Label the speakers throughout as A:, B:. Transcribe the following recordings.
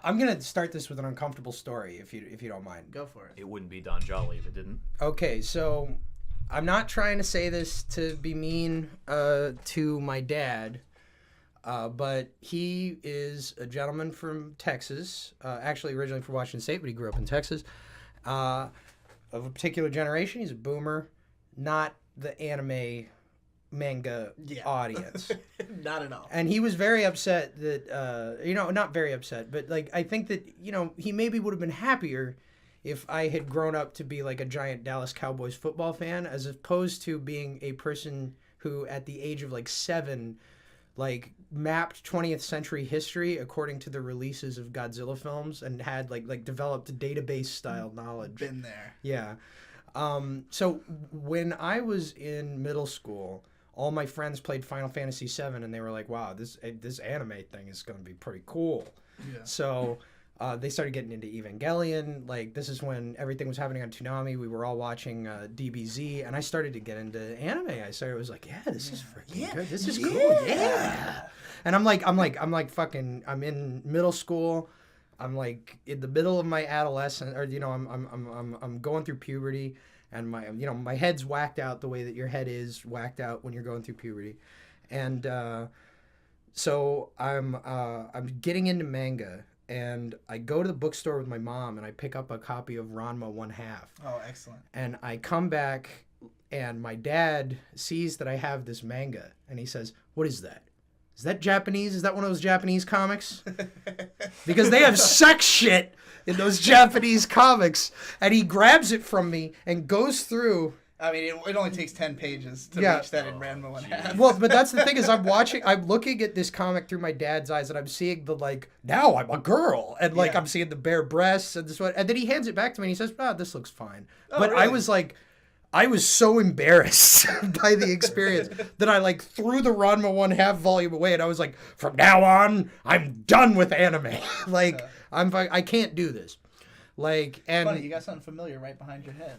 A: I'm gonna start this with an uncomfortable story, if you don't mind.
B: Go for it.
C: It wouldn't be Don Jolly if it didn't.
A: Okay, so I'm not trying to say this to be mean to my dad, but he is a gentleman from Texas, actually originally from Washington State, but he grew up in Texas, of a particular generation. He's a boomer, not the anime manga audience.
B: Not at all.
A: And he was very upset that, not very upset, but like I think that, he maybe would have been happier if I had grown up to be like a giant Dallas Cowboys football fan, as opposed to being a person who at the age of like 7, like mapped 20th century history according to the releases of Godzilla films and had like developed database style knowledge.
B: Been there.
A: Yeah. So when I was in middle school, all my friends played Final Fantasy VII, and they were like, wow, this anime thing is going to be pretty cool. Yeah. So they started getting into Evangelion. Like, this is when everything was happening on Toonami. We were all watching DBZ, and I started to get into anime. I was like, yeah, this is freaking good. This is cool. Yeah. And I'm in middle school. I'm like in the middle of my adolescence, or I'm going through puberty, and my head's whacked out the way that your head is whacked out when you're going through puberty, and so I'm getting into manga, and I go to the bookstore with my mom, and I pick up a copy of Ranma 1/2.
B: Oh, excellent!
A: And I come back, and my dad sees that I have this manga, and he says, "What is that? Is that Japanese? Is that one of those Japanese comics?" Because they have sex shit in those Japanese comics. And he grabs it from me and goes through.
B: I mean, it only takes 10 pages to reach that in Ranma 1/2.
A: Well, but that's the thing is I'm looking at this comic through my dad's eyes, and I'm seeing the, like, now I'm a girl. And, like, I'm seeing the bare breasts and this one. And then he hands it back to me and he says, oh, this looks fine.
B: Oh,
A: but
B: really?
A: I was so embarrassed by the experience that I like threw the Ranma 1/2 volume away, and I was like, from now on, I'm done with anime. Like, I can't do this. Like, and
B: funny, you got something familiar right behind your head.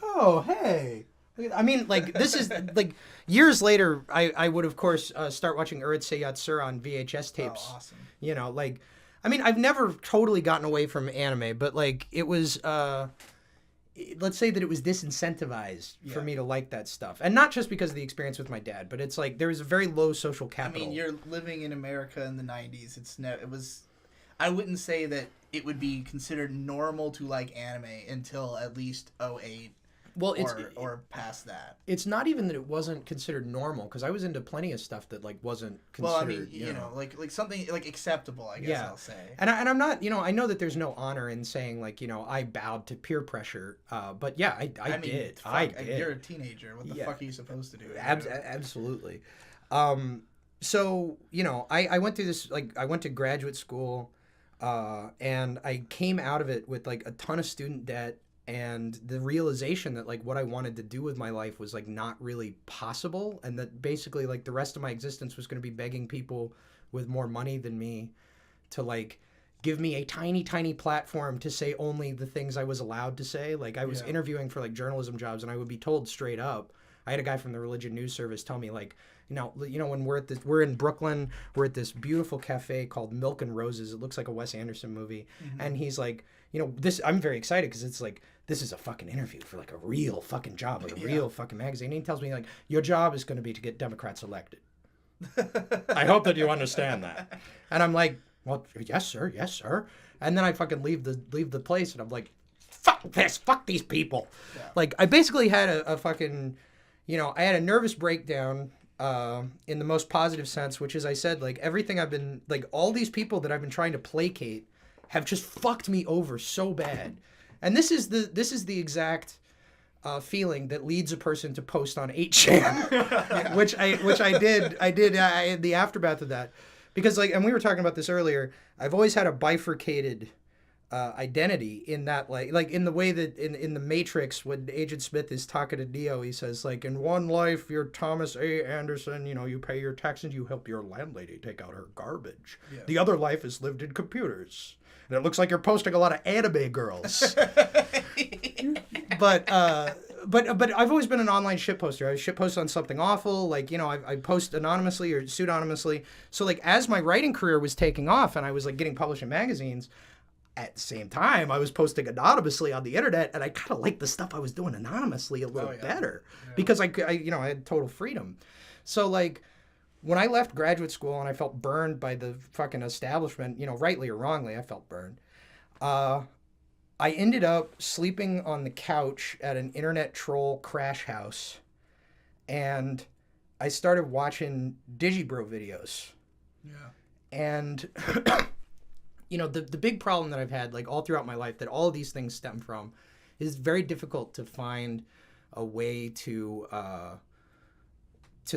A: Oh, hey. I mean, like, this is, like, years later, I would, of course, start watching Urusei Yatsura on VHS tapes.
B: Oh, awesome.
A: Like, I mean, I've never totally gotten away from anime, but, like, it was, let's say that it was disincentivized for me to like that stuff. And not just because of the experience with my dad, but it's like there was a very low social capital.
B: I mean, you're living in America in the 90s. I wouldn't say that it would be considered normal to like anime until at least 2008. Well, or past that.
A: It's not even that it wasn't considered normal, because I was into plenty of stuff that like wasn't considered.
B: Well, I mean, you know, like something like acceptable, I guess I'll say.
A: And I'm not, I know that there's no honor in saying like, I bowed to peer pressure, but yeah, I did. I did.
B: You're a teenager. What the fuck are you supposed to do?
A: Absolutely. So I went through this, like, I went to graduate school, and I came out of it with like a ton of student debt. And the realization that like what I wanted to do with my life was like not really possible, and that basically like the rest of my existence was going to be begging people with more money than me to like give me a tiny platform to say only the things I was allowed to say. Like I was interviewing for like journalism jobs, and I would be told straight up. I had a guy from the Religion News Service tell me like, when we're in Brooklyn, we're at this beautiful cafe called Milk and Roses. It looks like a Wes Anderson movie. Mm-hmm. And he's like, I'm very excited because it's like, this is a fucking interview for like a real fucking job, like a real fucking magazine. And he tells me like, your job is going to be to get Democrats elected. I hope that you understand that. And I'm like, well, yes, sir. And then I fucking leave the place, and I'm like, fuck this, fuck these people. Yeah. Like I basically had a fucking, I had a nervous breakdown in the most positive sense, which is I said, like, everything I've been, like, all these people that I've been trying to placate have just fucked me over so bad. And this is the exact feeling that leads a person to post on 8chan, which I did in the aftermath of that. Because, like, and we were talking about this earlier, I've always had a bifurcated identity in that, like in the way that in the Matrix, when Agent Smith is talking to Neo, he says, like, in one life you're Thomas A. Anderson, you pay your taxes, you help your landlady take out her garbage. Yeah. The other life is lived in computers, and it looks like you're posting a lot of anime girls. but but I've always been an online shit poster. I shit post on something awful, like, you know, I post anonymously or pseudonymously. So like as my writing career was taking off and I was like getting published in magazines, at the same time I was posting anonymously on the internet, and I kind of liked the stuff I was doing anonymously a little better because I you know, I had total freedom. So like when I left graduate school and I felt burned by the fucking establishment, you know, rightly or wrongly, I felt burned. I ended up sleeping on the couch at an internet troll crash house, and I started watching Digibro videos.
B: Yeah.
A: And, you know, the big problem that I've had, like, all throughout my life that all of these things stem from is very difficult to find a way to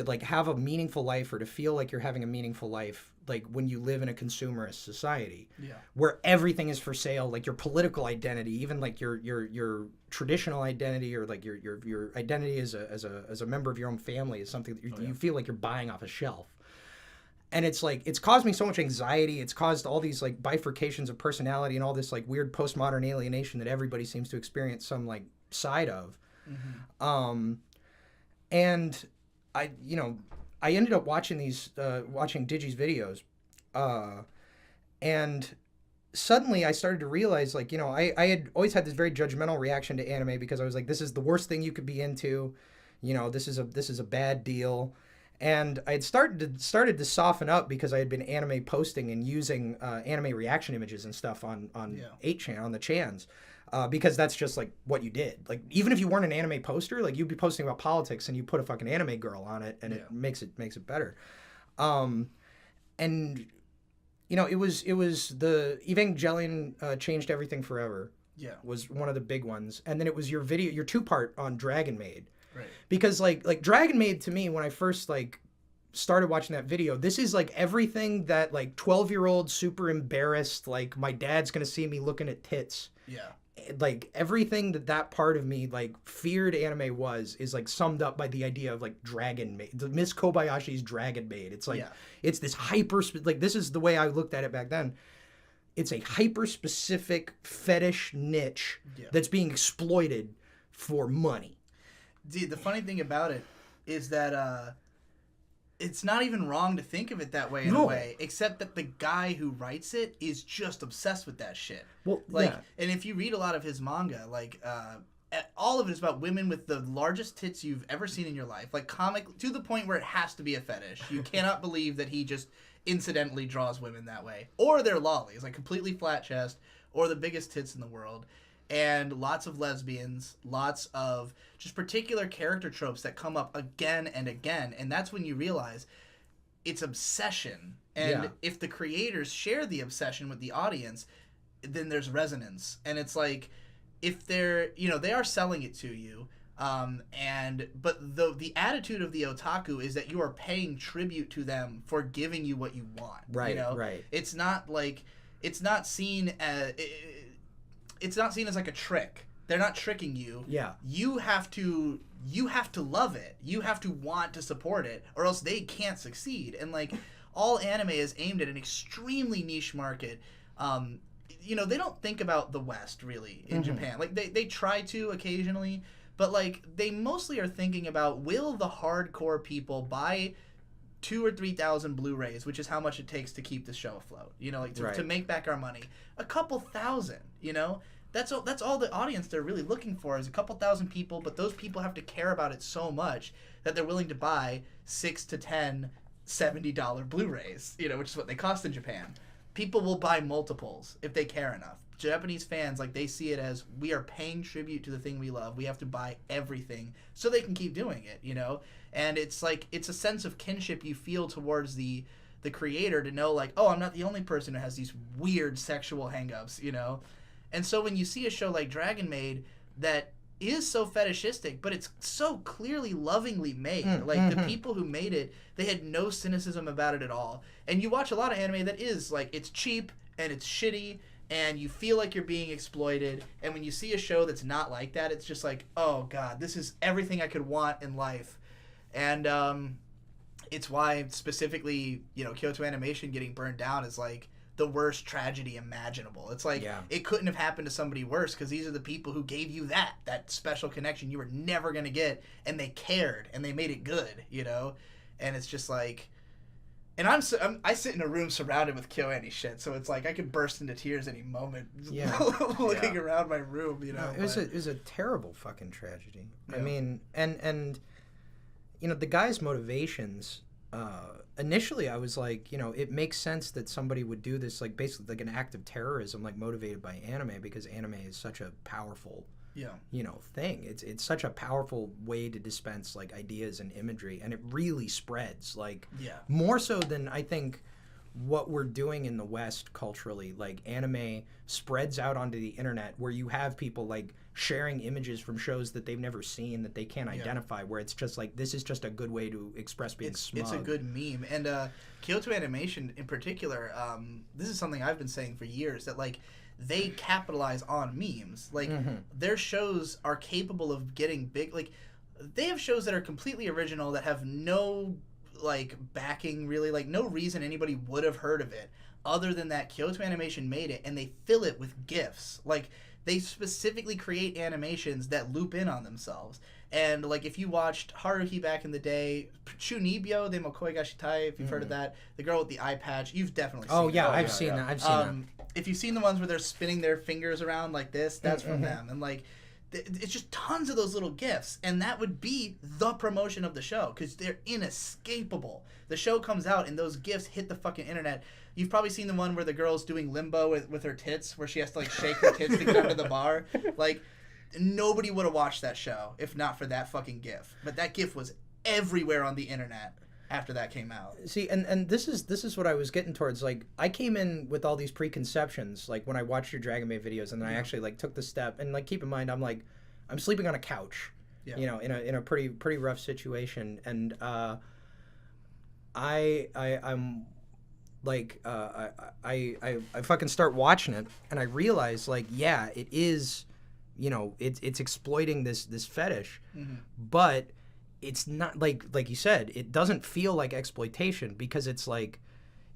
A: like, have a meaningful life or to feel like you're having a meaningful life, like, when you live in a consumerist society where everything is for sale, like your political identity, even like your traditional identity, or like your identity as a member of your own family is something that you feel like you're buying off a shelf. And it's like, it's caused me so much anxiety. It's caused all these like bifurcations of personality and all this like weird postmodern alienation that everybody seems to experience some like side of. And I ended up watching Digi's videos, and suddenly I started to realize, like, you know, I had always had this very judgmental reaction to anime because I was like, this is the worst thing you could be into, you know, this is a bad deal. And I had started to soften up because I had been anime posting and using anime reaction images and stuff on 8chan, on the chans. Because that's just like what you did. Like, even if you weren't an anime poster, like, you'd be posting about politics and you put a fucking anime girl on it, and it makes it better. And you know, it was the Evangelion Changed Everything Forever. Yeah, was one of the big ones, and then it was your 2-part on Dragon Maid. Right. Because like Dragon Maid, to me, when I first like started watching that video, this is like everything that like 12-year-old super embarrassed, like, my dad's gonna see me looking at tits. Yeah. Like, everything that part of me like feared anime is like summed up by the idea of like Dragon Maid, the Miss Kobayashi's Dragon Maid. It's like it's this like, this is the way I looked at it back then. It's a hyper specific fetish niche that's being exploited for money.
B: Dude, the funny thing about it is that it's not even wrong to think of it that way in a way, except that the guy who writes it is just obsessed with that shit. Well, like, and if you read a lot of his manga, like, all of it is about women with the largest tits you've ever seen in your life, like, comic, to the point where it has to be a fetish. You cannot believe that he just incidentally draws women that way, or their lollies, like completely flat chest, or the biggest tits in the world. And lots of lesbians, lots of just particular character tropes that come up again and again. And that's when you realize it's obsession. And if the creators share the obsession with the audience, then there's resonance. And it's like, if they're, you know, they are selling it to you. But the attitude of the otaku is that you are paying tribute to them for giving you what you want. Right, you know? Right. It's not like, it's not seen as... It's not seen as like a trick. They're not tricking you. Yeah. You have to love it. You have to want to support it, or else they can't succeed. And like, all anime is aimed at an extremely niche market. You know, they don't think about the West really in Japan. Like, they try to occasionally, but like, they mostly are thinking about, will the hardcore people buy 2,000 or 3,000 Blu-rays, which is how much it takes to keep the show afloat, you know, like to make back our money. A couple thousand, you know, that's all the audience they're really looking for, is a couple thousand people, but those people have to care about it so much that they're willing to buy 6 to 10 $70 Blu-rays, you know, which is what they cost in Japan. People will buy multiples if they care enough. Japanese fans, like, they see it as, we are paying tribute to the thing we love. We have to buy everything so they can keep doing it, you know? And it's like, it's a sense of kinship you feel towards the creator, to know, like, oh, I'm not the only person who has these weird sexual hang-ups, you know? And so when you see a show like Dragon Maid that is so fetishistic, but it's so clearly lovingly made. Like, the people who made it, they had no cynicism about it at all. And you watch a lot of anime that is, like, it's cheap and it's shitty, and you feel like you're being exploited. And when you see a show that's not like that, it's just like, oh, God, this is everything I could want in life. And it's why, specifically, you know, Kyoto Animation getting burned down is, like, the worst tragedy imaginable. It's like it couldn't have happened to somebody worse because these are the people who gave you that special connection you were never gonna get, and they cared and they made it good, you know. And it's just like, and I sit in a room surrounded with KyoAni shit, so it's like I could burst into tears any moment looking around my room, you know.
A: No, it was a terrible fucking tragedy. Yeah. I mean, and you know, the guy's motivations. Initially, I was like, you know, it makes sense that somebody would do this, like basically like an act of terrorism, like motivated by anime, because anime is such a powerful, you know, thing. It's such a powerful way to dispense like ideas and imagery, and it really spreads like more so than I think what we're doing in the West culturally. Like anime spreads out onto the internet where you have people like sharing images from shows that they've never seen that they can't identify, where it's just like, this is just a good way to express being smug.
B: It's a good meme. And Kyoto Animation in particular, this is something I've been saying for years, that like they capitalize on memes. Like their shows are capable of getting big. Like they have shows that are completely original that have no like backing, really, like no reason anybody would have heard of it other than that Kyoto Animation made it, and they fill it with GIFs. Like they specifically create animations that loop in on themselves. And like if you watched Haruhi back in the day, Chunibyo de Mokoi Gashitai, if you've heard of that, the girl with the eye patch, you've definitely seen
A: that. I've seen that. I've seen that.
B: If you've seen the ones where they're spinning their fingers around like this, that's from them. And like it's just tons of those little GIFs, and that would be the promotion of the show because they're inescapable. The show comes out and those GIFs hit the fucking internet. You've probably seen the one where the girl's doing limbo with her tits, where she has to like shake her tits to get under the bar. Like nobody would have watched that show if not for that fucking GIF. But that GIF was everywhere on the internet after that came out.
A: See, and this is what I was getting towards. Like I came in with all these preconceptions, like when I watched your Dragon Maid videos, and then I actually like took the step. And like keep in mind, I'm sleeping on a couch, you know, in a pretty rough situation, and I'm like I fucking start watching it, and I realize like it is, you know, it's exploiting this fetish, but it's not like you said, it doesn't feel like exploitation because it's like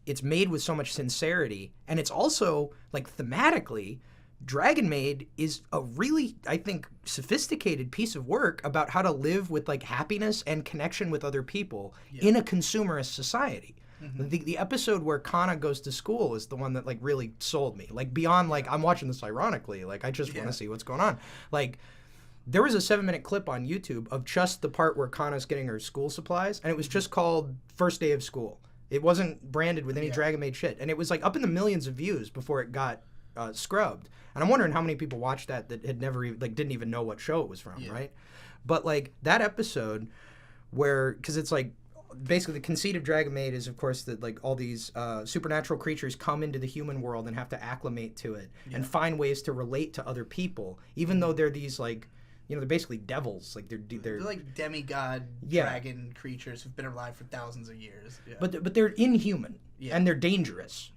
A: it's made with so much sincerity, and it's also like thematically Dragon Maid is a really, I think, sophisticated piece of work about how to live with like happiness and connection with other people in a consumerist society. The episode where Kana goes to school is the one that like really sold me. Like beyond like I'm watching this ironically, like I just want to see what's going on. Like there was a 7-minute clip on YouTube of just the part where Kana's getting her school supplies, and it was just called First Day of School. It wasn't branded with any Dragon Maid shit, and it was like up in the millions of views before it got scrubbed. And I'm wondering how many people watched that had never even, like didn't even know what show it was from, right? But like that episode where, because it's like basically the conceit of Dragon Maid is of course that like all these supernatural creatures come into the human world and have to acclimate to it and find ways to relate to other people, even though they're these like, you know, they're basically devils. Like they're
B: like demigod dragon creatures who've been alive for thousands of years.
A: But they're inhuman and they're dangerous.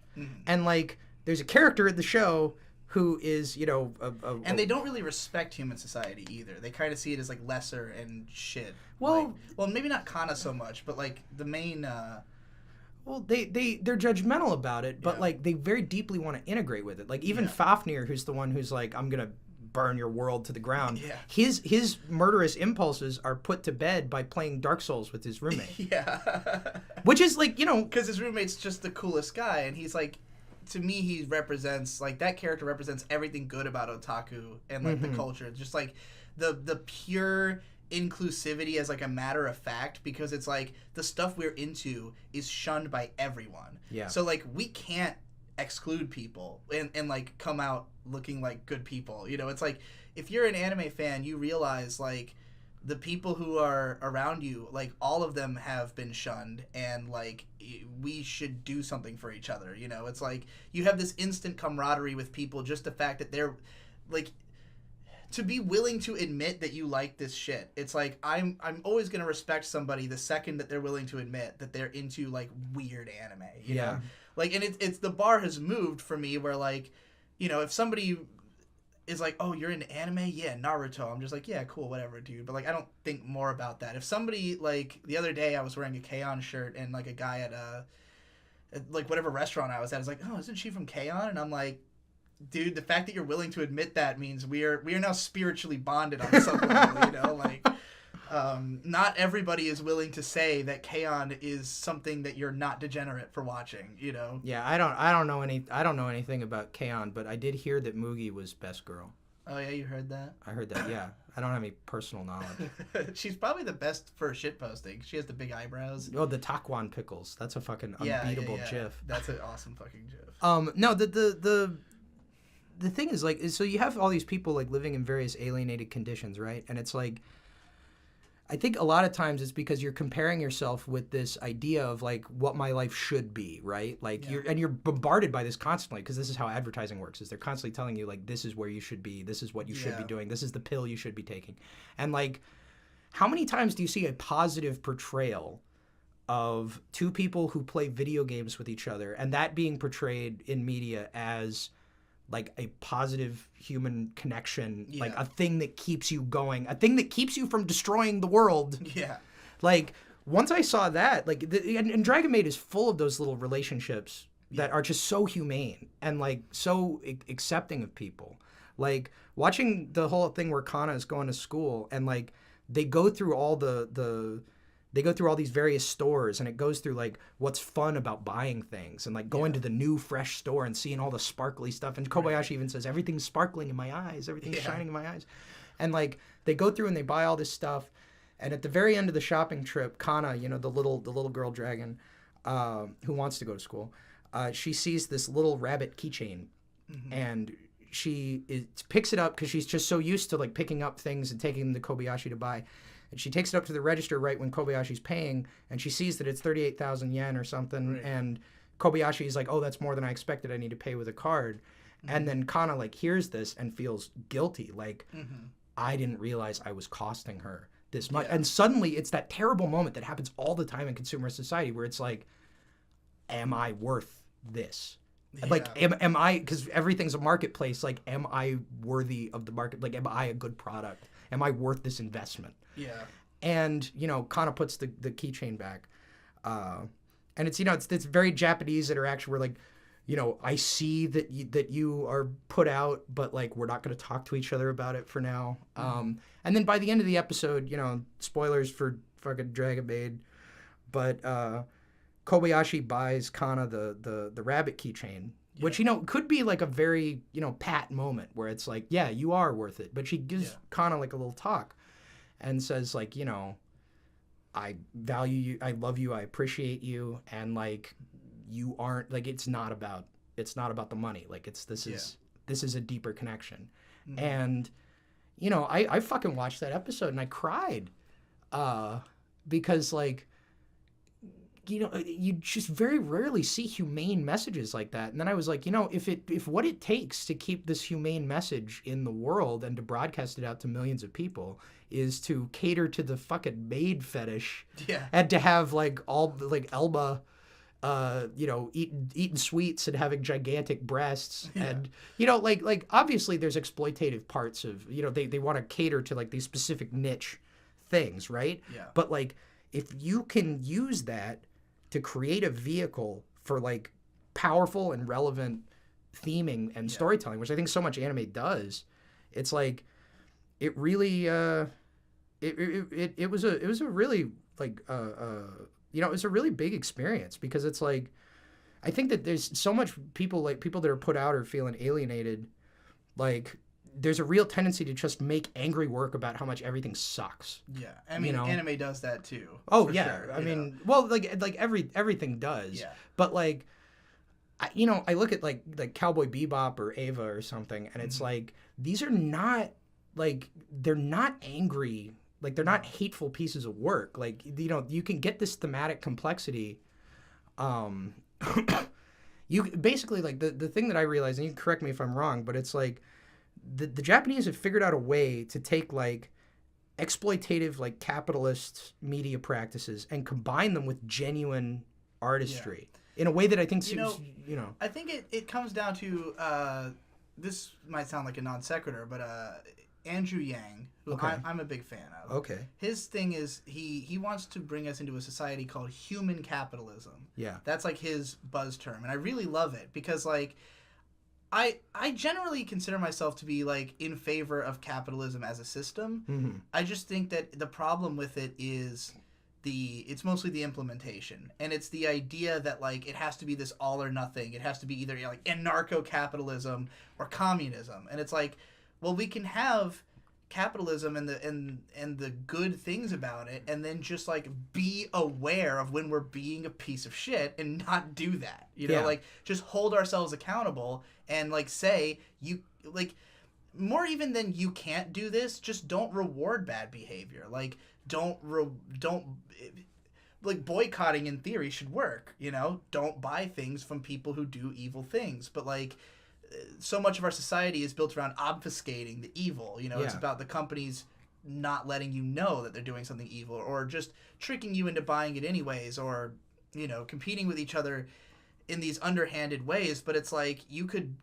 A: And like there's a character in the show who is, you know,
B: and they don't really respect human society either. They kind of see it as like lesser and shit.
A: Well,
B: like, maybe not Kana so much, but like the main.
A: Well, they're judgmental about it, but like they very deeply want to integrate with it. Like even Fafnir, who's the one who's like, I'm gonna burn your world to the ground. His murderous impulses are put to bed by playing Dark Souls with his roommate. Which is like, you know,
B: because his roommate's just the coolest guy, and he's like, to me, he represents like that character represents everything good about otaku and like the culture. Just like the pure inclusivity as like a matter of fact, because it's like the stuff we're into is shunned by everyone. So like we can't exclude people and like come out looking like good people. You know, it's like if you're an anime fan, you realize like the people who are around you, like all of them have been shunned, and like we should do something for each other. You know, it's like you have this instant camaraderie with people, just the fact that they're like, to be willing to admit that you like this shit. It's like I'm always gonna respect somebody the second that they're willing to admit that they're into like weird anime. You know? Like, and it's the bar has moved for me where like, you know, if somebody is like, oh, you're into anime? Yeah, Naruto. I'm just like, yeah, cool, whatever, dude. But like, I don't think more about that. If somebody, like, the other day I was wearing a K-On! Shirt and like a guy like whatever restaurant I was at, I was like, oh, isn't she from K-On? And I'm like, dude, the fact that you're willing to admit that means we are now spiritually bonded on some level, you know, like. Not everybody is willing to say that K-On is something that you're not degenerate for watching, you know.
A: Yeah, I don't know anything about K-On, but I did hear that Moogie was best girl.
B: Oh yeah, you heard that?
A: I heard that. Yeah, I don't have any personal knowledge.
B: She's probably the best for shit posting. She has the big eyebrows.
A: Oh, the Taquan pickles. That's a fucking unbeatable GIF.
B: That's an awesome fucking GIF.
A: No, the thing is like, so you have all these people like living in various alienated conditions, right? And it's like, I think a lot of times it's because you're comparing yourself with this idea of like what my life should be, right? Like you're bombarded by this constantly, because this is how advertising works, is they're constantly telling you like, this is where you should be, this is what you should be doing, this is the pill you should be taking. And like, how many times do you see a positive portrayal of two people who play video games with each other, and that being portrayed in media as like a positive human connection, like a thing that keeps you going, a thing that keeps you from destroying the world.
B: Yeah.
A: Like, once I saw that, like, and Dragon Maid is full of those little relationships that are just so humane and, like, so accepting of people. Like, watching the whole thing where Kana is going to school and, like, they go through all they go through all these various stores, and it goes through like what's fun about buying things and like going to the new fresh store and seeing all the sparkly stuff. And Kobayashi even says, everything's sparkling in my eyes, everything's shining in my eyes. And like they go through and they buy all this stuff. And at the very end of the shopping trip, Kana, you know, the little girl dragon who wants to go to school, she sees this little rabbit keychain, and she picks it up because she's just so used to like picking up things and taking them to Kobayashi to buy. And she takes it up to the register right when Kobayashi's paying, and she sees that it's 38,000 yen or something, right. And Kobayashi's like, oh, that's more than I expected, I need to pay with a card. And then Kana like hears this and feels guilty, like, I didn't realize I was costing her this much. And suddenly it's that terrible moment that happens all the time in consumer society where it's like, am I worth this? Like, am I, because everything's a marketplace, like, am I worthy of the market? Like, am I a good product? Am I worth this investment?
B: Yeah.
A: And, you know, Kana puts the keychain back. And it's, you know, it's very Japanese interaction where, like, you know, I see that you are put out, but, like, we're not going to talk to each other about it for now. And then by the end of the episode, you know, spoilers for fucking Dragon Maid, but Kobayashi buys Kana the rabbit keychain, which, you know, could be like a very, you know, pat moment where it's like, yeah, you are worth it. But she gives Kana like a little talk and says like, you know, I value you, I love you, I appreciate you, and like you aren't like, it's not about the money. Like this is a deeper connection. And, you know, I fucking watched that episode and I cried because like, you know, you just very rarely see humane messages like that. And then I was like, you know, if what it takes to keep this humane message in the world and to broadcast it out to millions of people is to cater to the fucking maid fetish, and to have like all like Elba, you know, eating sweets and having gigantic breasts, and you know, like obviously there's exploitative parts of, you know, they want to cater to like these specific niche things, right? Yeah. But like if you can use that to create a vehicle for like powerful and relevant theming and storytelling, which I think so much anime does, it's like it really it was a really like you know, it was a really big experience, because it's like I think that there's so much people that are put out or feeling alienated, like there's a real tendency to just make angry work about how much everything sucks. Yeah,
B: I mean,
A: you know?
B: Anime does that too.
A: Oh yeah, sure, I mean, well, like everything does. Yeah. But like, you know, I look at like Cowboy Bebop or Ava or something, and it's like these are not like, they're not angry, like they're not hateful pieces of work. Like, you know, you can get this thematic complexity. You basically like the thing that I realized, and you can correct me if I'm wrong, but it's like, the Japanese have figured out a way to take like exploitative, like capitalist media practices and combine them with genuine artistry in a way that I think seems, you know.
B: I think it comes down to, this might sound like a non sequitur, but Andrew Yang, who
A: Okay.
B: I'm a big fan of.
A: Okay.
B: His thing is he wants to bring us into a society called human capitalism.
A: Yeah.
B: That's like his buzz term, and I really love it because like I generally consider myself to be like in favor of capitalism as a system.
A: Mm-hmm.
B: I just think that the problem with it is it's mostly the implementation, and it's the idea that like it has to be this all or nothing. It has to be either like anarcho-capitalism or communism, and it's like, well, we can have capitalism and the good things about it, and then just like be aware of when we're being a piece of shit and not do that. You know,
A: Yeah.
B: like just hold ourselves accountable and like say you like more even than you can't do this. Just don't reward bad behavior. Like don't like boycotting in theory should work. You know, don't buy things from people who do evil things. But like so much of our society is built around obfuscating the evil. You know, it's
A: Yeah.
B: about the companies not letting you know that they're doing something evil, or just tricking you into buying it anyways, or you know, competing with each other in these underhanded ways. But it's like you could,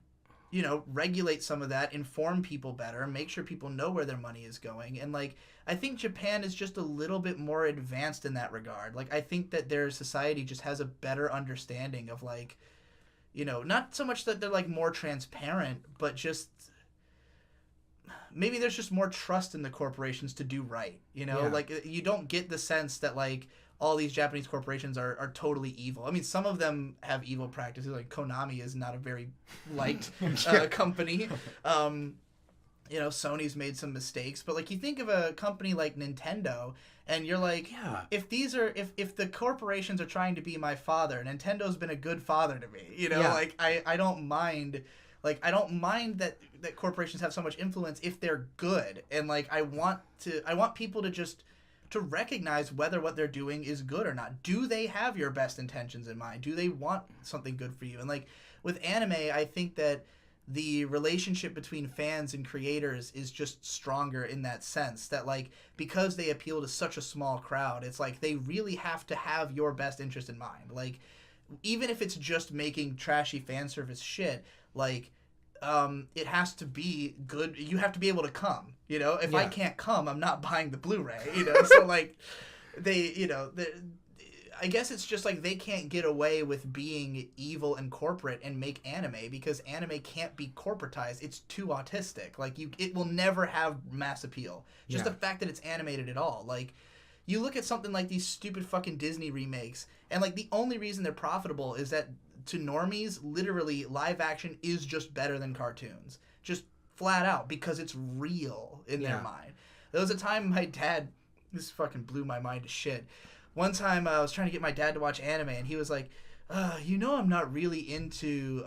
B: you know, regulate some of that, inform people better, make sure people know where their money is going. And like I think Japan is just a little bit more advanced in that regard. Like I think that their society just has a better understanding of like, you know, not so much that they're like more transparent, but just maybe there's just more trust in the corporations to do right. You know,
A: Yeah.
B: like you don't get the sense that like all these Japanese corporations are totally evil. I mean, some of them have evil practices. Like Konami is not a very liked company. You know, Sony's made some mistakes, but like you think of a company like Nintendo, and you're like,
A: Yeah.
B: if the corporations are trying to be my father, Nintendo's been a good father to me. You know,
A: Yeah.
B: like I don't mind. Like I don't mind that corporations have so much influence if they're good, and like I want people to recognize whether what they're doing is good or not. Do they have your best intentions in mind? Do they want something good for you? And like with anime, I think that the relationship between fans and creators is just stronger in that sense, that like because they appeal to such a small crowd, it's like they really have to have your best interest in mind. Like even if it's just making trashy fan service shit, like it has to be good. You have to be able to come, you know. If I
A: Yeah.
B: can't come, I'm not buying the Blu-ray, you know. So like they, you know, I guess it's just like they can't get away with being evil and corporate and make anime, because anime can't be corporatized. It's too autistic. Like it will never have mass appeal. Just
A: Yeah.
B: the fact that it's animated at all. Like you look at something like these stupid fucking Disney remakes, and like the only reason they're profitable is that to normies, literally live action is just better than cartoons. Just flat out, because it's real in their
A: Yeah.
B: mind. There was a time my dad, this fucking blew my mind to shit. One time I was trying to get my dad to watch anime, and he was like, you know, I'm not really into,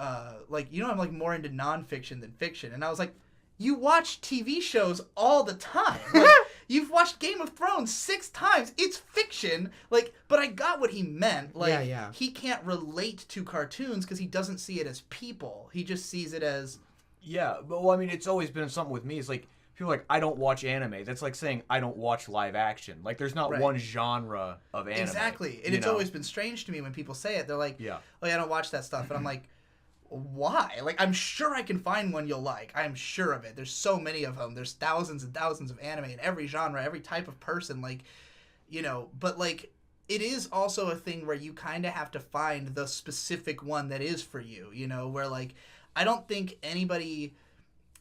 B: like, you know, I'm like more into nonfiction than fiction. And I was like, you watch TV shows all the time. Like, you've watched Game of Thrones 6 times. It's fiction. Like, but I got what he meant. Like,
A: Yeah.
B: he can't relate to cartoons because he doesn't see it as people. He just sees it as...
D: Yeah, but well, I mean, it's always been something with me. It's like, people are like, I don't watch anime. That's like saying I don't watch live action. Like, there's not
B: Right.
D: one genre of anime.
B: Exactly. And
D: you
B: it's
D: know?
B: always been strange to me when people say it. They're like,
D: Yeah.
B: oh, yeah, I don't watch that stuff. And I'm like, why? Like, I'm sure I can find one you'll like. I'm sure of it. There's so many of them. There's thousands and thousands of anime in every genre, every type of person. Like, you know, but like, it is also a thing where you kind of have to find the specific one that is for you, you know, where like, I don't think anybody...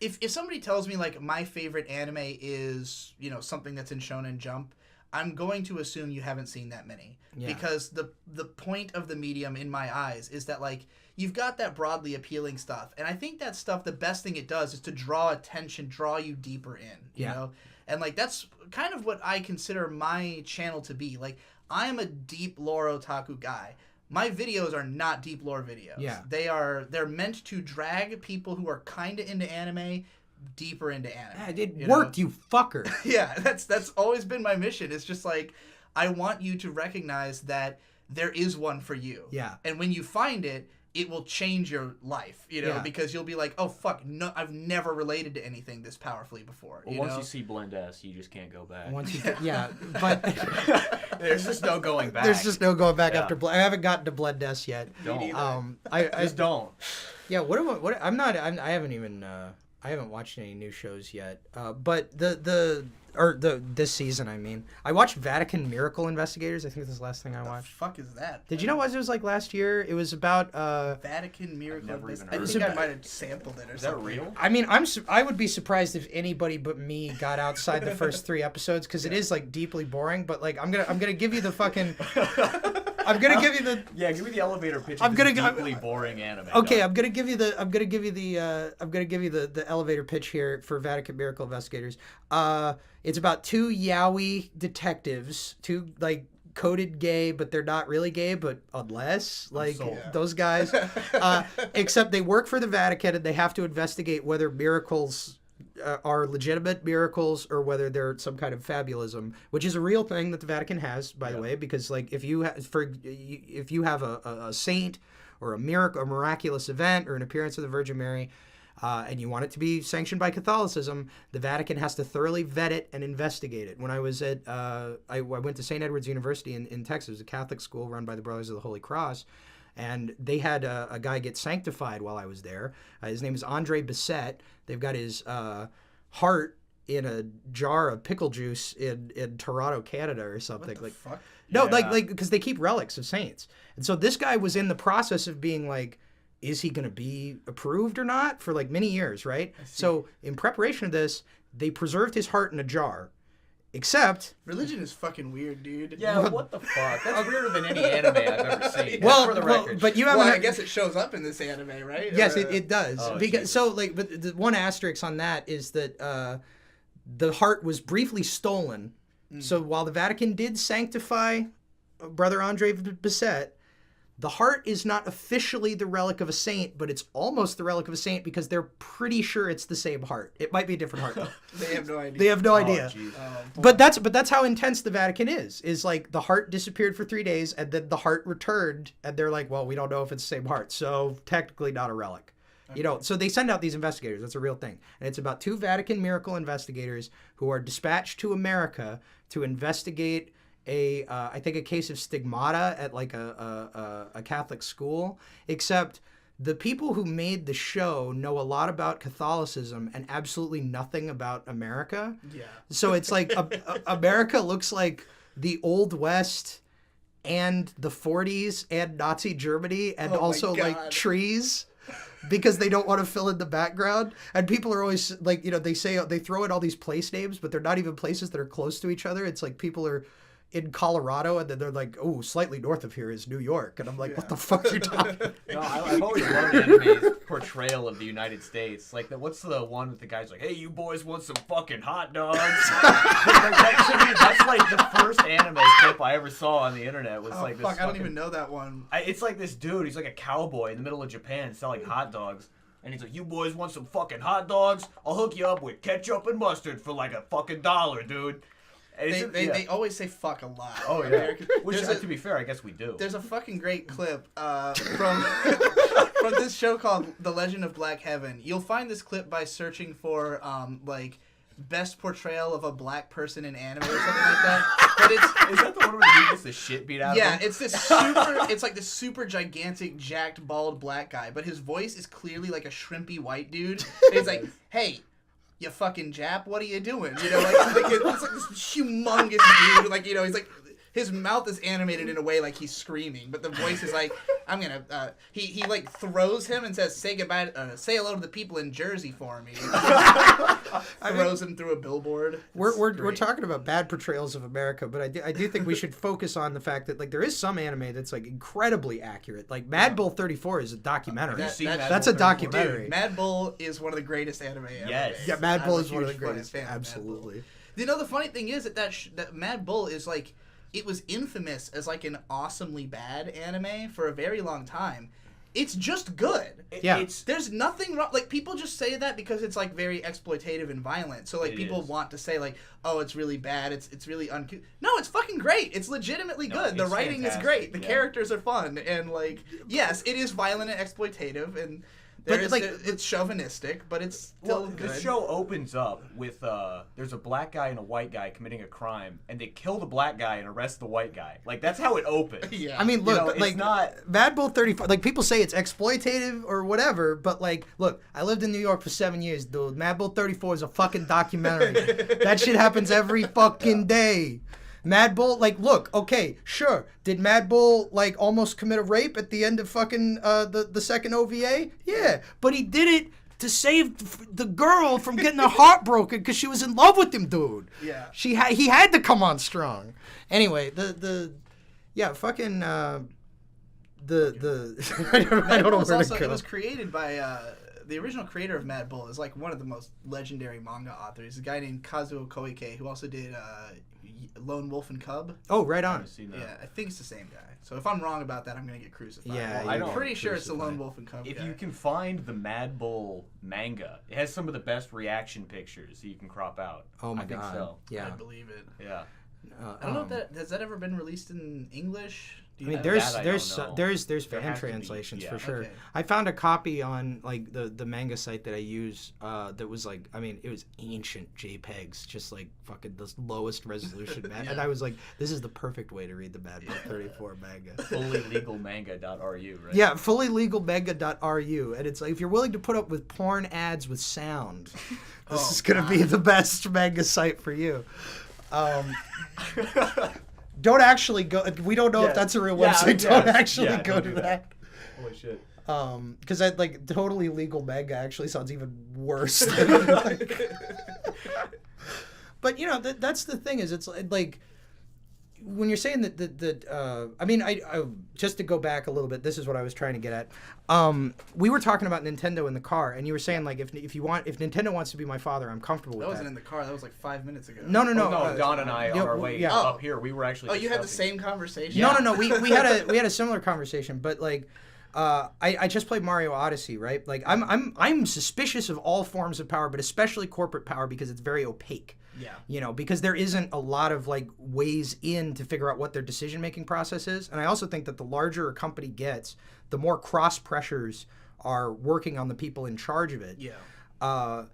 B: If somebody tells me like my favorite anime is, you know, something that's in Shonen Jump, I'm going to assume you haven't seen that many.
A: Yeah.
B: Because the point of the medium in my eyes is that like you've got that broadly appealing stuff, and I think that stuff, the best thing it does is to draw attention, draw you deeper in, you know? And like that's kind of what I consider my channel to be. Like I am a deep lore otaku guy. My videos are not deep lore videos.
A: Yeah.
B: They're meant to drag people who are kind of into anime deeper into anime.
A: Yeah, it
B: you
A: worked,
B: know?
A: you fucker.
B: Yeah, that's always been my mission. It's just like I want you to recognize that there is one for you.
A: Yeah.
B: And when you find it, it will change your life, you know,
A: Yeah.
B: because you'll be like, oh fuck, no, I've never related to anything this powerfully before.
D: Well,
B: you
D: once
B: know?
D: you see Blend S, you just can't go back.
A: Once you, but
D: There's just no going back.
A: there's just no going back
D: Yeah.
A: after. I haven't gotten to Blood Death yet.
D: Don't.
A: I
D: Just don't.
A: yeah. I haven't even. I haven't watched any new shows yet. But this season, I mean, I watched Vatican Miracle Investigators. I think this is the last thing I watched.
B: The fuck is that?
A: Did you know what it was like last year? It was about
B: Vatican Miracle.
D: never even
B: I
D: heard
B: think
A: of
B: I
A: it.
B: might have sampled it or
D: Is that
B: something.
D: real?
A: I mean, I would be surprised if anybody but me got outside the first 3 episodes because it is like deeply boring. But like, I'm gonna give you the fucking. I'm gonna give you the.
D: Yeah, give me the elevator pitch.
A: I'm
D: of
A: gonna
D: this
A: go-
D: deeply boring anime.
A: Okay,
D: dog.
A: I'm gonna give you the elevator pitch here for Vatican Miracle Investigators. It's about 2 yaoi detectives, 2 like coded gay, but they're not really gay, but unless like
D: sold.
A: those guys, except they work for the Vatican and they have to investigate whether miracles are legitimate miracles or whether they're some kind of fabulism, which is a real thing that the Vatican has, by the way, because like if you have a saint or a miracle, a miraculous event or an appearance of the Virgin Mary, and you want it to be sanctioned by Catholicism, the Vatican has to thoroughly vet it and investigate it. When I was at, I went to St. Edward's University in Texas, it was a Catholic school run by the Brothers of the Holy Cross, and they had a guy get sanctified while I was there. His name is Andre Bissett. They've got his heart in a jar of pickle juice in Toronto, Canada, or something.
B: What the fuck?
A: No,
D: Yeah.
A: like because they keep relics of saints, and so this guy was in the process of being like, is he going to be approved or not for like many years, right? So in preparation of this, they preserved his heart in a jar, except
B: Religion is fucking weird, dude.
D: Yeah, what the fuck? That's weirder than any anime I've ever seen.
A: well,
D: for the
A: well,
D: record.
A: but you
B: Well,
A: haven't.
B: I guess it shows up in this anime, right?
A: Yes,
B: Or,
A: it does.
D: Oh,
A: Because
D: Jesus.
A: so like, but the one asterisk on that is that the heart was briefly stolen. So while the Vatican did sanctify Brother Andre Bissett, the heart is not officially the relic of a saint, but it's almost the relic of a saint because they're pretty sure it's the same heart. It might be a different heart though.
B: They have no idea.
A: They have no
D: Oh,
A: idea.
D: jeez.
A: But that's how intense the Vatican is like the heart disappeared for 3 days and then the heart returned and they're like, well, we don't know if it's the same heart, so technically not a relic. You know, so they send out these investigators. That's a real thing. And it's about 2 Vatican miracle investigators who are dispatched to America to investigate I think a case of stigmata at like a Catholic school, except the people who made the show know a lot about Catholicism and absolutely nothing about America.
B: Yeah.
A: So it's like America looks like the Old West and the 40s and Nazi Germany and
B: Oh my
A: also like
B: God.
A: trees because they don't want to fill in the background. And people are always like, you know, they throw in all these place names, but they're not even places that are close to each other. It's like people are in Colorado and then they're like, oh, slightly north of here is New York. And I'm like, what the fuck are you talking about?
D: No, I've always loved anime's portrayal of the United States. Like, what's the one with the guy's like, hey, you boys want some fucking hot dogs? That's like the first anime clip I ever saw on the internet. Was
B: Oh,
D: like this
B: fuck, I don't
D: fucking-
B: even know that one.
D: It's like this dude. He's like a cowboy in the middle of Japan selling hot dogs. And he's like, you boys want some fucking hot dogs? I'll hook you up with ketchup and mustard for like a fucking $1, dude. And it's
B: They always say fuck a lot.
D: Oh, yeah.
B: American-
D: Which,
B: There's a-
D: to be fair, I guess we do.
B: There's a fucking great clip from from this show called The Legend of Black Heaven. You'll find this clip by searching for like best portrayal of a black person in anime or something like that. But it's
D: Is that the one where he gets the shit beat out of him?
B: it's like this super gigantic, jacked, bald black guy, but his voice is clearly like a shrimpy white dude. And he's like, hey, you fucking Jap, what are you doing? You know, it's like this humongous dude. Like, you know, he's like, his mouth is animated in a way like he's screaming, but the voice is like, I'm gonna. He like throws him and says, "Say goodbye, say hello to the people in Jersey for me." Throws him through a billboard.
A: We're
B: great.
A: talking about bad portrayals of America, but I do think we should focus on the fact that like there is some anime that's like incredibly accurate. Like Mad Bull 34 is a documentary.
B: That-
D: seen
B: that-
D: Mad
A: That's
D: Bull
A: a
D: 34?
A: documentary.
B: Dude, Mad Bull is one of the greatest anime ever.
D: Yes.
B: made.
A: Yeah, Mad
B: I'm
A: Bull
B: a
A: is one of the
B: huge fucking
A: greatest.
B: fan of Mad Bull.
A: Absolutely.
B: You know, the funny thing is that Mad Bull is like, it was infamous as like an awesomely bad anime for a very long time. It's just good.
A: Yeah.
D: It's
B: There's nothing wrong. Like, people just say that because it's like very exploitative and violent. So like
D: It
B: people
D: is.
B: want to say like, oh, it's really bad. It's really uncouth. No, it's fucking great. It's legitimately
D: No,
B: good. The
D: it's
B: writing is
D: fantastic,
B: great. The
D: yeah.
B: characters are fun, and like, yes, it is violent and exploitative, and It's chauvinistic, but it's still good.
D: The show opens up with there's a black guy and a white guy committing a crime, and they kill the black guy and arrest the white guy. Like, that's how it opens.
B: Yeah.
A: I mean, look,
D: You know, it's
A: like
D: not-
A: Mad Bull 34. Like, people say it's exploitative or whatever, but like, look, I lived in New York for 7 years, dude. Mad Bull 34 is a fucking documentary. That shit happens every fucking day. Mad Bull, like, look, okay, sure. Did Mad Bull, like, almost commit a rape at the end of fucking the second OVA? Yeah. But he did it to save the girl from getting her heart broken because she was in love with him, dude.
B: Yeah.
A: He had to come on strong. Anyway, fucking, I don't know where to go.
B: It was created by, the original creator of Mad Bull is, like, one of the most legendary manga authors. A guy named Kazuo Koike, who also did, Lone Wolf and Cub.
A: Oh, right on.
D: I've seen that.
B: Yeah, I think it's the same guy. So if I'm wrong about that, I'm gonna get crucified.
A: Yeah,
B: Well,
A: you're
B: I'm pretty sure it's the
A: crucified.
B: Lone Wolf and Cub
D: If
B: guy.
D: you can find the Mad Bull manga, it has some of the best reaction pictures that you can crop out.
A: Oh my
D: I think
A: god.
D: so.
A: Yeah.
B: I believe it.
D: Yeah.
B: I don't know if that has that ever been released in English. Do
A: I
B: you
A: mean,
B: know?
A: there's
D: That I
A: there's
D: don't know.
A: there's
D: There
A: fan
D: has to be,
A: translations
D: yeah.
A: for sure.
B: Okay.
A: I found a copy on like the manga site that I use that was like, I mean, it was ancient JPEGs, just like fucking the lowest resolution, man. And I was like, this is the perfect way to read the Mad Bull 34 manga.
D: Fullylegalmanga.ru, right?
A: Yeah, fullylegalmanga.ru, and it's like, if you're willing to put up with porn ads with sound, this is gonna be the best manga site for you. Don't actually go. We don't know if that's a real website. Don't actually go to that.
D: Holy shit.
A: Because I like totally legal manga actually sounds even worse. Than, like, but you know that's the thing is it's like when you're saying that I mean I just to go back a little bit, this is what I was trying to get at. We were talking about Nintendo in the car, and you were saying like if Nintendo wants to be my father, I'm comfortable with
B: That
A: that.
B: wasn't in the car. That was like 5 minutes ago.
A: No.
D: No, Don and I on our way
A: yeah.
D: up here, we were actually.
B: Oh, you had the
D: discussing-
B: same conversation.
A: No. We had a similar conversation, but like, I just played Mario Odyssey, right? Like, I'm suspicious of all forms of power, but especially corporate power because it's very opaque.
B: Yeah.
A: You know, because there isn't a lot of like ways in to figure out what their decision making process is, and I also think that the larger a company gets, the more cross pressures are working on the people in charge of it.
B: Yeah.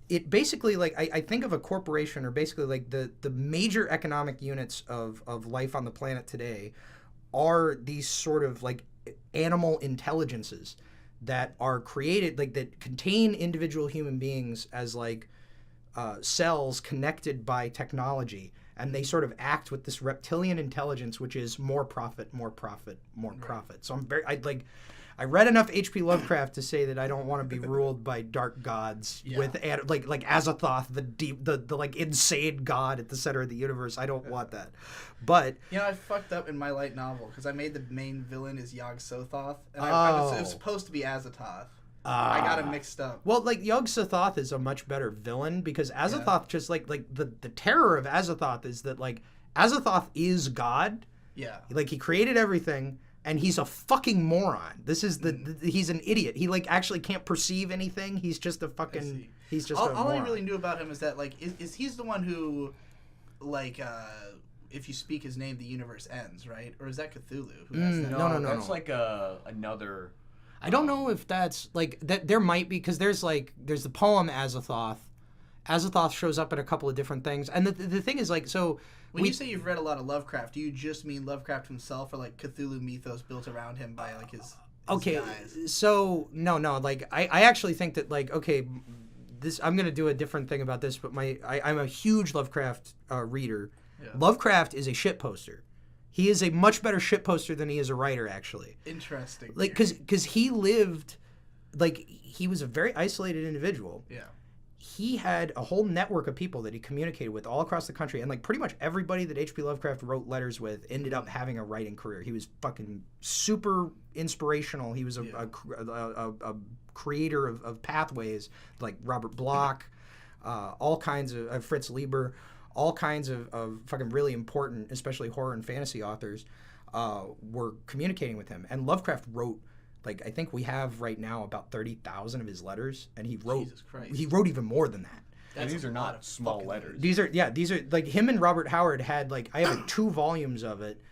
A: It basically like I think of a corporation or basically like the major economic units of life on the planet today are these sort of like animal intelligences that are created like that contain individual human beings as like cells connected by technology, and they sort of act with this reptilian intelligence, which is more profit, more profit, more profit. So I read enough H.P. Lovecraft to say that I don't want to be ruled by dark gods with like Azathoth, the like insane god at the center of the universe. I don't want that. But
B: You know, I fucked up in my light novel because I made the main villain is Yog-Sothoth, and it was supposed to be Azathoth. I got it mixed up.
A: well, like Yog-Sothoth is a much better villain because Azathoth just like the terror of Azathoth is that like Azathoth is God.
B: Yeah.
A: Like he created everything. And he's a fucking moron. This is he's an idiot. He like actually can't perceive anything. He's just a fucking. He's just a
B: all
A: moron.
B: I really knew about him is that like is he's the one who, like, if you speak his name, the universe ends, right? Or is that Cthulhu? Who has that?
A: No.
D: That's like another.
A: I don't know if that's like that. There might be because there's the poem Azathoth. Azathoth shows up in a couple of different things, and the thing is like so.
B: When you say you've read a lot of Lovecraft, do you just mean Lovecraft himself, or like Cthulhu mythos built around him by like his guys?
A: So no, like I actually think that like okay, this I'm gonna do a different thing about this, but I'm a huge Lovecraft reader. Yeah. Lovecraft is a shit poster. He is a much better shit poster than he is a writer, actually.
B: Interesting.
A: Like because he lived, like he was a very isolated individual.
B: Yeah.
A: He had a whole network of people that he communicated with all across the country, and like pretty much everybody that H.P. Lovecraft wrote letters with ended up having a writing career. He was fucking super inspirational. He was a creator of pathways like Robert Bloch, all kinds of Fritz Lieber, all kinds of fucking really important, especially horror and fantasy authors, were communicating with him. And Lovecraft wrote. Like I think we have right now about 30,000 of his letters, and he wrote.
B: Jesus Christ.
A: He wrote even more than that.
D: And these are not small letters.
A: These are like him and Robert Howard had like I have 2 volumes of it.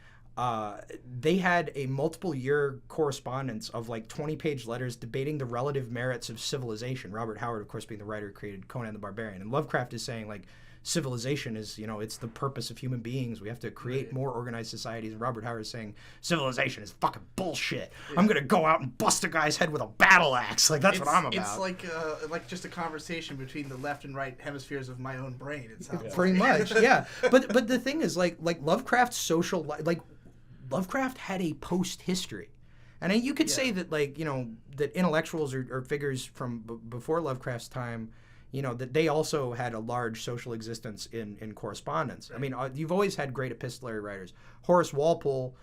A: they had a multiple year correspondence of like 20-page letters debating the relative merits of civilization. Robert Howard, of course, being the writer who created Conan the Barbarian. And Lovecraft is saying, like, civilization is, it's the purpose of human beings. We have to create more organized societies. And Robert Howard is saying, civilization is fucking bullshit. I'm going to go out and bust a guy's head with a battle axe. Like, that's what I'm about.
B: It's like just a conversation between the left and right hemispheres of my own brain, it sounds
A: Pretty much, yeah. But the thing is, like Lovecraft's social... Like, Lovecraft had a post-history. And you could say that, like, that intellectuals or figures from before Lovecraft's time... that they also had a large social existence in correspondence. Right. I mean, you've always had great epistolary writers. Horace Walpole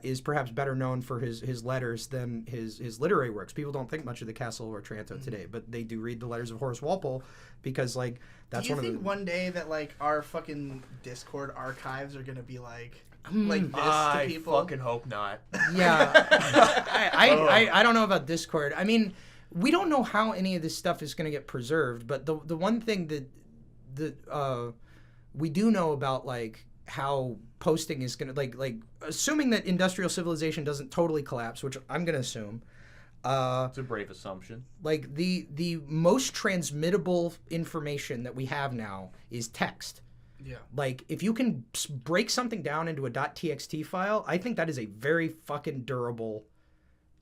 A: is perhaps better known for his letters than his literary works. People don't think much of the Castle of Otranto today, but they do read the letters of Horace Walpole because, like, that's one of the...
B: Do you think one day that, like, our fucking Discord archives are going to be like this to people?
D: I fucking hope not.
A: Yeah. I don't know about Discord. I mean... We don't know how any of this stuff is going to get preserved, but the one thing that we do know about, like, how posting is going to, like assuming that industrial civilization doesn't totally collapse, which I'm going to assume.
D: It's a brave assumption.
A: Like, the most transmittable information that we have now is text.
B: Yeah.
A: Like, if you can break something down into a .txt file, I think that is a very fucking durable,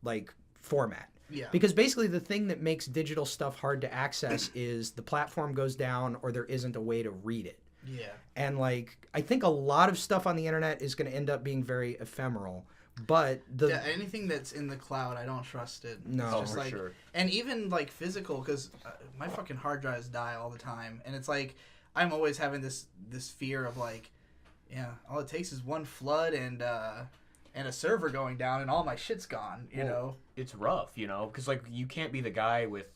A: like, format.
B: Yeah.
A: Because basically the thing that makes digital stuff hard to access is the platform goes down or there isn't a way to read it.
B: Yeah.
A: And, like, I think a lot of stuff on the internet is going to end up being very ephemeral. But
B: anything that's in the cloud, I don't trust it.
A: No,
B: it's just
D: for
B: like,
D: sure.
B: And even, like, physical, because my fucking hard drives die all the time. And it's like, I'm always having this fear of, like, yeah, all it takes is one flood and a server going down and all my shit's gone, you know?
D: It's rough, because, like, you can't be the guy with,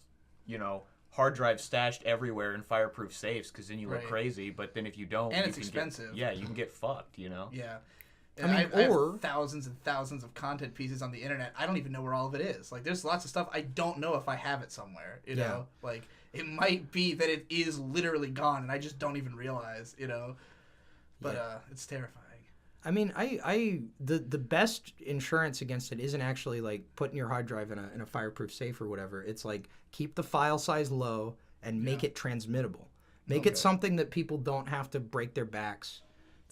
D: hard drives stashed everywhere in fireproof safes because then you look crazy, but then if you don't...
B: And it's expensive.
D: You can get fucked,
B: Yeah.
A: I mean,
B: I have thousands and thousands of content pieces on the internet. I don't even know where all of it is. Like, there's lots of stuff I don't know if I have it somewhere, you know? Like, it might be that it is literally gone and I just don't even realize, But it's terrifying.
A: I mean, the best insurance against it isn't actually, like, putting your hard drive in a fireproof safe or whatever. It's like, keep the file size low and make it transmittable. Make it something that people don't have to break their backs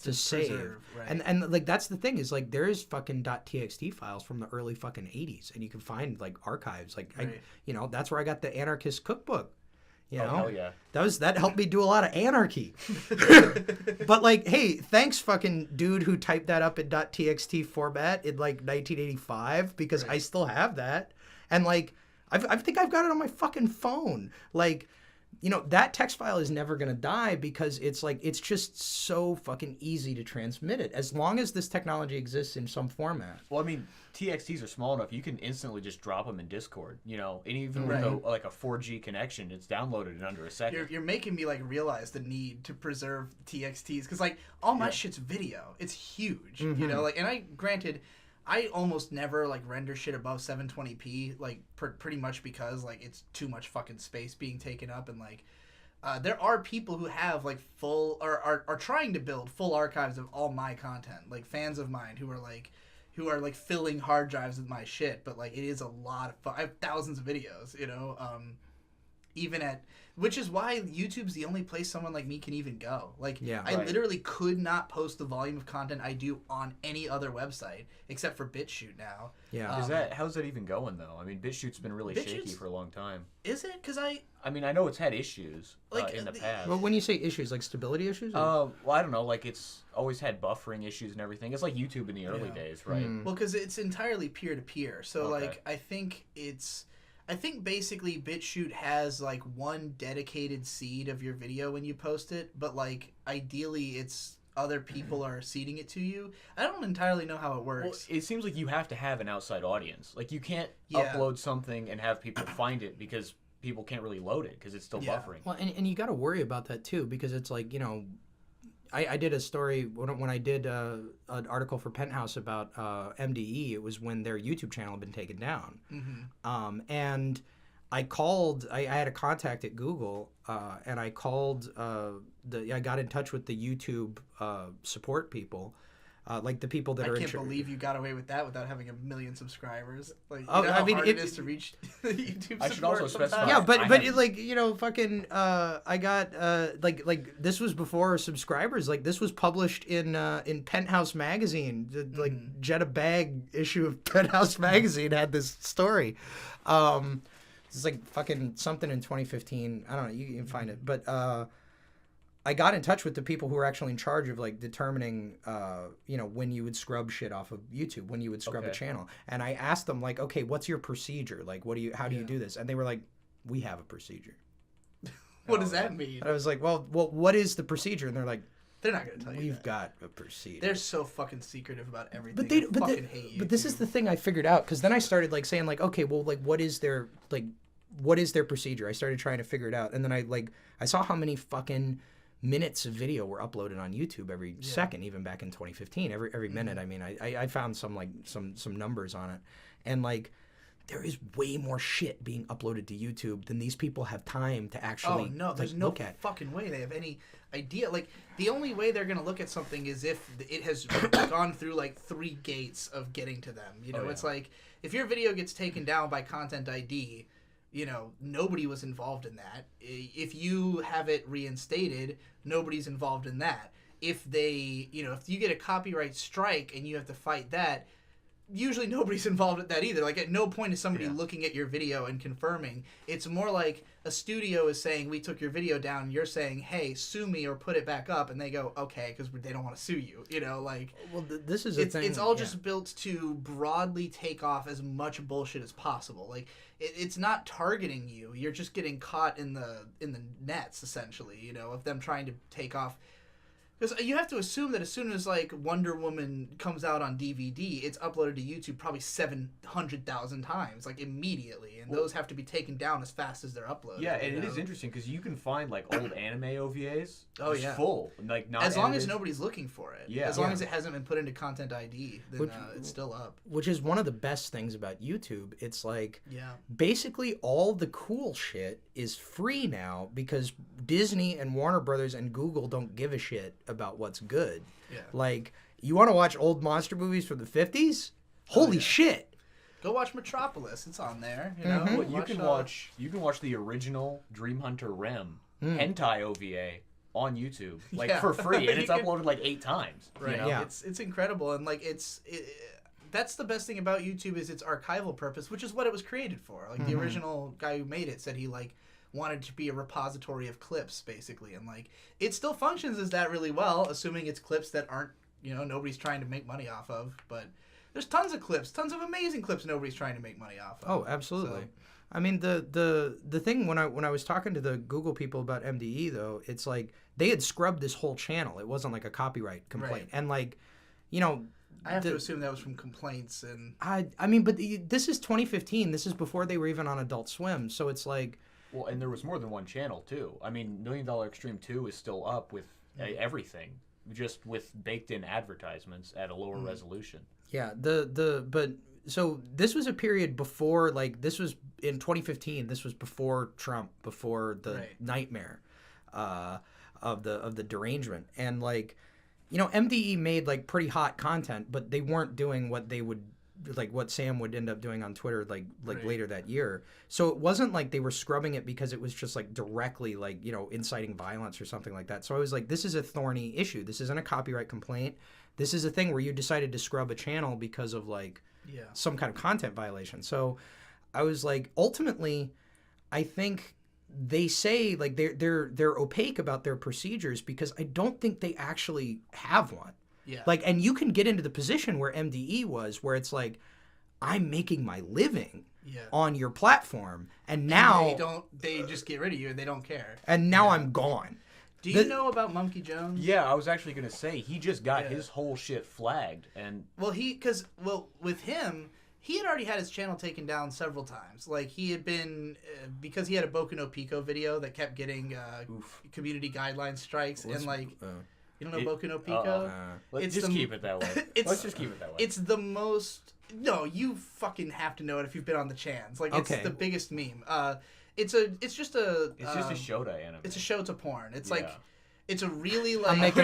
A: to save. Right. And like, that's the thing is, like, there is fucking .txt files from the early fucking 80s and you can find, like, archives. Like, that's where I got the Anarchist Cookbook.
D: Hell yeah.
A: That helped me do a lot of anarchy. But, like, hey, thanks, fucking dude who typed that up in .txt format in, like, 1985 because I still have that. And, like, I think I've got it on my fucking phone. Like, that text file is never going to die because it's, like, it's just so fucking easy to transmit it as long as this technology exists in some format.
D: Well, I mean, TXTs are small enough. You can instantly just drop them in Discord, and even with a 4G connection, it's downloaded in under a second.
B: You're making me, like, realize the need to preserve TXTs because, like, all my shit's video. It's huge, like, and granted, I almost never, like, render shit above 720p, like, pretty much because, like, it's too much fucking space being taken up, and, like, there are people who have, like, full, or are trying to build full archives of all my content, like, fans of mine who are filling hard drives with my shit, but, like, it is a lot of fun. I have thousands of videos, which is why YouTube's the only place someone like me can even go. Like, I literally could not post the volume of content I do on any other website except for BitChute now.
A: Yeah.
D: How's that even going though? I mean, BitChute's been really shaky for a long time.
B: Is it? Because
D: I mean, I know it's had issues in the past.
A: Well, when you say issues, like stability issues?
D: Well, I don't know. Like, it's always had buffering issues and everything. It's like YouTube in the early days, right?
B: Well, because it's entirely peer-to-peer. So, like, I think basically BitChute has, like, one dedicated seed of your video when you post it, but, like, ideally it's other people are seeding it to you. I don't entirely know how it works.
D: Well, it seems like you have to have an outside audience. Like, you can't upload something and have people find it because people can't really load it because it's still buffering.
A: Well, and you got to worry about that too because it's like, I did a story when I did an article for Penthouse about MDE. It was when their YouTube channel had been taken down, and I called. I had a contact at Google, and I called. I got in touch with the YouTube support people, Like the people that are.
B: I can't believe you got away with that without having 1 million subsubscribers. Like,
A: Oh,
B: you know how
A: I mean,
B: hard it is to reach YouTube
D: I should
B: support
D: also specify-
B: sometimes?
A: Yeah, but
D: I have-
A: like, you know, fucking I got like this was before subscribers. Like this was published in Penthouse magazine. Like Jetta Bag issue of Penthouse magazine had this story. It's like fucking something in 2015. I don't know, you can find it. But I got in touch with the people who were actually in charge of like determining, you know, when you would scrub shit off of YouTube, when you would scrub a
D: Okay.
A: channel. And I asked them like, okay, what's your procedure? Like, how do you do this? And they were like, we have a procedure.
B: What does that mean?
A: And I was like, well, what is the procedure? And they're like,
B: They're not going to tell you
A: we've
B: that.
A: got a procedure.
B: They're so fucking secretive about everything.
A: But they
B: fucking hate you.
A: But this is the thing I figured out, because then I started like saying like, okay, well, like what is their procedure? I started trying to figure it out, and then I saw how many fucking minutes of video were uploaded on YouTube every second, even back in 2015. Every minute. I mean, I found some like some numbers on it, and like there is way more shit being uploaded to YouTube than these people have time to actually.
B: Oh no, there's
A: like,
B: no
A: look at.
B: fucking way they have any idea. Like the only way they're gonna look at something is if it has gone through like 3 gates of getting to them. You know, it's like if your video gets taken down by Content ID, you know, nobody was involved in that. If you have it reinstated, nobody's involved in that. If they, you know, if you get a copyright strike and you have to fight that, usually nobody's involved with that either. Like at no point is somebody looking at your video and confirming. It's more like a studio is saying, we took your video down, and you're saying, hey, sue me or put it back up, and they go, okay, because they don't want to sue you. You know, like
A: Well, this is a thing.
B: it's all just built to broadly take off as much bullshit as possible. Like it's not targeting you. You're just getting caught in the nets essentially. You know, of them trying to take off. Because you have to assume that as soon as like Wonder Woman comes out on DVD, it's uploaded to YouTube probably 700,000 times, like immediately, and those have to be taken down as fast as they're uploaded.
D: Yeah, and
B: you
D: it is
B: know?
D: interesting because you can find like old anime OVAs.
B: Oh,
D: just
B: yeah.
D: full, like not
B: As long as
D: edited.
B: nobody's looking for it.
D: Yeah.
B: As long
A: Yeah.
B: as it hasn't been put into Content ID, then it's still up.
A: Which is one of the best things about YouTube. It's like
B: Yeah.
A: basically all the cool shit is free now because Disney and Warner Brothers and Google don't give a shit about what's good.
B: Yeah.
A: Like, you want to watch old monster movies from the 50s? Holy shit.
B: Go watch Metropolis. It's on there. You know,
D: Well, you can watch the original Dream Hunter Rem hentai OVA on YouTube, like for free, and it's uploaded like 8 times.
B: Right.
D: You know?
A: Yeah.
B: It's incredible, and like that's the best thing about YouTube is its archival purpose, which is what it was created for. Like the original guy who made it said he like wanted to be a repository of clips, basically, and like it still functions as that really well, assuming it's clips that aren't, you know, nobody's trying to make money off of. But there's tons of clips, tons of amazing clips nobody's trying to make money off of.
A: Oh, absolutely.
B: So-
A: I mean, the thing when I was talking to the Google people about MDE though, it's like they had scrubbed this whole channel. It wasn't like a copyright complaint, and like, you know,
B: I have to assume that was from complaints and.
A: I mean, but this is 2015. This is before they were even on Adult Swim, so it's like.
D: Well, and there was more than one channel too. I mean, $1 Million Extreme 2 is still up with everything, just with baked-in advertisements at a lower resolution.
A: Yeah, but so this was a period before, like, this was in 2015. This was before Trump, before the nightmare of the derangement, and like, you know, MDE made like pretty hot content, but they weren't doing what they would. Like what Sam would end up doing on Twitter like later that year. So it wasn't like they were scrubbing it because it was just like directly like, you know, inciting violence or something like that. So I was like, this is a thorny issue. This isn't a copyright complaint. This is a thing where you decided to scrub a channel because of like some kind of content violation. So I was like, ultimately, I think they say like they're opaque about their procedures because I don't think they actually have one.
B: Yeah.
A: Like, and you can get into the position where MDE was, where it's like, I'm making my living on your platform, and now
B: they just get rid of you and they don't care.
A: And now I'm gone.
B: Do you know about Monkey Jones?
D: Yeah, I was actually gonna say he just got his whole shit flagged, and
B: with him, he had already had his channel taken down several times. Like he had been because he had a Boku no Pico video that kept getting community guideline strikes and like. You don't know Boku no Pico?
D: Let's just keep it that way. Let's just keep it that way.
B: It's the most... No, you fucking have to know it if you've been on the chans. Like, it's the biggest meme. It's just a...
D: It's just a Shota anime.
B: It's a Shota porn. It's like... It's a really like.
A: I'm making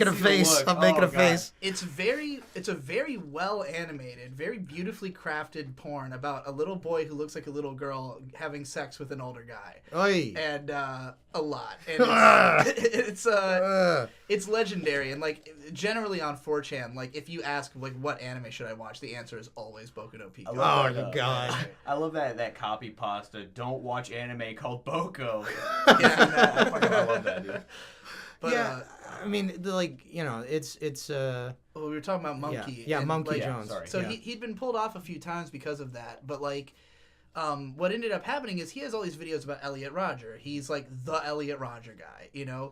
A: a face. I'm making a face.
B: It's a very well animated, very beautifully crafted porn about a little boy who looks like a little girl having sex with an older guy.
A: Oy.
B: And a lot. And it's legendary. And like generally on 4chan, like if you ask like what anime should I watch, the answer is always Boku no Pico.
A: Oh my god.
D: I love that copy pasta. Don't watch anime called Boko.
B: Yeah.
D: I love that, dude.
B: But,
A: yeah, I mean, like, you know, it's.
B: Well, we were talking about Monkey.
A: Yeah,
B: and,
A: Monkey
B: like,
A: Jones.
D: Sorry.
B: So he'd been pulled off a few times because of that, but like, what ended up happening is he has all these videos about Elliot Rodger. He's like the Elliot Rodger guy, you know.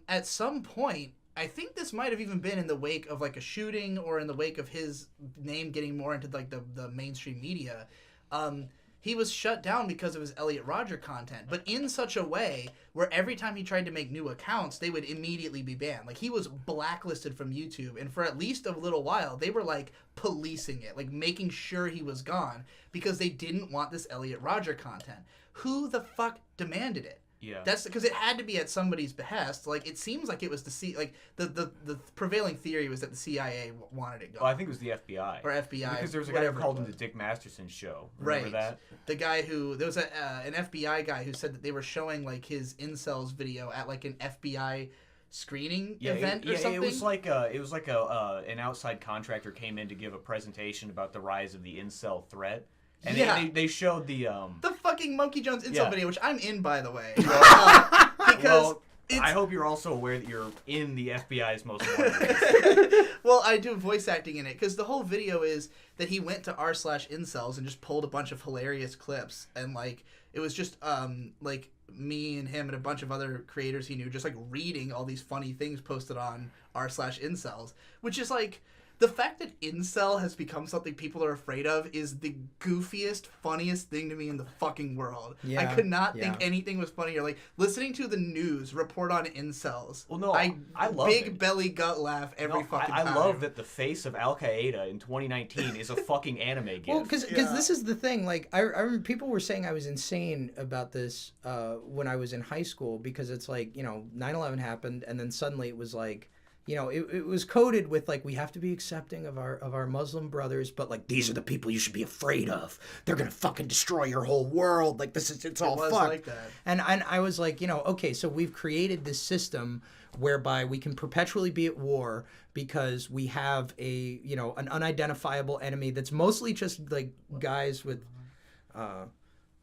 B: At some point, I think this might have even been in the wake of like a shooting or in the wake of his name getting more into like the mainstream media. He was shut down because of his Elliot Rodger content, but in such a way where every time he tried to make new accounts, they would immediately be banned. Like, he was blacklisted from YouTube, and for at least a little while, they were, like, policing it, like, making sure he was gone because they didn't want this Elliot Rodger content. Who the fuck demanded it?
D: Yeah.
B: That's because it had to be at somebody's behest. Like, it seems like it was the prevailing theory was that the CIA wanted it gone.
D: Oh, I think it was the FBI.
B: Or FBI.
D: Because there was a guy who called him the Dick Masterson show. Remember that?
B: The guy who there was an FBI guy who said that they were showing like his incels video at like an FBI screening event or something.
D: It was like an outside contractor came in to give a presentation about the rise of the incel threat. And they showed the
B: fucking Monkey Jones incel video, which I'm in, by the way.
D: Because I hope you're also aware that you're in the FBI's most wanted.
B: Well, I do voice acting in it because the whole video is that he went to r/incels and just pulled a bunch of hilarious clips, and like it was just like me and him and a bunch of other creators he knew just like reading all these funny things posted on r/incels, which is like. The fact that incel has become something people are afraid of is the goofiest, funniest thing to me in the fucking world.
A: Yeah,
B: I could not think anything was funnier. Like, listening to the news report on incels.
D: Well, no, I love
B: big
D: it.
B: Belly gut laugh every fucking time.
D: I love that the face of Al-Qaeda in 2019 is a fucking anime gif.
A: Well, because this is the thing. Like, I remember people were saying I was insane about this when I was in high school because it's like, you know, 9/11 happened and then suddenly it was like, you know, it was coded with like we have to be accepting of our Muslim brothers, but like these are the people you should be afraid of. They're gonna fucking destroy your whole world. Like it's all fucked.
B: Like that.
A: And I was like, you know, okay, so we've created this system whereby we can perpetually be at war because we have an unidentifiable enemy that's mostly just like guys with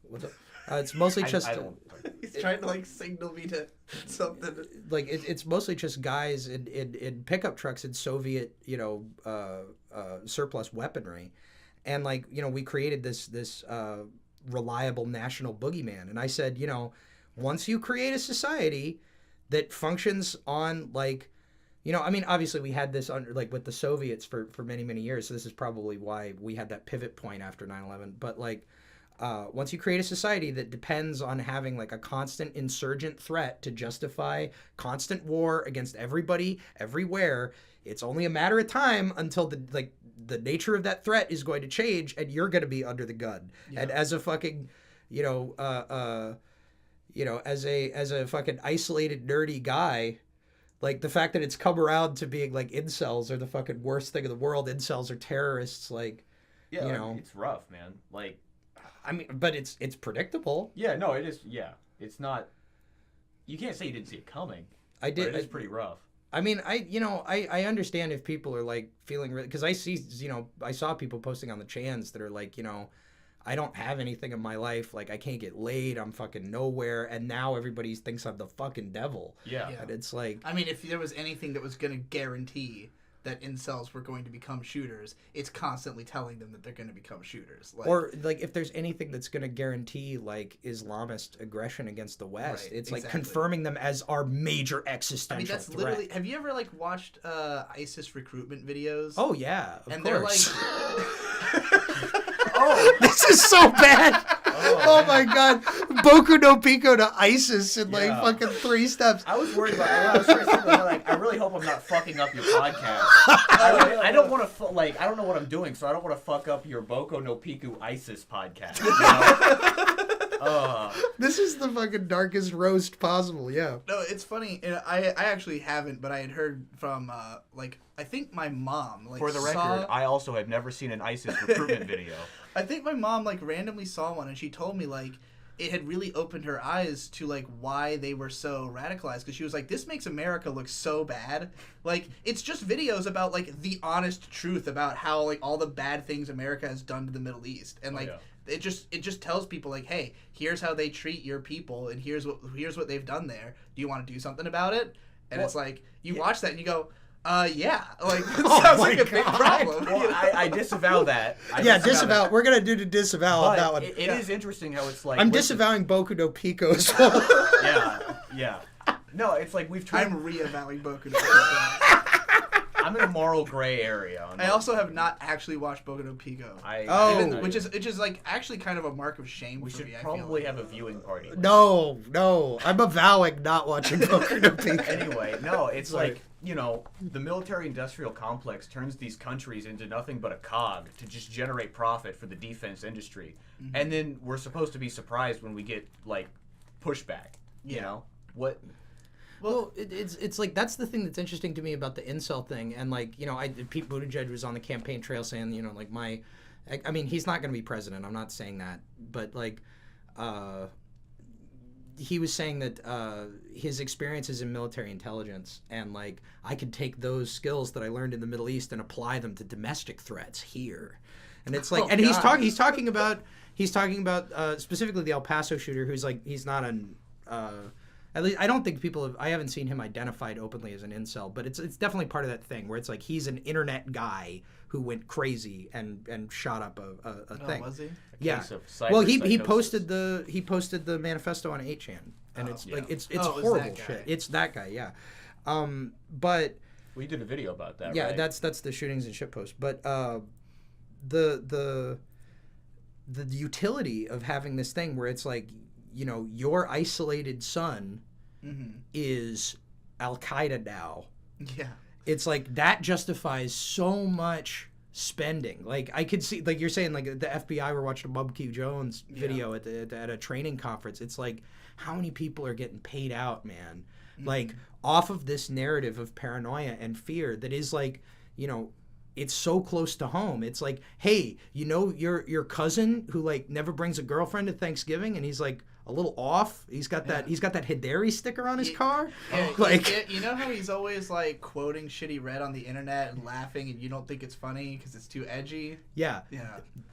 A: what's up? It's mostly just.
B: He's trying to like signal me to something.
A: Like it's mostly just guys in pickup trucks in Soviet, surplus weaponry, and like we created this reliable national boogeyman. And I said, once you create a society that functions on like, I mean, obviously we had this under like with the Soviets for many years. So this is probably why we had that pivot point after 9/11. But like. Once you create a society that depends on having like a constant insurgent threat to justify constant war against everybody, everywhere, it's only a matter of time until the nature of that threat is going to change and you're going to be under the gun. Yeah. And as a fucking, as a fucking isolated nerdy guy, like the fact that it's come around to being like incels are the fucking worst thing in the world. Incels are terrorists. Like,
D: it's rough, man. Like.
A: I mean, but it's predictable.
D: Yeah, no, it is. Yeah, it's not. You can't say you didn't see it coming.
A: I did.
D: But it is pretty rough.
A: I mean, I understand if people are like feeling really because I see, I saw people posting on the chans that are like, I don't have anything in my life. Like, I can't get laid. I'm fucking nowhere. And now everybody thinks I'm the fucking devil.
D: Yeah.
A: And it's like.
B: I mean, if there was anything that was going to guarantee that incels were going to become shooters, it's constantly telling them that they're going to become shooters. Like,
A: or like if there's anything that's going to guarantee like Islamist aggression against the West, it's like confirming them as our major existential threat.
B: Literally. Have you ever like watched ISIS recruitment videos?
A: Oh yeah, of course.
B: They're like,
A: this is so bad. Oh my god, Boku no Pico to ISIS in like fucking 3 steps.
D: I was worried about. I was like, I really hope I'm not fucking up your podcast. I don't want to I don't know what I'm doing, so I don't want to fuck up your Boku no Pico ISIS podcast.
A: This is the fucking darkest roast possible. Yeah.
B: No, it's funny. And I actually haven't, but I had heard from I think my mom
D: For the record, I also have never seen an ISIS recruitment video.
B: I think my mom randomly saw one, and she told me it had really opened her eyes to why they were so radicalized, because she was like, this makes America look so bad. It's just videos about the honest truth about how all the bad things America has done to the Middle East, and it just tells people hey, here's how they treat your people, and here's what they've done there. Do you want to do something about it? And it's you watch that and you go, yeah, that sounds like a big problem.
D: Well, I disavow that.
A: Disavow. We're gonna do the disavow on that one.
D: It is interesting how it's
A: I'm disavowing Boku no Pico as well.
D: Yeah. No, it's we've tried.
B: I'm re-avowing Boku no Pico.
D: I'm in a moral gray area.
B: I also have not actually watched Boku no Pico. Which is actually kind of a mark of shame.
D: We
B: for
D: should
B: me,
D: probably have a viewing party.
A: No, I'm avowing not watching Boku no Pico.
D: Anyway, no, it's the military-industrial complex turns these countries into nothing but a cog to just generate profit for the defense industry, and then we're supposed to be surprised when we get pushback. You know what?
A: Well, it's that's the thing that's interesting to me about the incel thing, and Pete Buttigieg was on the campaign trail saying, I mean, he's not going to be president. I'm not saying that, but he was saying that his experiences in military intelligence, and I could take those skills that I learned in the Middle East and apply them to domestic threats here, and it's and he's talking about specifically the El Paso shooter, who's he's not an at least I don't think I haven't seen him identified openly as an incel, but it's definitely part of that thing where it's he's an internet guy who went crazy and shot up a thing.
B: Was he?
A: Yeah. Well, he posted the manifesto on 8chan, and it's horrible shit. It's that guy, yeah. But
D: we did a video about that.
A: Yeah,
D: right?
A: that's the shootings and shitpost. But the utility of having this thing where it's your isolated son is Al-Qaeda now. Yeah. It's that justifies so much spending. I could see, you're saying, the FBI were watching a Bub Q. Jones video at a training conference. It's how many people are getting paid out, man? Off of this narrative of paranoia and fear that is it's so close to home. It's hey, your cousin who never brings a girlfriend to Thanksgiving, and he's a little off. He's got that Hidari sticker on his car.
B: You know how he's always quoting shit he read on the internet and laughing, and you don't think it's funny because it's too edgy.
A: Yeah.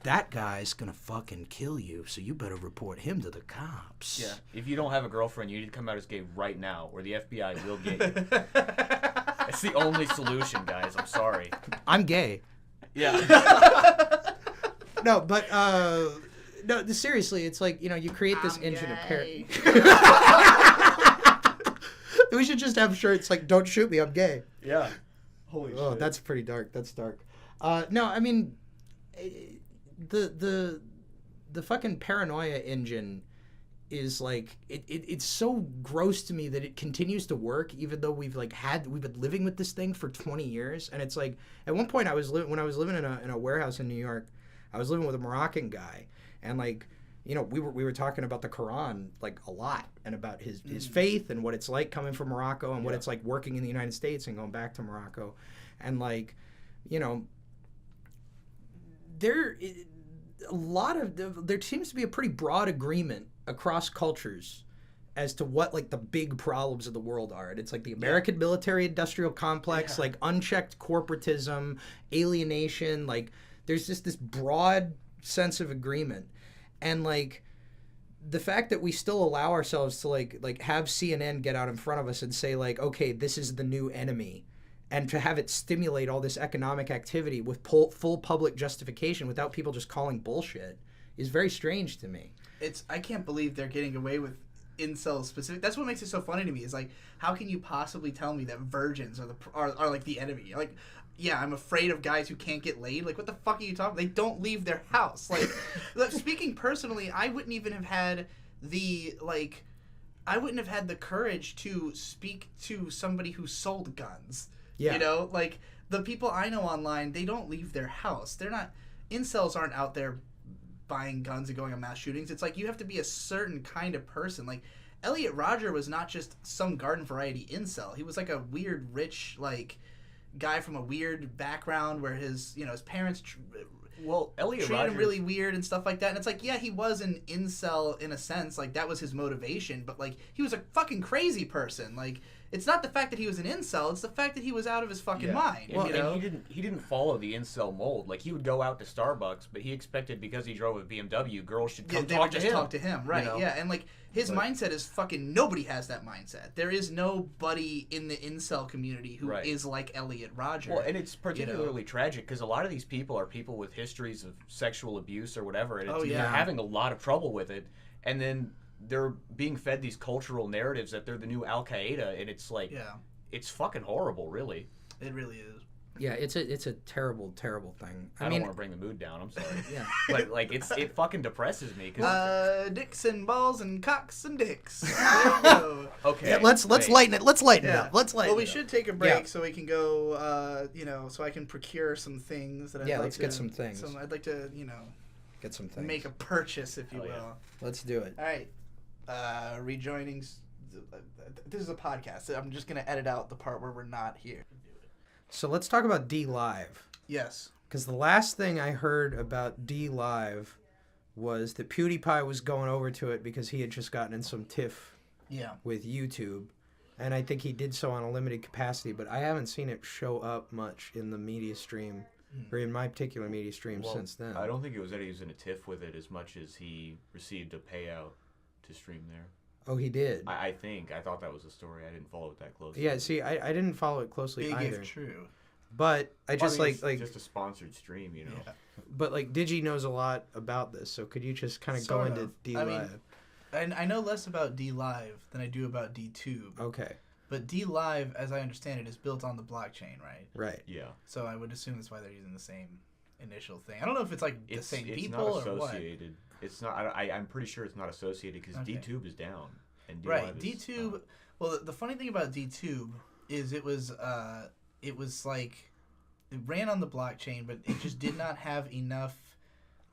A: That guy's gonna fucking kill you, so you better report him to the cops.
D: Yeah. If you don't have a girlfriend, you need to come out as gay right now, or the FBI will get you. It's the only solution, guys. I'm sorry.
A: I'm gay.
D: Yeah.
A: No, but no, seriously, it's you create this engine of paranoia. We should just have shirts "Don't shoot me, I'm gay."
D: Yeah. Holy shit.
A: Oh, that's pretty dark. That's dark. No, I mean, the fucking paranoia engine is it's so gross to me that it continues to work, even though we've been living with this thing for 20 years. And it's at one point when I was living in a warehouse in New York, I was living with a Moroccan guy, and we were talking about the Quran a lot, and about his faith and what it's like coming from Morocco, and what it's like working in the United States and going back to Morocco, and there seems to be a pretty broad agreement across cultures as to what the big problems of the world are. And it's the American military industrial complex, unchecked corporatism, alienation, there's just this broad sense of agreement. And the fact that we still allow ourselves to have CNN get out in front of us and say okay, this is the new enemy, and to have it stimulate all this economic activity with full public justification without people just calling bullshit is very strange to me.
B: I can't believe they're getting away with incels specific. That's what makes it so funny to me. Is how can you possibly tell me that virgins are the enemy? Yeah, I'm afraid of guys who can't get laid. What the fuck are you talking? They don't leave their house. Speaking personally, I wouldn't even have had the courage to speak to somebody who sold guns. Yeah. The people I know online, they don't leave their house. They're not. Incels aren't out there buying guns and going on mass shootings. It's like you have to be a certain kind of person. Like Elliot Rodger was not just some garden variety incel. He was like a weird, rich, like guy from a weird background where his parents
D: Elliot
B: treated
D: Rodger
B: him really weird and stuff like that. And it's like, yeah, he was an incel in a sense. Like that was his motivation, but like he was a fucking crazy person. Like it's not the fact that he was an incel; it's the fact that he was out of his fucking mind.
D: Well, and he didn't follow the incel mold. Like he would go out to Starbucks, but he expected because he drove a BMW, girls should come talk to him.
B: Talk to him, right? Yeah, and like his mindset is fucking. Nobody has that mindset. There is nobody in the incel community who is like Elliot Rodger.
D: Well, and it's particularly tragic because a lot of these people are people with histories of sexual abuse or whatever, and they're having a lot of trouble with it, and then they're being fed these cultural narratives that they're the new Al Qaeda, and it's like, it's fucking horrible, really.
B: It really is.
A: Yeah, it's a terrible, terrible thing.
D: I don't want to bring the mood down. I'm sorry.
A: Yeah,
D: but like it fucking depresses me.
B: Dicks and balls and cocks and dicks. There you go.
D: Okay.
A: Yeah, let's lighten it. Let's lighten it up.
B: Well, we should take a break so we can go. So I can procure some things that.
A: Let's get some things.
B: I'd like to,
A: get some things.
B: Make a purchase, if you will.
A: Yeah. Let's do it.
B: All right. Rejoining. This is a podcast. So I'm just gonna edit out the part where we're not here.
A: So let's talk about D Live.
B: Yes.
A: Because the last thing I heard about D Live was that PewDiePie was going over to it because he had just gotten in some tiff with YouTube. And I think he did so on a limited capacity, but I haven't seen it show up much in the media stream, or in my particular media stream since then.
D: I don't think it was that he was in a tiff with it as much as he received a payout to stream there.
A: Oh, he did?
D: I think. I thought that was a story. I didn't follow it that closely.
A: Yeah, see, I didn't follow it closely either.
B: Big if true.
A: But I just like
D: just a sponsored stream, you know.
B: Yeah.
A: But like Digi knows a lot about this, so could you just kind of go into D Live?
B: I know less about D Live than I do about DTube.
A: Okay.
B: But D Live, as I understand it, is built on the blockchain, right?
A: Right.
D: Yeah.
B: So I would assume that's why they're using the same initial thing. I don't know if it's like the same people or what.
D: It's not associated. It's not. I'm pretty sure it's not associated because DTube is down. And
B: DTube. Well, the funny thing about DTube is it was like it ran on the blockchain, but it just did not have enough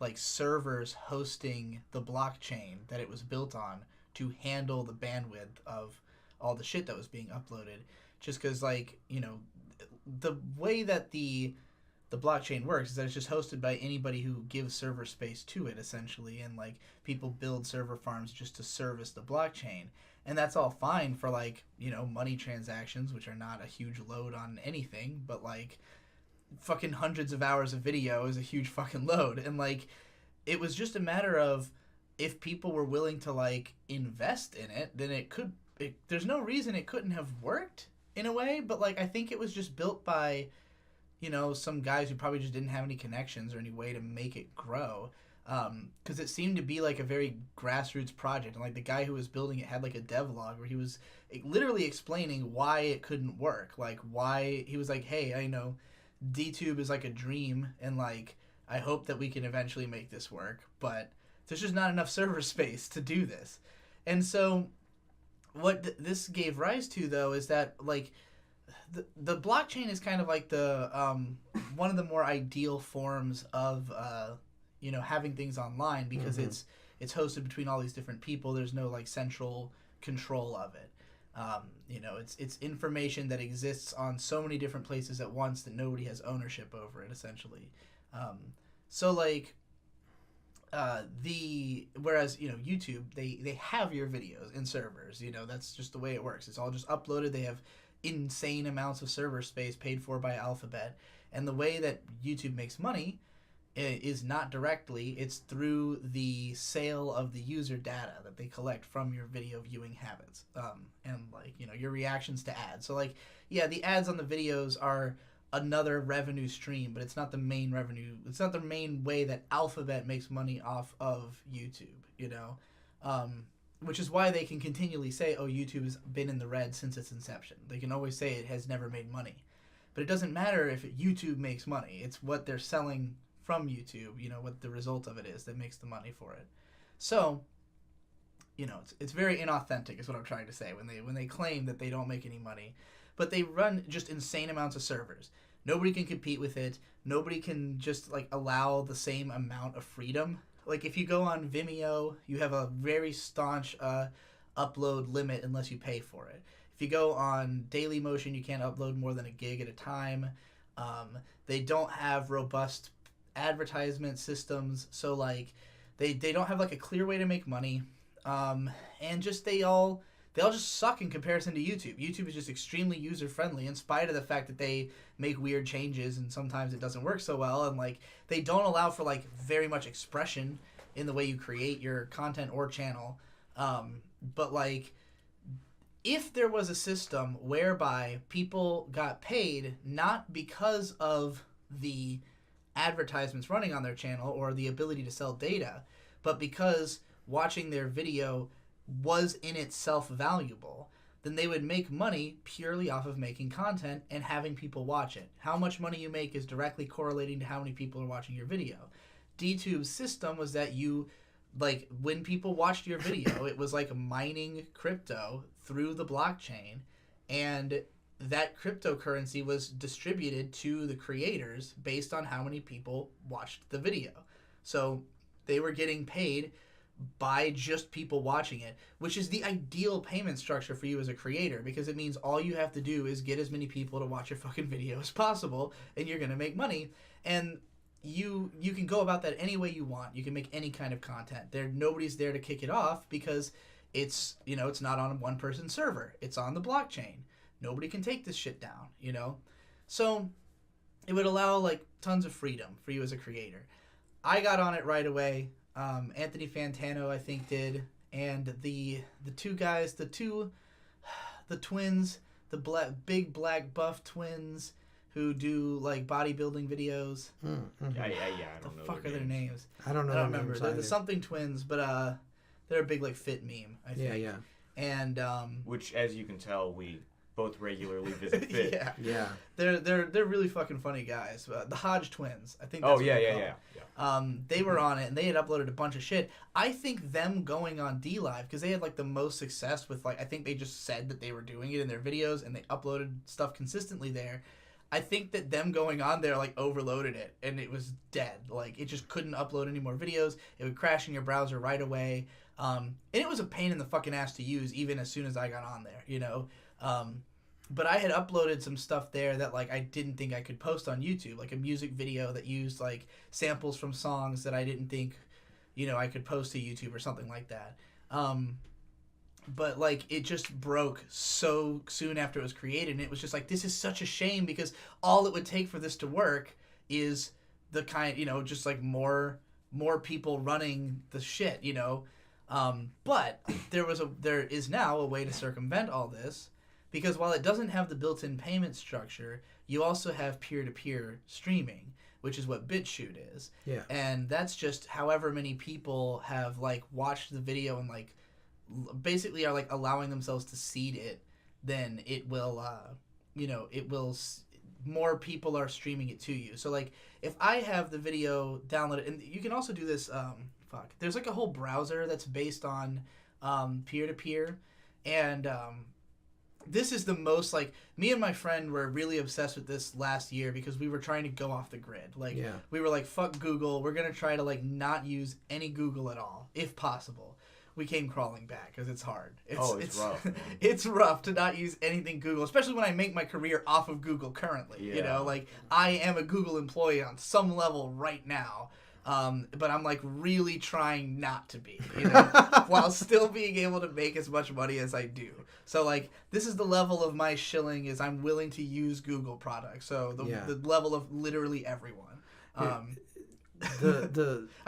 B: like servers hosting the blockchain that it was built on to handle the bandwidth of all the shit that was being uploaded. Just because, like, the way that the blockchain works is that it's just hosted by anybody who gives server space to it, essentially, and like people build server farms just to service the blockchain, and that's all fine for like money transactions, which are not a huge load on anything, but like fucking hundreds of hours of video is a huge fucking load, and like it was just a matter of if people were willing to like invest in it, then there's no reason it couldn't have worked in a way, but like I think it was just built by some guys who probably just didn't have any connections or any way to make it grow. Because it seemed to be like a very grassroots project. And like the guy who was building it had like a devlog where he was literally explaining why it couldn't work. Like why he was like, hey, I know DTube is like a dream and like I hope that we can eventually make this work. But there's just not enough server space to do this. And so what this gave rise to, though, is that like the blockchain is kind of like the one of the more ideal forms of having things online because it's hosted between all these different people. There's no like central control of it. It's information that exists on so many different places at once that nobody has ownership over it, essentially. Whereas YouTube, they have your videos in servers. That's just the way it works. It's all just uploaded. They have insane amounts of server space paid for by Alphabet, and the way that YouTube makes money is not directly. It's through the sale of the user data that they collect from your video viewing habits, and like your reactions to ads. So like the ads on the videos are another revenue stream, but it's not the main revenue. It's not the main way that Alphabet makes money off of YouTube. Which is why they can continually say, oh, YouTube has been in the red since its inception. They can always say it has never made money. But it doesn't matter if YouTube makes money. It's what they're selling from YouTube, what the result of it is that makes the money for it. So, it's very inauthentic is what I'm trying to say when they claim that they don't make any money. But they run just insane amounts of servers. Nobody can compete with it. Nobody can just like allow the same amount of freedom Like, if you go on Vimeo, you have a very staunch upload limit unless you pay for it. If you go on Dailymotion, you can't upload more than a gig at a time. They don't have robust advertisement systems, so like they don't have like a clear way to make money. And just they all just suck in comparison to YouTube. YouTube is just extremely user friendly in spite of the fact that they make weird changes and sometimes it doesn't work so well, and like they don't allow for like very much expression in the way you create your content or channel. But like, if there was a system whereby people got paid not because of the advertisements running on their channel or the ability to sell data, but because watching their video was in itself valuable, then they would make money purely off of making content and having people watch it. How much money you make is directly correlating to how many people are watching your video. DTube's system was that you, like, when people watched your video, it was like mining crypto through the blockchain, and that cryptocurrency was distributed to the creators based on how many people watched the video. So they were getting paid by just people watching it, which is the ideal payment structure for you as a creator, because it means all you have to do is get as many people to watch your fucking video as possible, and you're gonna make money. And you can go about that any way you want. You can make any kind of content. Nobody's there to kick it off because it's, you know, it's not on one person's server. It's on the blockchain. Nobody can take this shit down, you know? So it would allow like tons of freedom for you as a creator. I got on it right away. Anthony Fantano, I think, did, and the two guys, the twins, the big black buff twins who do like bodybuilding videos.
D: Yeah, I don't know.
B: The fuck are their names?
A: I don't know.
B: I don't remember. They're the something twins, but they're a big like fit meme, I think.
A: Yeah.
B: And
D: which, as you can tell, we both regularly visit Fit.
B: Yeah. They're really fucking funny guys. The Hodge twins, I think. That's what they're called. They were on it and they had uploaded a bunch of shit. I think them going on DLive, because they had like the most success with like, I think they just said that they were doing it in their videos and they uploaded stuff consistently there. I think that them going on there like overloaded it and it was dead. Like it just couldn't upload any more videos. It would crash in your browser right away. And it was a pain in the fucking ass to use even as soon as I got on there, you know. But I had uploaded some stuff there that like I didn't think I could post on YouTube, like a music video that used like samples from songs that I didn't think, you know, I could post to YouTube or something like that. But like it just broke so soon after it was created, and it was just like, this is such a shame, because all it would take for this to work is the kind, you know, just like more people running the shit, you know. But there is now a way to circumvent all this, because while it doesn't have the built-in payment structure, you also have peer-to-peer streaming, which is what BitChute is.
A: Yeah. And
B: that's just however many people have like watched the video and like basically are like allowing themselves to seed it, then it will, you know, more people are streaming it to you. So like if I have the video downloaded, and you can also do this, there's like a whole browser that's based on peer-to-peer, and this is the most, like, me and my friend were really obsessed with this last year because we were trying to go off the grid. Like, we were like, fuck Google. We're going to try to, like, not use any Google at all, if possible. We came crawling back because it's hard.
D: It's rough.
B: It's rough to not use anything Google, especially when I make my career off of Google currently. Yeah. You know, like, I am a Google employee on some level right now. But I'm like really trying not to be, you know, while still being able to make as much money as I do. So like, this is the level of my shilling, is I'm willing to use Google products. So the level of literally everyone. I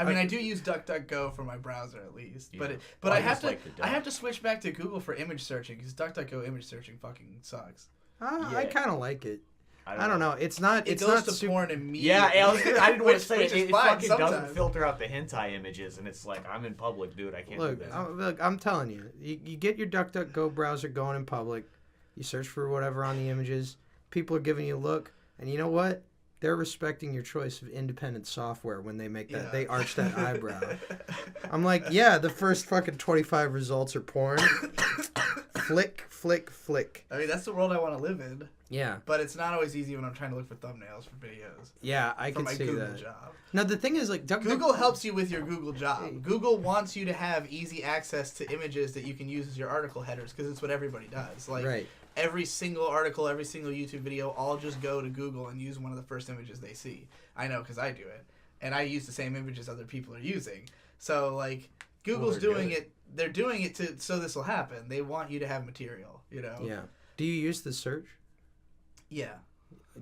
B: mean, I do use DuckDuckGo for my browser at least, but I have to switch back to Google for image searching, because DuckDuckGo image searching fucking sucks.
A: I kind of like it. I don't know. It goes
B: not
A: to
B: porn immediately.
D: Yeah, I didn't want to say it fucking
B: sometimes
D: doesn't filter out the hentai images, and it's like, I'm in public, dude. I can't do this.
A: Look, I'm telling you, you get your DuckDuckGo browser going in public, you search for whatever on the images, people are giving you a look, and you know what? They're respecting your choice of independent software when they make that. They arch that eyebrow. I'm like, yeah, the first fucking 25 results are porn. flick, flick, flick.
B: I mean, that's the world I want to live in.
A: Yeah.
B: But it's not always easy when I'm trying to look for thumbnails for videos.
A: Yeah, I
B: for
A: can
B: my
A: see
B: Google
A: that.
B: job.
A: Now the thing is, like,
B: Google helps you with your Google job. Google wants you to have easy access to images that you can use as your article headers because it's what everybody does. Like
A: Right.
B: every single article, every single YouTube video, all just go to Google and use one of the first images they see. I know because I do it, and I use the same images other people are using. So like Google's doing it. They're doing it so this will happen. They want you to have material. You know.
A: Yeah. Do you use the search?
B: Yeah.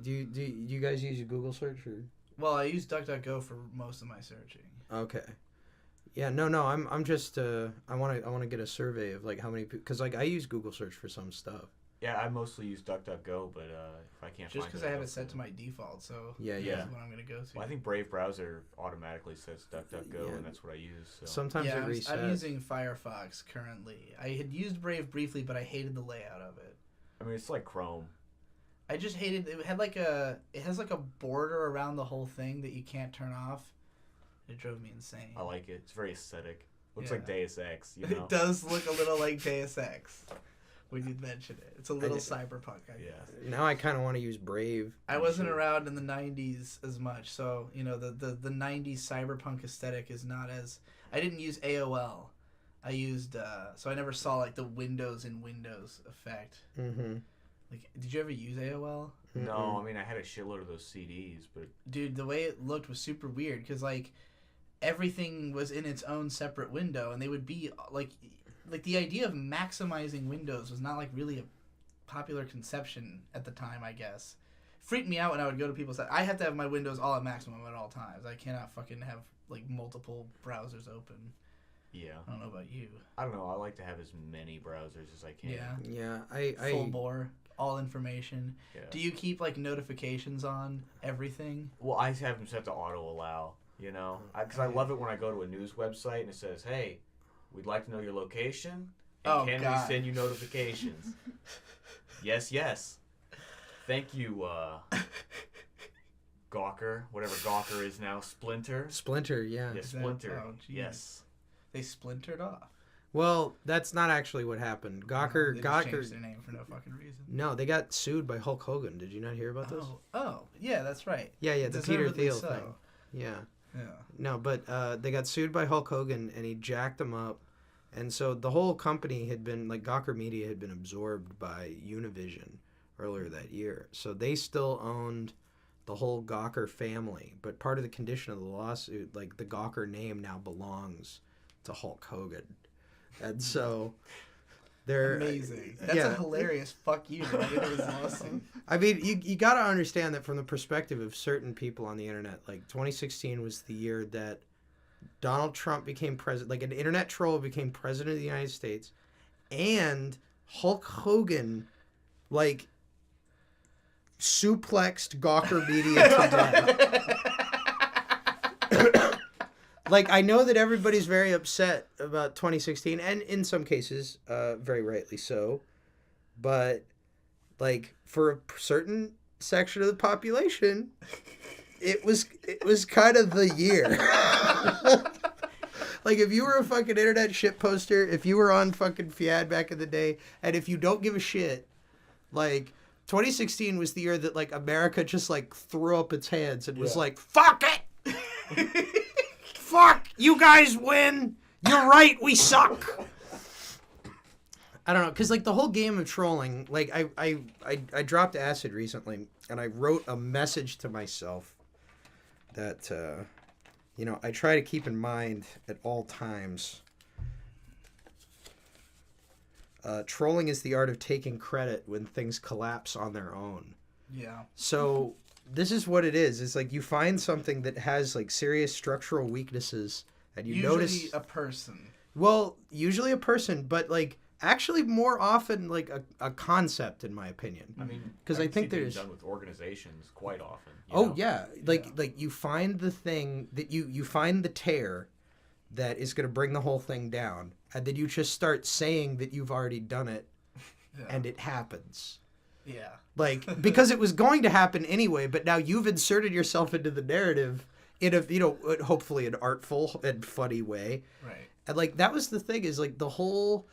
A: Do you guys use Google search or?
B: Well, I use DuckDuckGo for most of my searching.
A: Okay. Yeah, no, I'm just I want to get a survey of like how many because like I use Google search for some stuff.
D: Yeah, I mostly use DuckDuckGo, but if I can't
B: just
D: find
B: because
D: it,
B: I have it set to my default, so
A: yeah,
B: that's what I'm gonna go to.
D: Well, I think Brave browser automatically sets DuckDuckGo, and that's what I use. So.
A: Sometimes it resets.
B: I'm using Firefox currently. I had used Brave briefly, but I hated the layout of it.
D: I mean, it's like Chrome.
B: I just hated it. It has like a border around the whole thing that you can't turn off. It drove me insane.
D: I like it. It's very aesthetic. Looks like Deus Ex. You know?
B: It does look a little like Deus Ex. When you mention it, it's a little cyberpunk, I guess.
A: Now I kind of want to use Brave.
B: I wasn't around in the '90s as much, so you know the '90s cyberpunk aesthetic is not as. I didn't use AOL. I used so I never saw like the Windows in Windows effect.
A: Mm-hmm.
B: Like, did you ever use AOL?
D: No, I mean I had a shitload of those CDs, but
B: dude, the way it looked was super weird because like everything was in its own separate window, and they would be like the idea of maximizing windows was not like really a popular conception at the time, I guess. Freaked me out when I would go to people's. I have to have my windows all at maximum at all times. I cannot fucking have like multiple browsers open.
D: Yeah.
B: I don't know about you.
D: I don't know. I like to have as many browsers as I can.
B: Yeah.
A: Yeah. I
B: full bore, all information.
D: Yeah.
B: Do you keep like notifications on everything?
D: Well, I have them set to auto allow. You know, because I love it when I go to a news website and it says, "Hey, we'd like to know your location, and can we send you notifications?" Yes. Thank you, Gawker, whatever Gawker is now, Splinter.
A: Splinter, yeah.
D: Yeah, Splinter.
B: Yes. They splintered off.
A: Well, that's not actually what happened. Gawker
B: They just changed their name for no fucking reason.
A: No, they got sued by Hulk Hogan. Did you not hear about this?
B: Oh, yeah, that's right.
A: Yeah, the Peter
B: Deservedly
A: Thiel
B: so.
A: thing. Yeah.
B: Yeah.
A: No, but they got sued by Hulk Hogan, and he jacked them up. And so the whole company had been, like, Gawker Media had been absorbed by Univision earlier that year. So they still owned the whole Gawker family. But part of the condition of the lawsuit, like, the Gawker name now belongs to Hulk Hogan. And so they're...
B: Amazing. That's a hilarious fuck you to get this lawsuit.
A: I mean, you got to understand that from the perspective of certain people on the internet. Like, 2016 was the year that Donald Trump became president. Like, an internet troll became president of the United States. And Hulk Hogan, like, suplexed Gawker Media to death. Like, I know that everybody's very upset about 2016, and in some cases, very rightly so. But, like, for a certain section of the population, it was kind of the year. Like, if you were a fucking internet shit poster, if you were on fucking Fiad back in the day, and if you don't give a shit, like, 2016 was the year that, like, America just, like, threw up its hands and was like, fuck it! Fuck! You guys win! You're right, we suck! I don't know, because, like, the whole game of trolling, like, I dropped acid recently, and I wrote a message to myself that, you know, I try to keep in mind at all times. Trolling is the art of taking credit when things collapse on their own.
B: Yeah.
A: So this is what it is. It's like you find something that has like serious structural weaknesses and you notice...
B: Usually a person.
A: Well, usually a person, but like actually more often like a concept in my opinion.
D: I mean,
A: because I think there's
D: done with organizations quite often.
A: Oh yeah, like you find the thing that you find the tear that is going to bring the whole thing down, and then you just start saying that you've already done it, and it happens.
B: Yeah.
A: Like, because it was going to happen anyway, but now you've inserted yourself into the narrative in a, you know, hopefully an artful and funny way.
B: Right.
A: And like that was the thing is like the whole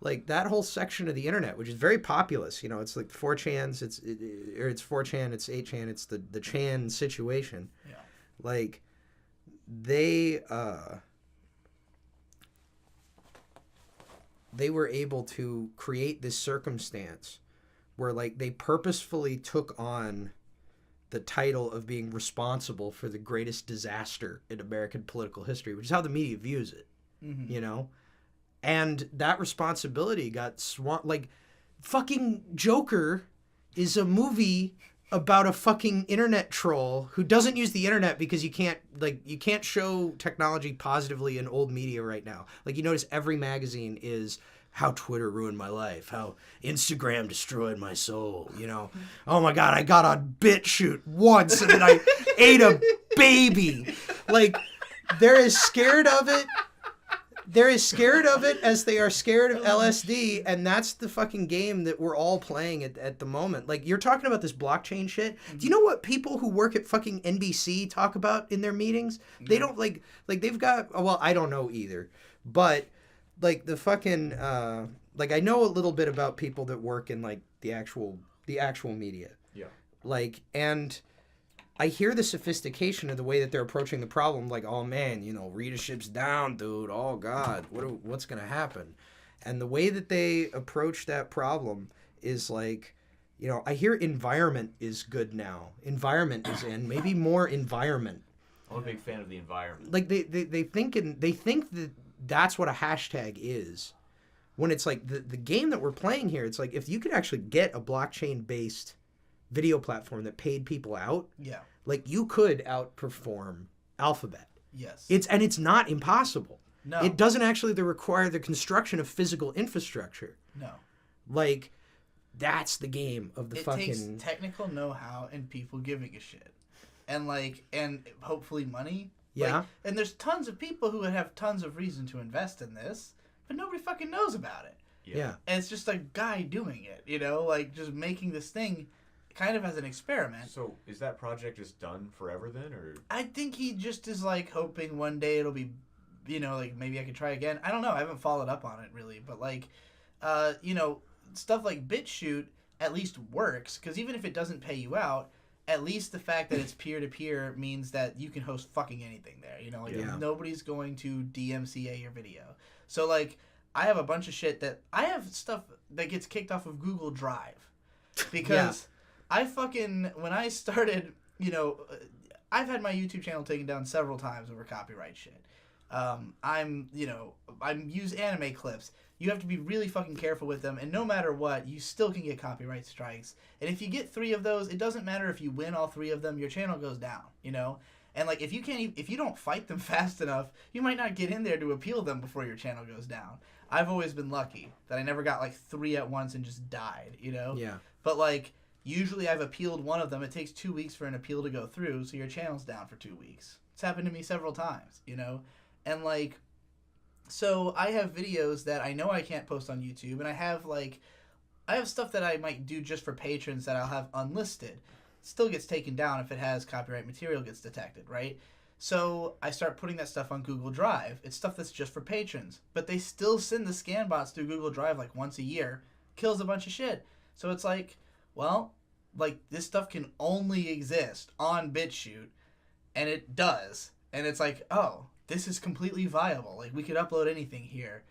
A: like that whole section of the internet, which is very populous. You know, it's like 4chan's, it's 4chan, it's 8chan, it's the Chan situation.
B: Yeah.
A: Like they were able to create this circumstance where like they purposefully took on the title of being responsible for the greatest disaster in American political history, which is how the media views it, you know? And that responsibility got swamped. Like, fucking Joker is a movie about a fucking internet troll who doesn't use the internet because you can't show technology positively in old media right now. Like, you notice every magazine is how Twitter ruined my life, how Instagram destroyed my soul, you know? Oh my God, I got on BitChute once and then I ate a baby. Like, they're as scared of it as they are scared of LSD, and that's the fucking game that we're all playing at the moment. Like, you're talking about this blockchain shit. Do you know what people who work at fucking NBC talk about in their meetings? They don't, like they've got, well, I don't know either, but, like, the fucking, like, I know a little bit about people that work in, like, the actual media. Yeah. Like, and I hear the sophistication of the way that they're approaching the problem, like, oh man, you know, readership's down, dude. Oh God, what's gonna happen? And the way that they approach that problem is like, you know, I hear environment is good now. Environment is in, maybe more environment.
D: I'm a big fan of the environment.
A: Like they think that that's what a hashtag is. When it's like the game that we're playing here, it's like if you could actually get a blockchain based video platform that paid people out, like you could outperform Alphabet.
B: Yes.
A: It's not impossible.
B: No.
A: It doesn't actually require the construction of physical infrastructure.
B: No.
A: Like, that's the game of the fucking...
B: It takes technical know-how and people giving a shit. And hopefully money.
A: Yeah.
B: Like, and there's tons of people who would have tons of reason to invest in this, but nobody fucking knows about it.
A: Yeah.
B: And it's just a guy doing it, you know? Like, just making this thing kind of as an experiment.
D: So, is that project just done forever then, or...?
B: I think he just is, like, hoping one day it'll be, you know, like, maybe I could try again. I don't know. I haven't followed up on it, really. But, like, you know, stuff like BitChute at least works, because even if it doesn't pay you out, at least the fact that it's peer-to-peer means that you can host fucking anything there, you know? Like, nobody's going to DMCA your video. So, like, I have a bunch of shit that... I have stuff that gets kicked off of Google Drive. Because... I fucking, when I started, you know, I've had my YouTube channel taken down several times over copyright shit. I use anime clips. You have to be really fucking careful with them, and no matter what, you still can get copyright strikes. And if you get 3 of those, it doesn't matter if you win all 3 of them, your channel goes down, you know? And, like, if you don't fight them fast enough, you might not get in there to appeal them before your channel goes down. I've always been lucky that I never got, like, 3 at once and just died, you know?
A: Yeah.
B: But, like... Usually I've appealed one of them. It takes 2 weeks for an appeal to go through, so your channel's down for 2 weeks. It's happened to me several times, you know? And, like, so I have videos that I know I can't post on YouTube, and I have stuff that I might do just for patrons that I'll have unlisted. Still gets taken down if it has copyright material gets detected, right? So I start putting that stuff on Google Drive. It's stuff that's just for patrons. But they still send the scan bots through Google Drive like once a year. Kills a bunch of shit. So it's like... Well, like, this stuff can only exist on BitChute, and it does. And it's like, oh, this is completely viable. Like, we could upload anything here.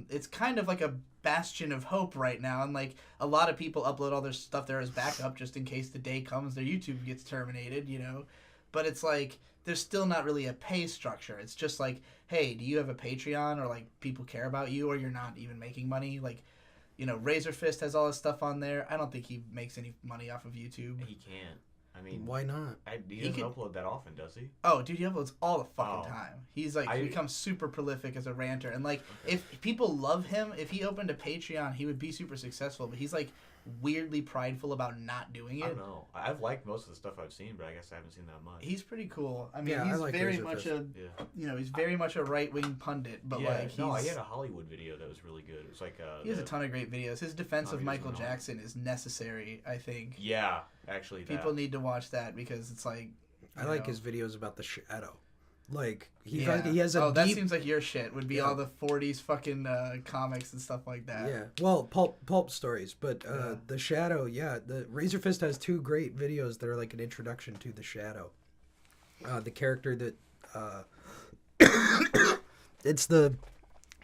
B: It's kind of like a bastion of hope right now, and, like, a lot of people upload all their stuff there as backup just in case the day comes their YouTube gets terminated, you know? But it's like, there's still not really a pay structure. It's just like, hey, do you have a Patreon, or, like, people care about you, or you're not even making money? Like... You know, Razorfist has all his stuff on there. I don't think he makes any money off of YouTube.
D: He can't. I mean...
A: Why not?
D: He doesn't upload that often, does he?
B: Oh, dude, he uploads all the fucking time. He's, like, becomes super prolific as a ranter. And, like, if people love him, if he opened a Patreon, he would be super successful. But he's, like, weirdly prideful about not doing it.
D: I don't know. I've liked most of the stuff I've seen, but I guess I haven't seen that much.
B: He's pretty cool. I mean, he's like very much he's very much a right-wing pundit, but he had
D: a Hollywood video that was really good. It was like
B: he has a ton of great videos. His defense of Michael Jackson is necessary, I think.
D: Yeah, actually,
B: people need to watch that because it's like
A: I like his videos about the shadow. Like he
B: Yeah.
A: has a
B: that
A: deep.
B: seems like your shit. Would be all the '40s fucking comics and stuff like that.
A: Yeah, well, pulp stories, but the Shadow, the Razor Fist has 2 great videos that are like an introduction to the Shadow. The character that it's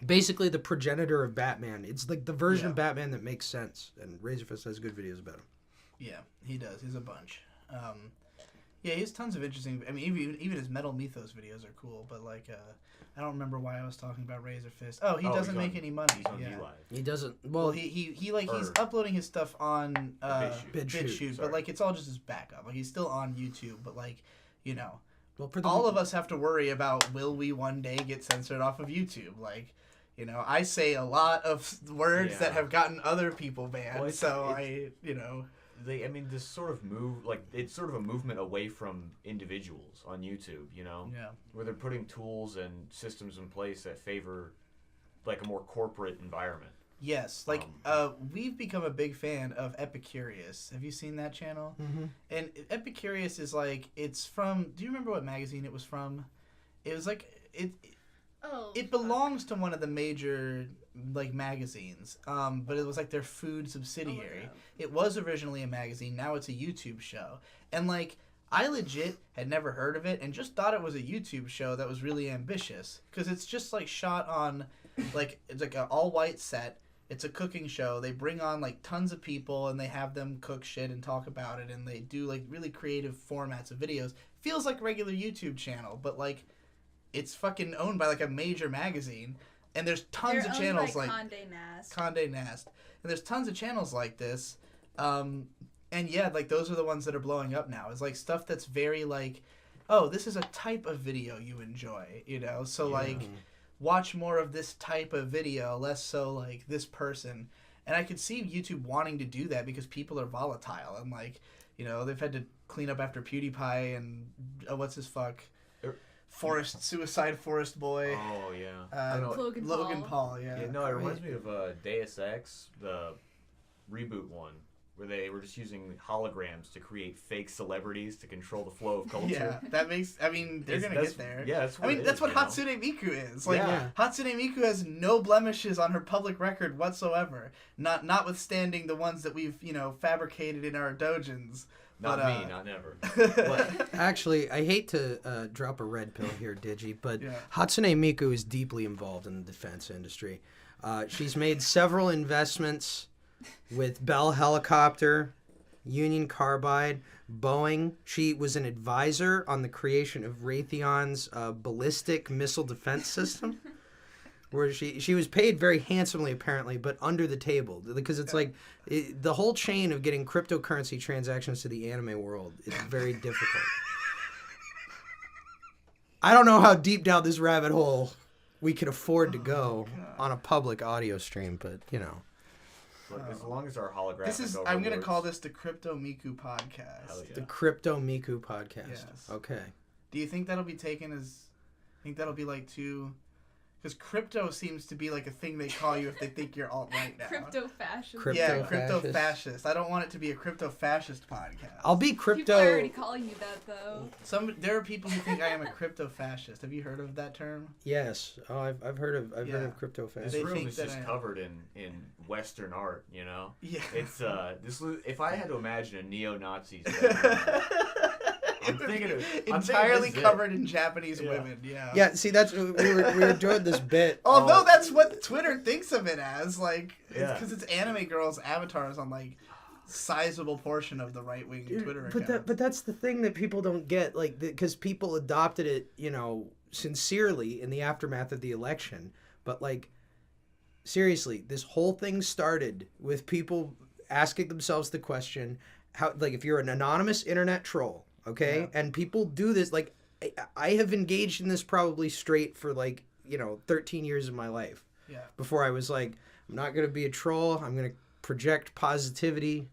A: basically the progenitor of Batman. It's like the version of Batman that makes sense, and Razor Fist has good videos about him.
B: Yeah, he does. He's a bunch. Yeah, he has tons of interesting. I mean, even his Metal Mythos videos are cool. But like, I don't remember why I was talking about Razor Fist. Oh, he doesn't make any money.
D: He's on D-Live.
A: He doesn't.
B: Well, he's uploading his stuff on BitChute, but like it's all just his backup. Like he's still on YouTube, but like, well, all of us have to worry about will we one day get censored off of YouTube? Like, I say a lot of words that have gotten other people banned. Well,
D: this sort of it's sort of a movement away from individuals on YouTube, where they're putting tools and systems in place that favor like a more corporate environment.
B: Yes, we've become a big fan of Epicurious. Have you seen that channel? Mm-hmm. And Epicurious is like, it's from, do you remember what magazine it was from? It was like, it belongs to one of the major like magazines, but it was like their food subsidiary. Oh, it was originally a magazine, now it's a YouTube show. And like, I legit had never heard of it and just thought it was a YouTube show that was really ambitious, because it's just like shot on like, it's like an all-white set. It's a cooking show. They bring on like tons of people and they have them cook shit and talk about it, and they do like really creative formats of videos. Feels like a regular YouTube channel, but like it's fucking owned by like a major magazine, and there's tons of channels like Condé Nast. And there's tons of channels like this. And yeah, like those are the ones that are blowing up now. It's like stuff that's very like, oh, this is a type of video you enjoy, So like, watch more of this type of video, less so like this person. And I could see YouTube wanting to do that because people are volatile and like, they've had to clean up after PewDiePie and what's his fuck? Suicide Forest Boy.
D: Oh yeah.
B: Logan Paul, yeah.
D: No, it reminds me of Deus Ex, the reboot one, where they were just using holograms to create fake celebrities to control the flow of culture.
B: Yeah, that makes. I mean, they're gonna get there.
D: Yeah,
B: that's what Hatsune Miku is. Like, Hatsune Miku has no blemishes on her public record whatsoever. Notwithstanding the ones that we've fabricated in our dojins.
D: Not me, not never.
A: Actually, I hate to drop a red pill here, Digi, but Hatsune Miku is deeply involved in the defense industry. She's made several investments with Bell Helicopter, Union Carbide, Boeing. She was an advisor on the creation of Raytheon's ballistic missile defense system, where she was paid very handsomely, apparently, but under the table, because it's like the whole chain of getting cryptocurrency transactions to the anime world is very difficult. I don't know how deep down this rabbit hole we could afford to go on a public audio stream, but
D: Look, as long as our holographic
B: I'm going to call this the CryptoMiku Podcast.
A: The CryptoMiku Podcast. Yes. Okay.
B: Do you think that'll be taken as... I think that'll be like too... Because crypto seems to be like a thing they call you if they think you're alt-right now.
E: Crypto-fascist.
B: Crypto-fascist. I don't want it to be a crypto-fascist podcast.
A: I'll be crypto...
E: People are already calling you that, though.
B: There are people who think I am a crypto-fascist. Have you heard of that term?
A: Yes. Oh, I've heard of crypto-fascist.
D: This room is just covered in Western art, Yeah. It's, if I had to imagine a neo-Nazi... I'm thinking
B: entirely covered in Japanese women. Yeah.
A: Yeah. See, that's we were doing this bit.
B: Although that's what Twitter thinks of it as, like, because it's anime girls' avatars on like sizable portion of the right wing Twitter account.
A: But that's the thing that people don't get, like, because people adopted it, sincerely in the aftermath of the election. But like, seriously, this whole thing started with people asking themselves the question: how, like, if you're an anonymous internet troll. Okay, yeah. And people do this, like, I have engaged in this probably straight for, 13 years of my life.
B: Yeah.
A: Before I was like, I'm not going to be a troll. I'm going to project positivity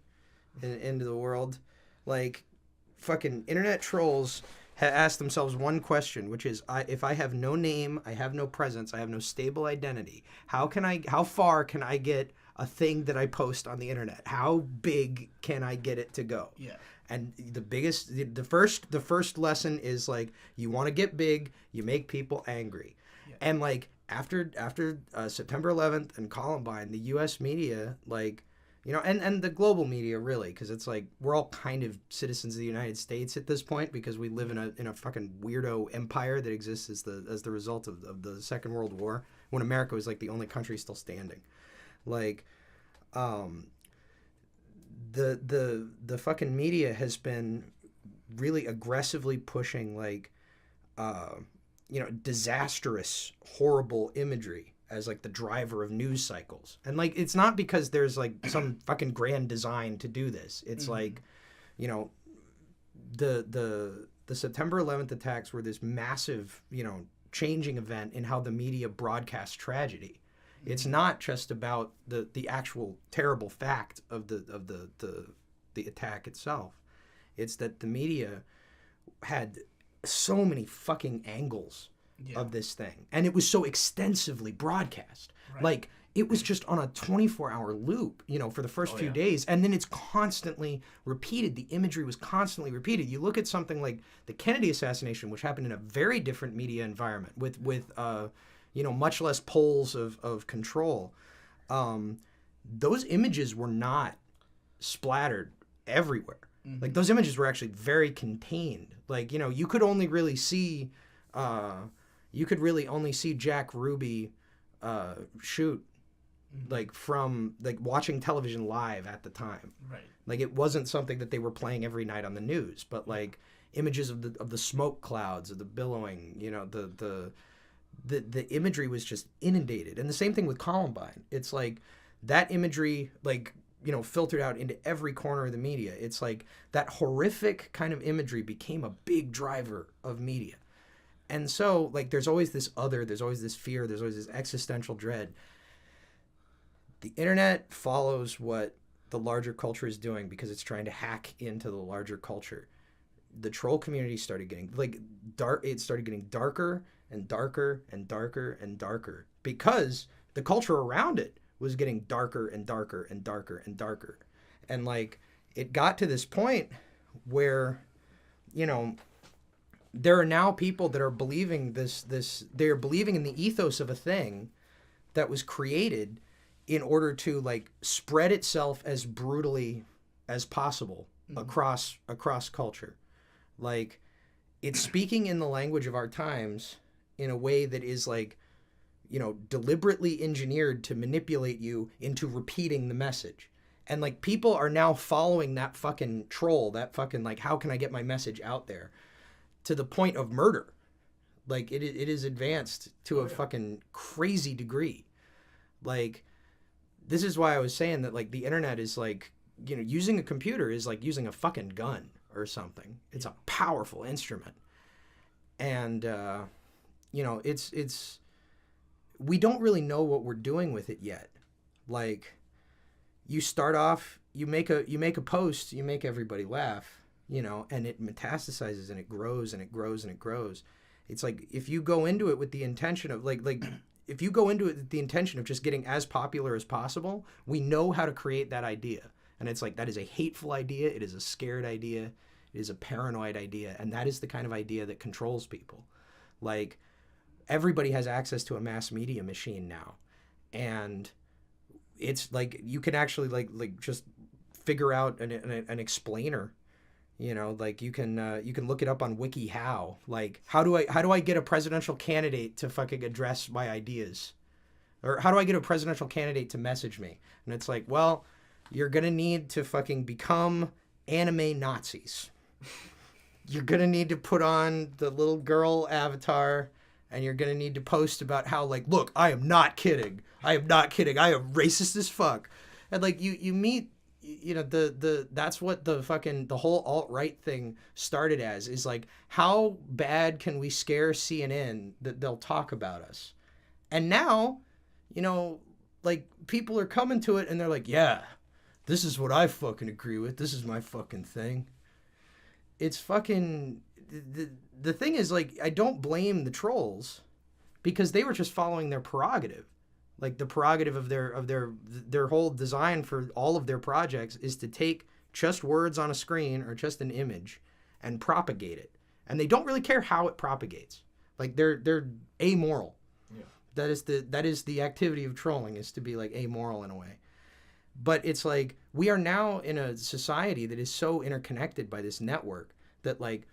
A: into the world. Like, fucking internet trolls ask themselves one question, which is, if I have no name, I have no presence, I have no stable identity, how far can I get a thing that I post on the internet? How big can I get it to go?
B: Yeah.
A: And the first lesson is like, you want to get big, you make people angry. Yeah. And like after September 11th and Columbine, the U.S. media, like, you know, and the global media really, because it's like we're all kind of citizens of the United States at this point, because we live in a fucking weirdo empire that exists as the result of the Second World War, when America was like the only country still standing. Like, the fucking media has been really aggressively pushing like, you know, disastrous, horrible imagery as like the driver of news cycles. And like, it's not because there's like some fucking grand design to do this. It's like, you know, the September 11th attacks were this massive, you know, changing event in how the media broadcasts tragedy. It's not just about the actual terrible fact of the attack itself. It's that the media had so many fucking angles of this thing, and it was so extensively broadcast. Right. Like, it was just on a 24-hour loop, you know, for the first few days, and then it's constantly repeated. The imagery was constantly repeated. You look at something like the Kennedy assassination, which happened in a very different media environment with you know, much less poles of control. Those images were not splattered everywhere. Mm-hmm. Like, those images were actually very contained. Like, you know, you could only really see Jack Ruby shoot, like, from like watching television live at the time. Right. Like, it wasn't something that they were playing every night on the news, but like images of the smoke clouds, of the billowing, you know, the imagery was just inundated. And the same thing with Columbine. It's like that imagery, like, you know, filtered out into every corner of the media. It's like that horrific kind of imagery became a big driver of media. And so, like, there's always this fear, there's always this existential dread. The internet follows what the larger culture is doing because it's trying to hack into the larger culture. The troll community started getting, like, it started getting darker and darker and darker and darker because the culture around it was getting darker and darker and darker and darker. And like, it got to this point where, you know, there are now people that are believing they're believing in the ethos of a thing that was created in order to like spread itself as brutally as possible across culture. Like, it's speaking in the language of our times in a way that is like, you know, deliberately engineered to manipulate you into repeating the message. And like, people are now following that fucking troll, that fucking like, how can I get my message out there, to the point of murder. Like, it is advanced to a fucking crazy degree. Like, this is why I was saying that like the internet is like, you know, using a computer is like using a fucking gun or something. It's a powerful instrument. And you know, it's we don't really know what we're doing with it yet. Like, you start off, you make a post, you make everybody laugh, you know, and it metastasizes and it grows and it grows and it grows. It's like, if you go into it with the intention of like if you go into it with the intention of just getting as popular as possible, we know how to create that idea. And it's like, that is a hateful idea, it is a scared idea, it is a paranoid idea, and that is the kind of idea that controls people. Like, everybody has access to a mass media machine now, and it's like, you can actually like just figure out an explainer, you know, like you can look it up on WikiHow. Like, how do I get a presidential candidate to fucking address my ideas, or how do I get a presidential candidate to message me? And it's like, well, you're gonna need to fucking become anime Nazis. You're gonna need to put on the little girl avatar, and you're going to need to post about how, like, look, I am not kidding. I am racist as fuck. And, like, you meet, you know, that's what the whole alt-right thing started as, is, like, how bad can we scare CNN that they'll talk about us? And now, you know, like, people are coming to it, and they're like, yeah, this is what I fucking agree with. This is my fucking thing. It's fucking... The thing is, like, I don't blame the trolls, because they were just following their prerogative. Like, the prerogative of their whole design for all of their projects is to take just words on a screen or just an image and propagate it. And they don't really care how it propagates. Like they're amoral.
D: Yeah.
A: That is the activity of trolling, is to be like amoral in a way. But it's like we are now in a society that is so interconnected by this network that like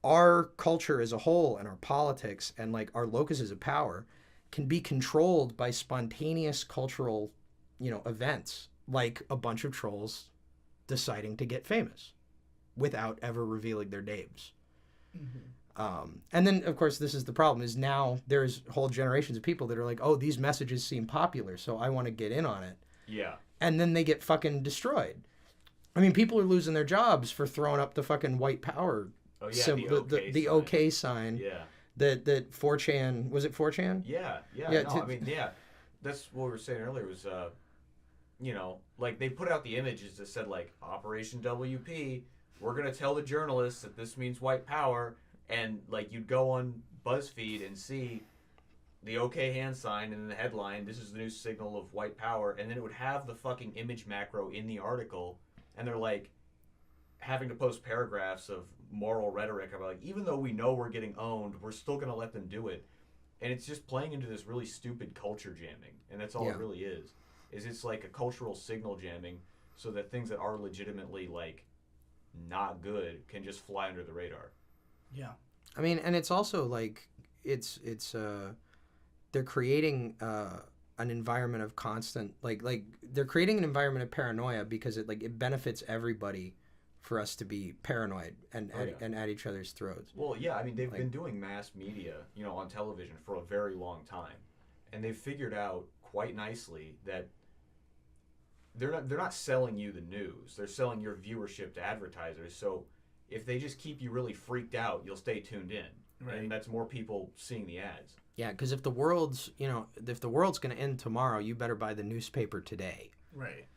A: our culture as a whole and our politics and like our locuses of power can be controlled by spontaneous cultural, events, like a bunch of trolls deciding to get famous without ever revealing their names. And then, of course, this is the problem, is now there's whole generations of people that are like, oh, these messages seem popular, so I want to get in on it.
D: Yeah.
A: And then they get fucking destroyed. I mean, people are losing their jobs for throwing up the fucking white power the OK sign.
D: Yeah.
A: That 4chan, was it 4chan?
D: Yeah. That's what we were saying earlier was, like they put out the images that said like Operation WP, we're going to tell the journalists that this means white power. And like you'd go on BuzzFeed and see the OK hand sign and the headline, this is the new signal of white power. And then it would have the fucking image macro in the article. And they're like having to post paragraphs of moral rhetoric about like, even though we know we're getting owned, we're still going to let them do it. And it's just playing into this really stupid culture jamming. And that's all it really is it's like a cultural signal jamming so that things that are legitimately like not good can just fly under the radar.
B: Yeah.
A: I mean, and it's also like it's they're creating an environment of constant like they're creating an environment of paranoia because it benefits everybody for us to be paranoid and at each other's throats.
D: Well, yeah, I mean they've been doing mass media, on television for a very long time, and they've figured out quite nicely that they're not selling you the news; they're selling your viewership to advertisers. So if they just keep you really freaked out, you'll stay tuned in, right? And that's more people seeing the ads.
A: Yeah, because if the world's going to end tomorrow, you better buy the newspaper today.
B: Right.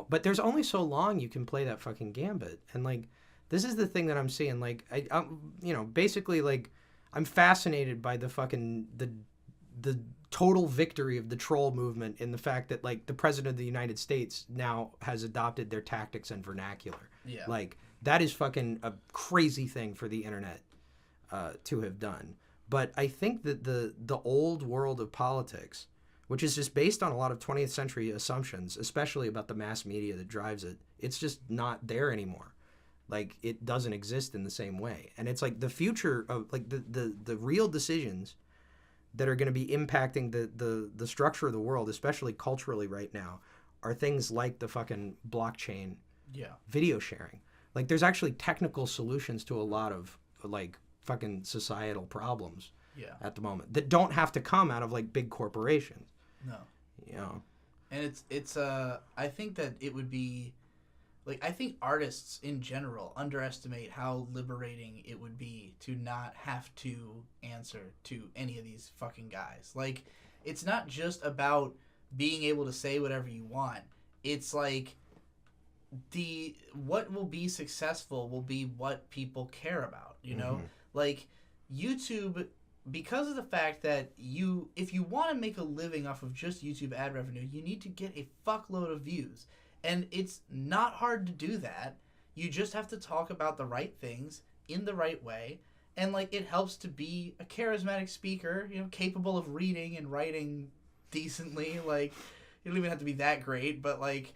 A: But there's only so long you can play that fucking gambit. And like, this is the thing that I'm seeing. Like, basically like, I'm fascinated by the fucking, the total victory of the troll movement in the fact that like the president of the United States now has adopted their tactics and vernacular.
B: Yeah.
A: Like, that is fucking a crazy thing for the internet to have done. But I think that the old world of politics, which is just based on a lot of 20th century assumptions, especially about the mass media that drives it, it's just not there anymore. Like, it doesn't exist in the same way. And it's like the future of like the real decisions that are going to be impacting the structure of the world, especially culturally right now, are things like the fucking blockchain video sharing. Like, there's actually technical solutions to a lot of like fucking societal problems at the moment that don't have to come out of like big corporations.
B: No. And it's I think that it would be like, I think artists in general underestimate how liberating it would be to not have to answer to any of these fucking guys. Like, it's not just about being able to say whatever you want. It's like what will be successful will be what people care about, Like, YouTube, because of the fact that if you want to make a living off of just YouTube ad revenue, you need to get a fuckload of views. And it's not hard to do that. You just have to talk about the right things in the right way. And like, it helps to be a charismatic speaker, capable of reading and writing decently. Like, you don't even have to be that great, but like,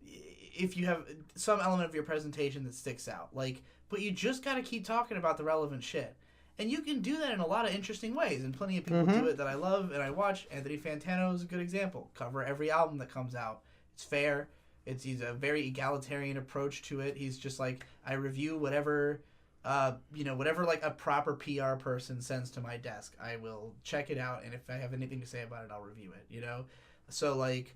B: if you have some element of your presentation that sticks out, like, but you just got to keep talking about the relevant shit. And you can do that in a lot of interesting ways, and plenty of people do it that I love and I watch. Anthony Fantano is a good example. Cover every album that comes out. It's fair. He's a very egalitarian approach to it. He's just like, I review whatever, whatever like a proper PR person sends to my desk. I will check it out, and if I have anything to say about it, I'll review it, So like,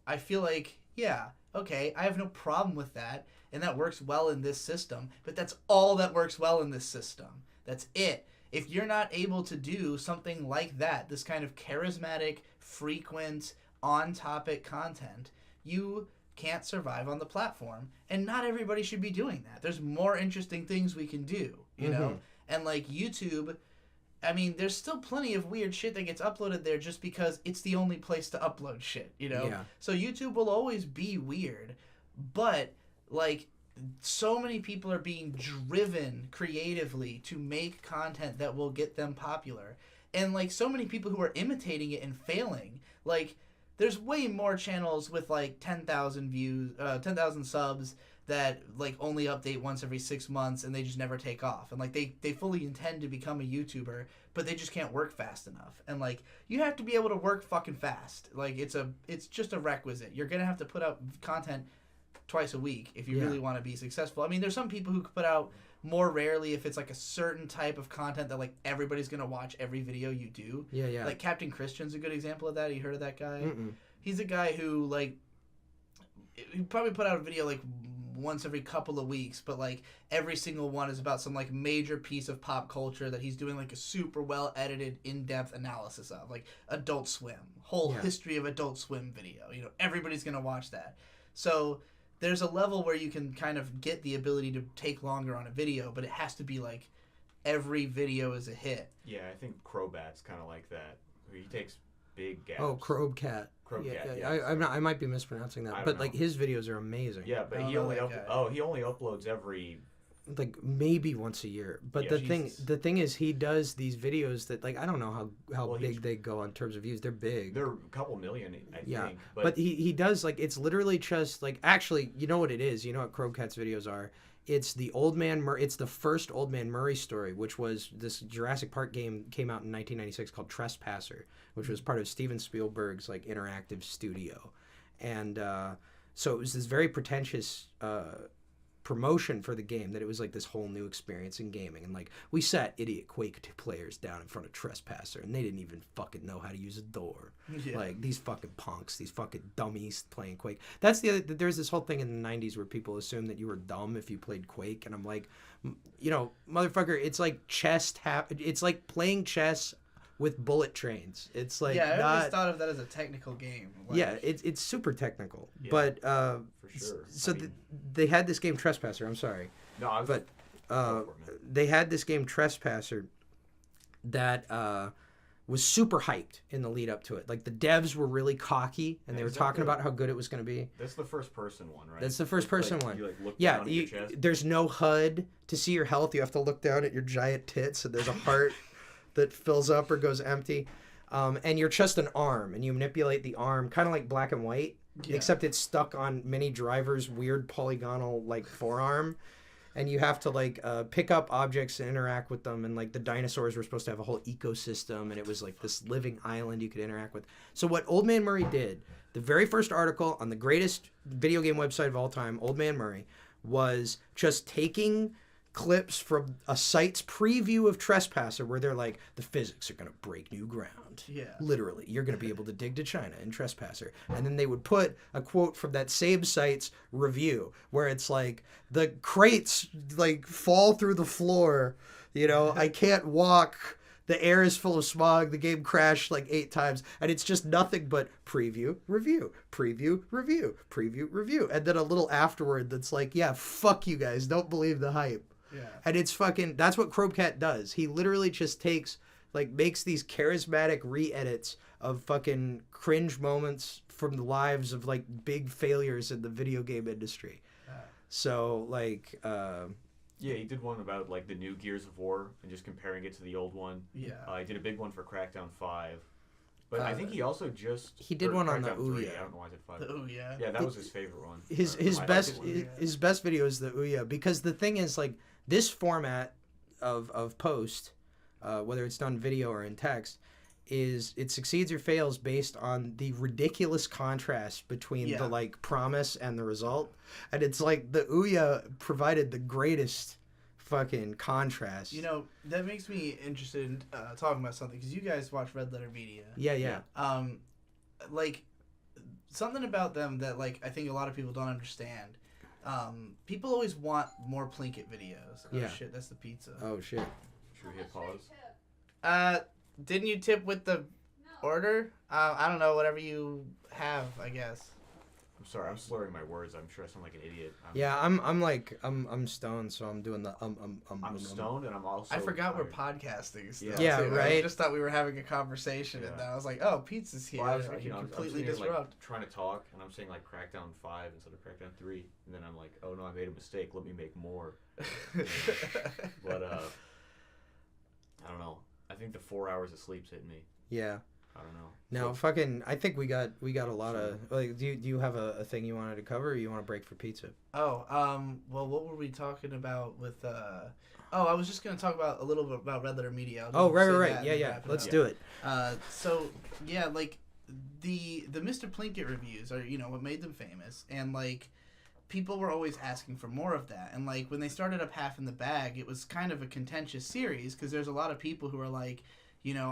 B: I feel like, yeah, okay, I have no problem with that, and that works well in this system, but that's all that works well in this system. That's it. If you're not able to do something like that, this kind of charismatic, frequent, on-topic content, you can't survive on the platform. And not everybody should be doing that. There's more interesting things we can do, you know? And like YouTube, I mean, there's still plenty of weird shit that gets uploaded there just because it's the only place to upload shit, Yeah. So YouTube will always be weird, but like, so many people are being driven creatively to make content that will get them popular. And, like, so many people who are imitating it and failing. Like, there's way more channels with, like, 10,000 views, 10,000 subs that, like, only update once every 6 months and they just never take off. And, like, they fully intend to become a YouTuber, but they just can't work fast enough. And, like, you have to be able to work fucking fast. Like, it's just a requisite. You're going to have to put out content twice a week if you really want to be successful. I mean, there's some people who put out more rarely if it's like a certain type of content that like everybody's gonna watch every video you do.
A: Yeah.
B: Like Captain Christian's a good example of that. You heard of that guy?
A: Mm-mm.
B: He's a guy who like he probably put out a video like once every couple of weeks, but like every single one is about some like major piece of pop culture that he's doing like a super well edited, in-depth analysis of, like Adult Swim, whole history of Adult Swim video. You know, everybody's gonna watch that. So there's a level where you can kind of get the ability to take longer on a video, but it has to be like every video is a hit.
D: Yeah, I think Crobat's kind of like that. He takes big gaps.
A: Oh, Krobcat.
D: Yeah.
A: I might be mispronouncing that, but like his videos are amazing.
D: Yeah, but he only uploads every
A: like maybe once a year. But the thing is, he does these videos that like I don't know how big they go in terms of views. They're big.
D: They're a couple million, I think.
A: But he does like it's literally just like actually you know what it is. You know what Krobcat's videos are. It's the Old Man Murray. It's the first Old Man Murray story, which was this Jurassic Park game came out in 1996 called Trespasser, which was part of Steven Spielberg's like interactive studio, and so it was this very pretentious promotion for the game that it was like this whole new experience in gaming, and like we sat idiot Quake players down in front of Trespasser and they didn't even fucking know how to use a door. Like these fucking punks, these fucking dummies playing Quake. That's there's this whole thing in the 90s where people assume that you were dumb if you played Quake, and I'm like, you know, motherfucker, it's like it's like playing chess with bullet trains. It's like
B: I always thought of that as a technical game. Like,
A: it's super technical.
D: Yeah,
A: but
D: for sure.
A: So they had this game Trespasser. I'm sorry.
D: No,
A: they had this game Trespasser that was super hyped in the lead up to it. Like the devs were really cocky and they were talking about how good it was going to be.
D: That's the first person one, right?
A: That's the first person one.
D: You like look down at your chest.
A: There's no HUD to see your health. You have to look down at your giant tits and there's a heart that fills up or goes empty. And you're just an arm, and you manipulate the arm, kind of like Black and White, except it's stuck on Mini Driver's weird polygonal like forearm, and you have to like pick up objects and interact with them. And like the dinosaurs were supposed to have a whole ecosystem, and it was like this living island you could interact with. So what Old Man Murray did, the very first article on the greatest video game website of all time, Old Man Murray, was just taking clips from a site's preview of Trespasser where they're like, the physics are going to break new ground.
B: Yeah.
A: Literally. You're going to be able to dig to China in Trespasser. And then they would put a quote from that same site's review where it's like, the crates like fall through the floor. You know, I can't walk. The air is full of smog. The game crashed like 8 times. And it's just nothing but preview, review, preview, review, preview, review. And then a little afterward that's like, yeah, fuck you guys. Don't believe the hype.
B: Yeah.
A: And it's fucking, that's what Krobcat does. He literally just makes these charismatic re-edits of fucking cringe moments from the lives of like big failures in the video game industry. So like,
D: yeah, he did one about like the new Gears of War and just comparing it to the old one.
B: Yeah.
D: He did a big one for Crackdown 5. But I think he also
A: he did one on the
D: Ouya.
A: 3.
D: I don't know why I said 5.
B: The Ouya.
D: Yeah, that was his favorite one.
A: His best video is the Ouya, because the thing is like this format of post, whether it's done video or in text, it succeeds or fails based on the ridiculous contrast between the like promise and the result. And it's like the Ouya provided the greatest fucking contrast.
B: You know, that makes me interested in talking about something, because you guys watch Red Letter Media.
A: Yeah.
B: Like something about them that like I think a lot of people don't understand. People always want more Plinkett videos. Oh shit, that's the pizza.
A: Oh shit.
D: Should we hit pause?
B: Didn't you tip with the order? I don't know, whatever you have, I guess.
D: I'm sorry, I'm slurring my words. I'm sure I sound like an idiot.
A: I'm stoned, so I'm doing the
D: I'm stoned, and I'm also.
B: I forgot we're
D: tired.
B: podcasting. Still,
A: Yeah,
B: too.
A: right.
B: I just thought we were having a conversation, and then I was like, "Oh, Pizza's here."
D: Well, I was,
B: I can
D: I'm
B: completely
D: sitting here,
B: disrupt.
D: like, trying to talk, and I'm saying like Crackdown 5 instead of Crackdown 3, and then I'm like, oh no, I made a mistake. Let me make more. But I don't know. I think the 4 hours of sleep's hitting me.
A: Yeah.
D: I don't know.
A: No, I think we got a lot of. Like, do you have a thing you wanted to cover, or you want to break for pizza?
B: Oh, well, what were we talking about with? I was just gonna talk about a little bit about Red Letter Media.
A: Right. Yeah. Let's do it.
B: So yeah, like the Mr. Plinkett reviews are what made them famous, and like people were always asking for more of that, and like when they started up Half in the Bag, it was kind of a contentious series because there's a lot of people who are like,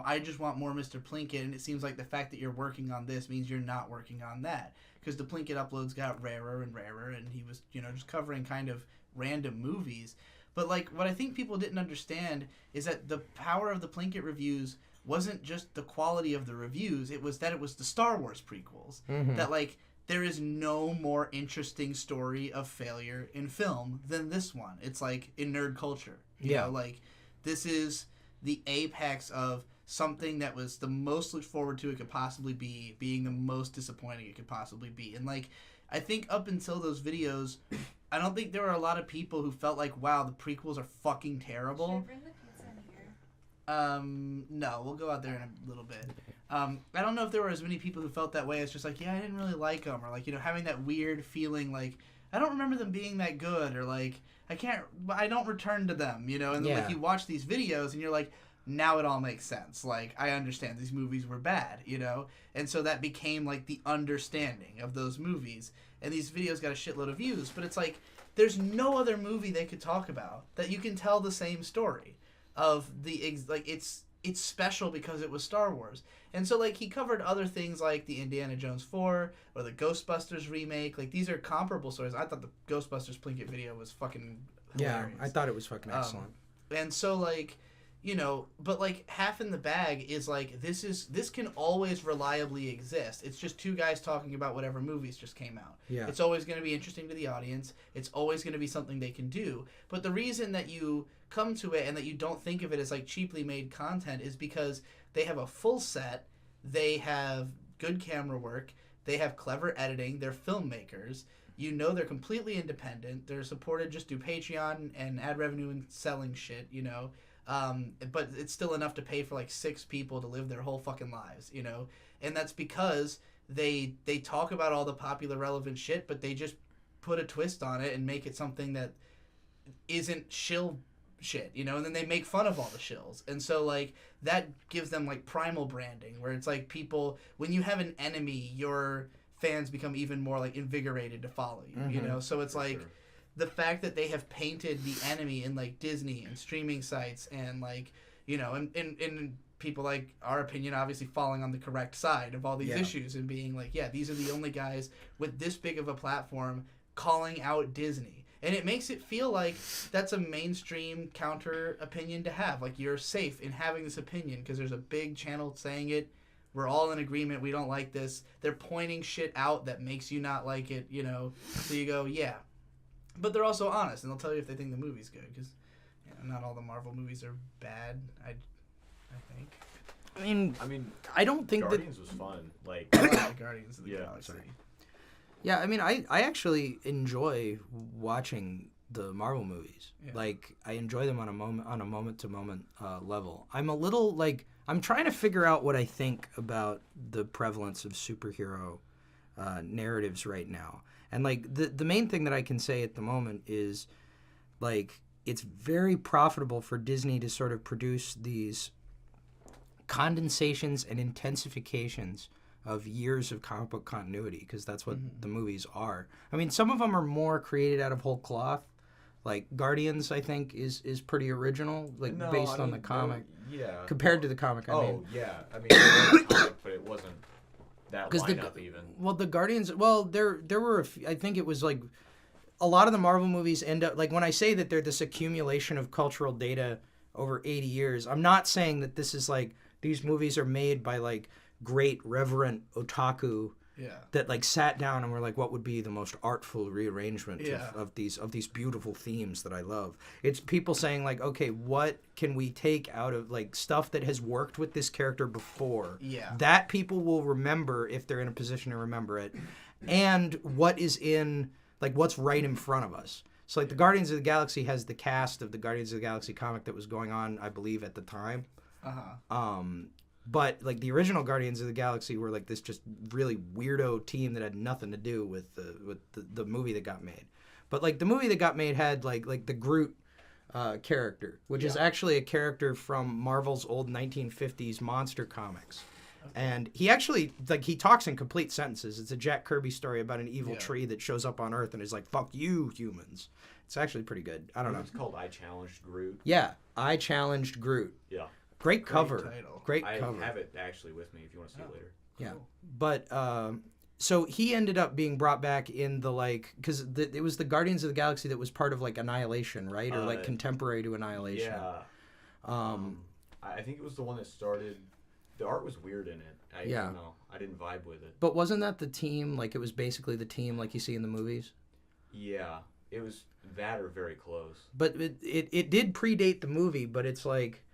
B: I just want more Mr. Plinkett, and it seems like the fact that you're working on this means you're not working on that. Because the Plinkett uploads got rarer and rarer, and he was, just covering kind of random movies. But, like, what I think people didn't understand is that the power of the Plinkett reviews wasn't just the quality of the reviews, it was that it was the Star Wars prequels.
A: Mm-hmm.
B: That, like, there is no more interesting story of failure in film than this one. It's, like, in nerd culture. You know, like, this is the apex of something that was the most looked forward to it could possibly be, being the most disappointing it could possibly be. And, like, I think up until those videos, I don't think there were a lot of people who felt like, wow, the prequels are fucking terrible.
E: Should I bring the pizza in here?
B: No, we'll go out there in a little bit. I don't know if there were as many people who felt that way. It's just like, yeah, I didn't really like them. Or, like, having that weird feeling like, I don't remember them being that good. Or, like, I don't return to them, And then, like, you watch these videos and you're like, now it all makes sense. Like, I understand these movies were bad, And so that became, like, the understanding of those movies. And these videos got a shitload of views. But it's like, there's no other movie they could talk about that you can tell the same story of it's special because it was Star Wars. And so, like, he covered other things like the Indiana Jones 4 or the Ghostbusters remake. Like, these are comparable stories. I thought the Ghostbusters Plinkett video was fucking hilarious.
A: Yeah, I thought it was fucking excellent.
B: And so, like, but like Half in the Bag is like this can always reliably exist. It's just two guys talking about whatever movies just came out.
A: Yeah.
B: It's always going to be interesting to the audience. It's always going to be something they can do. But the reason that you come to it and that you don't think of it as like cheaply made content is because they have a full set, they have good camera work, they have clever editing, they're filmmakers. They're completely independent. They're supported just through Patreon and ad revenue and selling shit, but it's still enough to pay for like 6 people to live their whole fucking lives, and that's because they talk about all the popular relevant shit, but they just put a twist on it and make it something that isn't shill shit, and then they make fun of all the shills, and so like that gives them like primal branding, where it's like people, when you have an enemy, your fans become even more like invigorated to follow you, so it's like. Sure. The fact that they have painted the enemy in like Disney and streaming sites and like and people like our opinion obviously falling on the correct side of all these issues and being like, yeah, these are the only guys with this big of a platform calling out Disney, and it makes it feel like that's a mainstream counter opinion to have, like you're safe in having this opinion because there's a big channel saying it, we're all in agreement, we don't like this, they're pointing shit out that makes you not like it, so you go, yeah. But they're also honest, and they'll tell you if they think the movie's good, because not all the Marvel movies are bad. I think.
A: I mean, I don't think
D: Guardians was fun. Like
B: Guardians of the Galaxy.
A: Sorry. Yeah, I mean, I actually enjoy watching the Marvel movies. Yeah. Like, I enjoy them on a moment to moment level. I'm a little like I'm trying to figure out what I think about the prevalence of superhero narratives right now. And, like, the main thing that I can say at the moment is, like, it's very profitable for Disney to sort of produce these condensations and intensifications of years of comic book continuity, because that's what the movies are. I mean, some of them are more created out of whole cloth. Like, Guardians, I think, is pretty original, like, based on the comic. Compared to the comic, I mean.
D: Yeah. I mean, it was a comic, but it wasn't that lineup even.
A: Well, the Guardians, there were I think it was like a lot of the Marvel movies end up, like when I say that they're this accumulation of cultural data over 80 years, I'm not saying that this is like these movies are made by like great reverent otaku that like sat down and were like, what would be the most artful rearrangement of these beautiful themes that I love. It's people saying like, okay, what can we take out of like stuff that has worked with this character before that people will remember if they're in a position to remember it, and what is in like what's right in front of us. So like the Guardians of the Galaxy has the cast of the Guardians of the Galaxy comic that was going on, I believe, at the time. But like the original Guardians of the Galaxy were like this just really weirdo team that had nothing to do with the movie that got made. But like the movie that got made had like the Groot character, which is actually a character from Marvel's old 1950s monster comics. And he actually, like, he talks in complete sentences. It's a Jack Kirby story about an evil tree that shows up on Earth and is like, fuck you, humans. It's actually pretty good. I don't know.
D: It's called I Challenged Groot.
A: Yeah, I Challenged Groot.
D: Yeah.
A: Great cover.
B: Title.
A: Great
D: I
A: cover.
D: have it actually with me if you want to see it later.
A: Yeah. But, so he ended up being brought back in the, like, because it was the Guardians of the Galaxy that was part of, like, Annihilation, right? Or, like, contemporary to Annihilation.
D: Yeah. I think it was the one that started... The art was weird in it. I don't know. I didn't vibe with it.
A: But wasn't that the team? Like, it was basically the team like you see in the movies?
D: Yeah. It was that or very close.
A: But it did predate the movie, but it's like,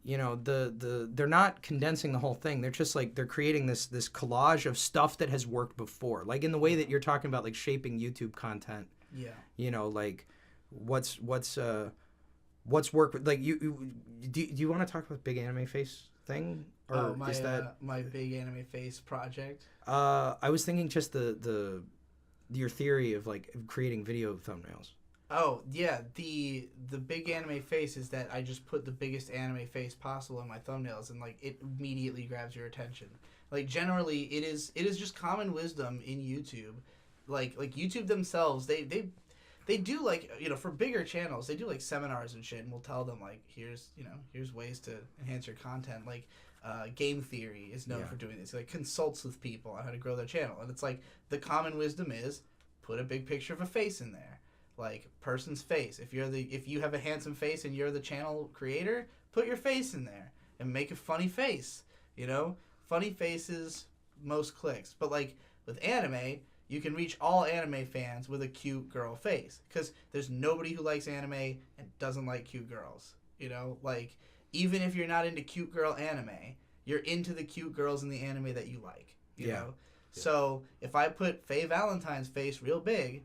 A: you know, they're not condensing the whole thing. They're just like, they're creating this collage of stuff that has worked before. Like in the way that you're talking about, like, shaping YouTube content. Yeah. You know, like, what's worked with, like, do you want to talk about Big Anime Face thing? Or
B: my
A: is that
B: my Big Anime Face project?
A: I was thinking just your theory of like creating video thumbnails.
B: Oh yeah, the Big Anime Face is that I just put the biggest anime face possible in my thumbnails, and like it immediately grabs your attention. Like generally, it is just common wisdom in YouTube. Like YouTube themselves, they do, like, you know, for bigger channels, they do like seminars and shit, and we'll tell them like, here's ways to enhance your content. Like Game Theory is known for doing this. It, like, consults with people on how to grow their channel, and it's like the common wisdom is put a big picture of a face in there, like person's face. If you have a handsome face and you're the channel creator, put your face in there and make a funny face. You know, funny faces, most clicks. But like with anime, you can reach all anime fans with a cute girl face, because there's nobody who likes anime and doesn't like cute girls. You know, like, even if you're not into cute girl anime, you're into the cute girls in the anime that you like. You know? So if I put Faye Valentine's face real big,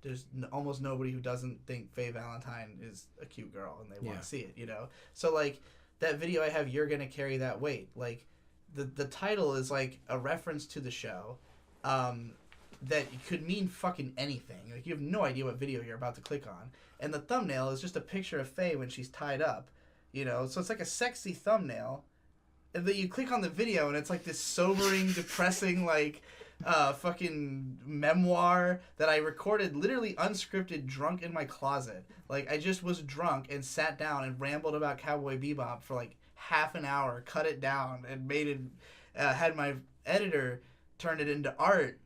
B: there's almost nobody who doesn't think Faye Valentine is a cute girl and they want to see it, you know? So, like, that video I have, You're Gonna Carry That Weight, like, the title is, like, a reference to the show that could mean fucking anything. Like, you have no idea what video you're about to click on. And the thumbnail is just a picture of Faye when she's tied up, you know? So it's like a sexy thumbnail. And then you click on the video and it's like this sobering, depressing, like, fucking memoir that I recorded literally unscripted, drunk in my closet. Like, I just was drunk and sat down and rambled about Cowboy Bebop for like half an hour, cut it down, and made it, had my editor turn it into art.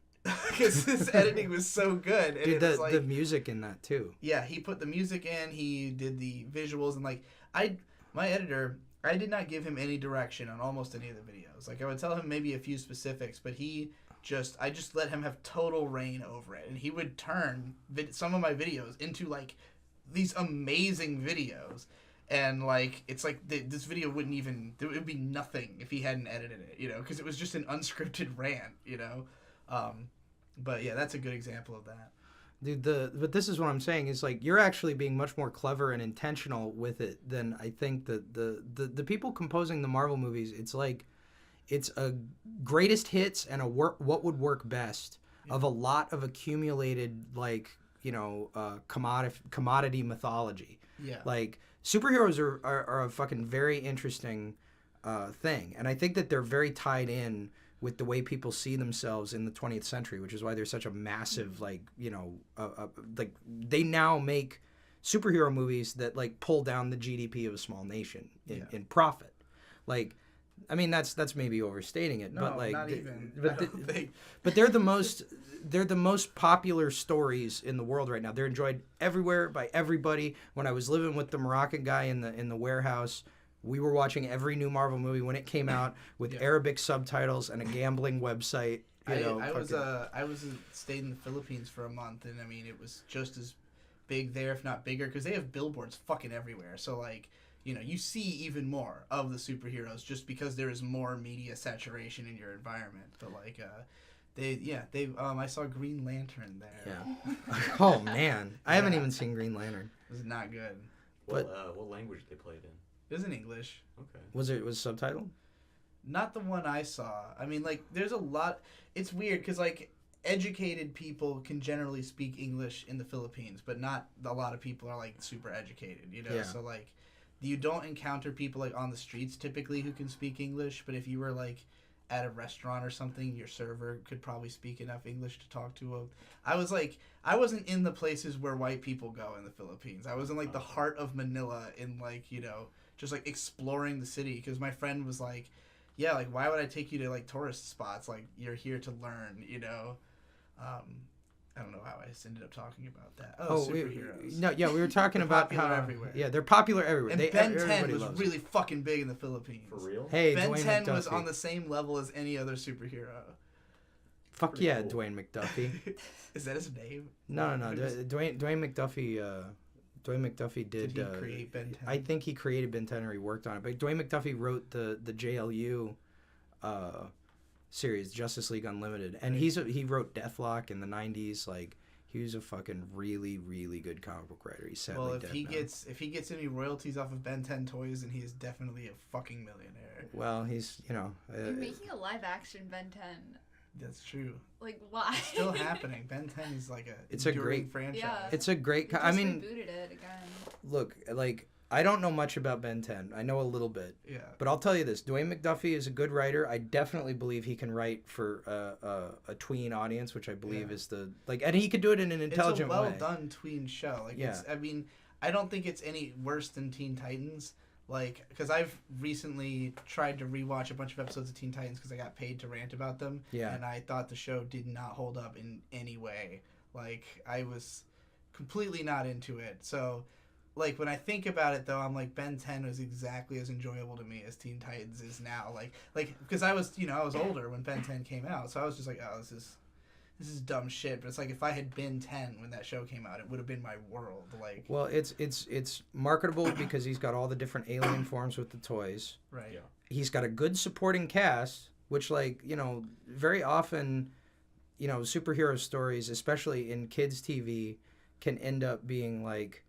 B: Because this editing was so good. And
A: dude,
B: it was like,
A: the music in that too.
B: Yeah, he put the music in, he did the visuals, and like, my editor, I did not give him any direction on almost any of the videos. Like, I would tell him maybe a few specifics, but I just let him have total reign over it. And he would turn some of my videos into, like, these amazing videos. And, like, it's like this video wouldn't even, it would be nothing if he hadn't edited it, you know, because it was just an unscripted rant, you know. But yeah, that's a good example of that.
A: Dude, but this is what I'm saying is, like, you're actually being much more clever and intentional with it than I think that the people composing the Marvel movies. It's like, it's a greatest hits and what would work best of a lot of accumulated, like, you know, commodity mythology. Yeah. Like, superheroes are a fucking very interesting thing, and I think that they're very tied in with the way people see themselves in the 20th century, which is why there's such a massive, like, you know, like, they now make superhero movies that, like, pull down the GDP of a small nation in profit. Like, I mean, that's maybe overstating it,
B: no,
A: but, like,
B: not even.
A: But they're the most popular stories in the world right now. They're enjoyed everywhere by everybody. When I was living with the Moroccan guy in the warehouse, we were watching every new Marvel movie when it came out with Arabic subtitles and a gambling website,
B: I was stayed in the Philippines for a month, and I mean it was just as big there, if not bigger, because they have billboards fucking everywhere. So like, you know, you see even more of the superheroes just because there is more media saturation in your environment. But like, I saw Green Lantern there.
A: Yeah. Oh man, I haven't even seen Green Lantern.
B: It was not good.
C: What language they played in?
B: It was in English.
C: Okay.
A: Was subtitled?
B: Not the one I saw. I mean, like, there's a lot. It's weird because like educated people can generally speak English in the Philippines, but not a lot of people are like super educated, you know.
A: Yeah.
B: So like, you don't encounter people like on the streets typically who can speak English. But if you were like at a restaurant or something, your server could probably speak enough English to talk to a... I wasn't in the places where white people go in the Philippines. I was in like the heart of Manila in like, you know, just like exploring the city, because my friend was like, yeah, like why would I take you to like tourist spots? Like you're here to learn, you know. I don't know how I just ended up talking about that. Superheroes.
A: We were talking about
B: popular
A: how
B: everywhere.
A: Yeah, they're popular everywhere.
B: And Ben 10 was
A: loves
B: really fucking big in the Philippines.
C: For real?
A: Hey,
B: Ben
A: Dwayne
B: 10
A: McDuffie.
B: was on the same level as any other superhero.
A: Fuck
C: Pretty
A: yeah,
C: cool.
A: Dwayne McDuffie.
B: Is that his name?
A: No. Dwayne McDuffie. Dwayne McDuffie did.
B: Did he create Ben 10?
A: I think he created Ben 10 or he worked on it. But Dwayne McDuffie wrote the JLU series, Justice League Unlimited, and he wrote Deathlock in the '90s. Like he was a fucking really, really good comic book writer. He's sadly dead now.
B: If he gets any royalties off of Ben 10 toys, then he is definitely a fucking millionaire.
A: Well, he's
E: You're making a live action Ben 10.
B: That's true.
E: Like why?
B: It's still happening. Ben 10 is like
A: It's a
B: enduring
A: great
B: franchise.
E: Yeah.
A: it's a great.
E: They
A: I
E: just
A: mean,
E: rebooted it again.
A: look, like I don't know much about Ben 10. I know a little bit.
B: Yeah.
A: But I'll tell you this: Dwayne McDuffie is a good writer. I definitely believe he can write for a tween audience, which I believe is and he could do it in an intelligent
B: it's a
A: way.
B: well done tween show. Like I mean, I don't think it's any worse than Teen Titans. Like, because I've recently tried to rewatch a bunch of episodes of Teen Titans because I got paid to rant about them.
A: Yeah.
B: And I thought the show did not hold up in any way. Like, I was completely not into it. So, like, when I think about it, though, I'm like, Ben 10 was exactly as enjoyable to me as Teen Titans is now. Like, because I was older when Ben 10 came out. So I was just like, oh, this is dumb shit. But it's like, if I had been 10 when that show came out, it would have been my world. Like,
A: Well, it's marketable because he's got all the different alien forms with the toys.
B: right.
C: Yeah.
A: He's got a good supporting cast, which very often, superhero stories, especially in kids TV, can end up being like,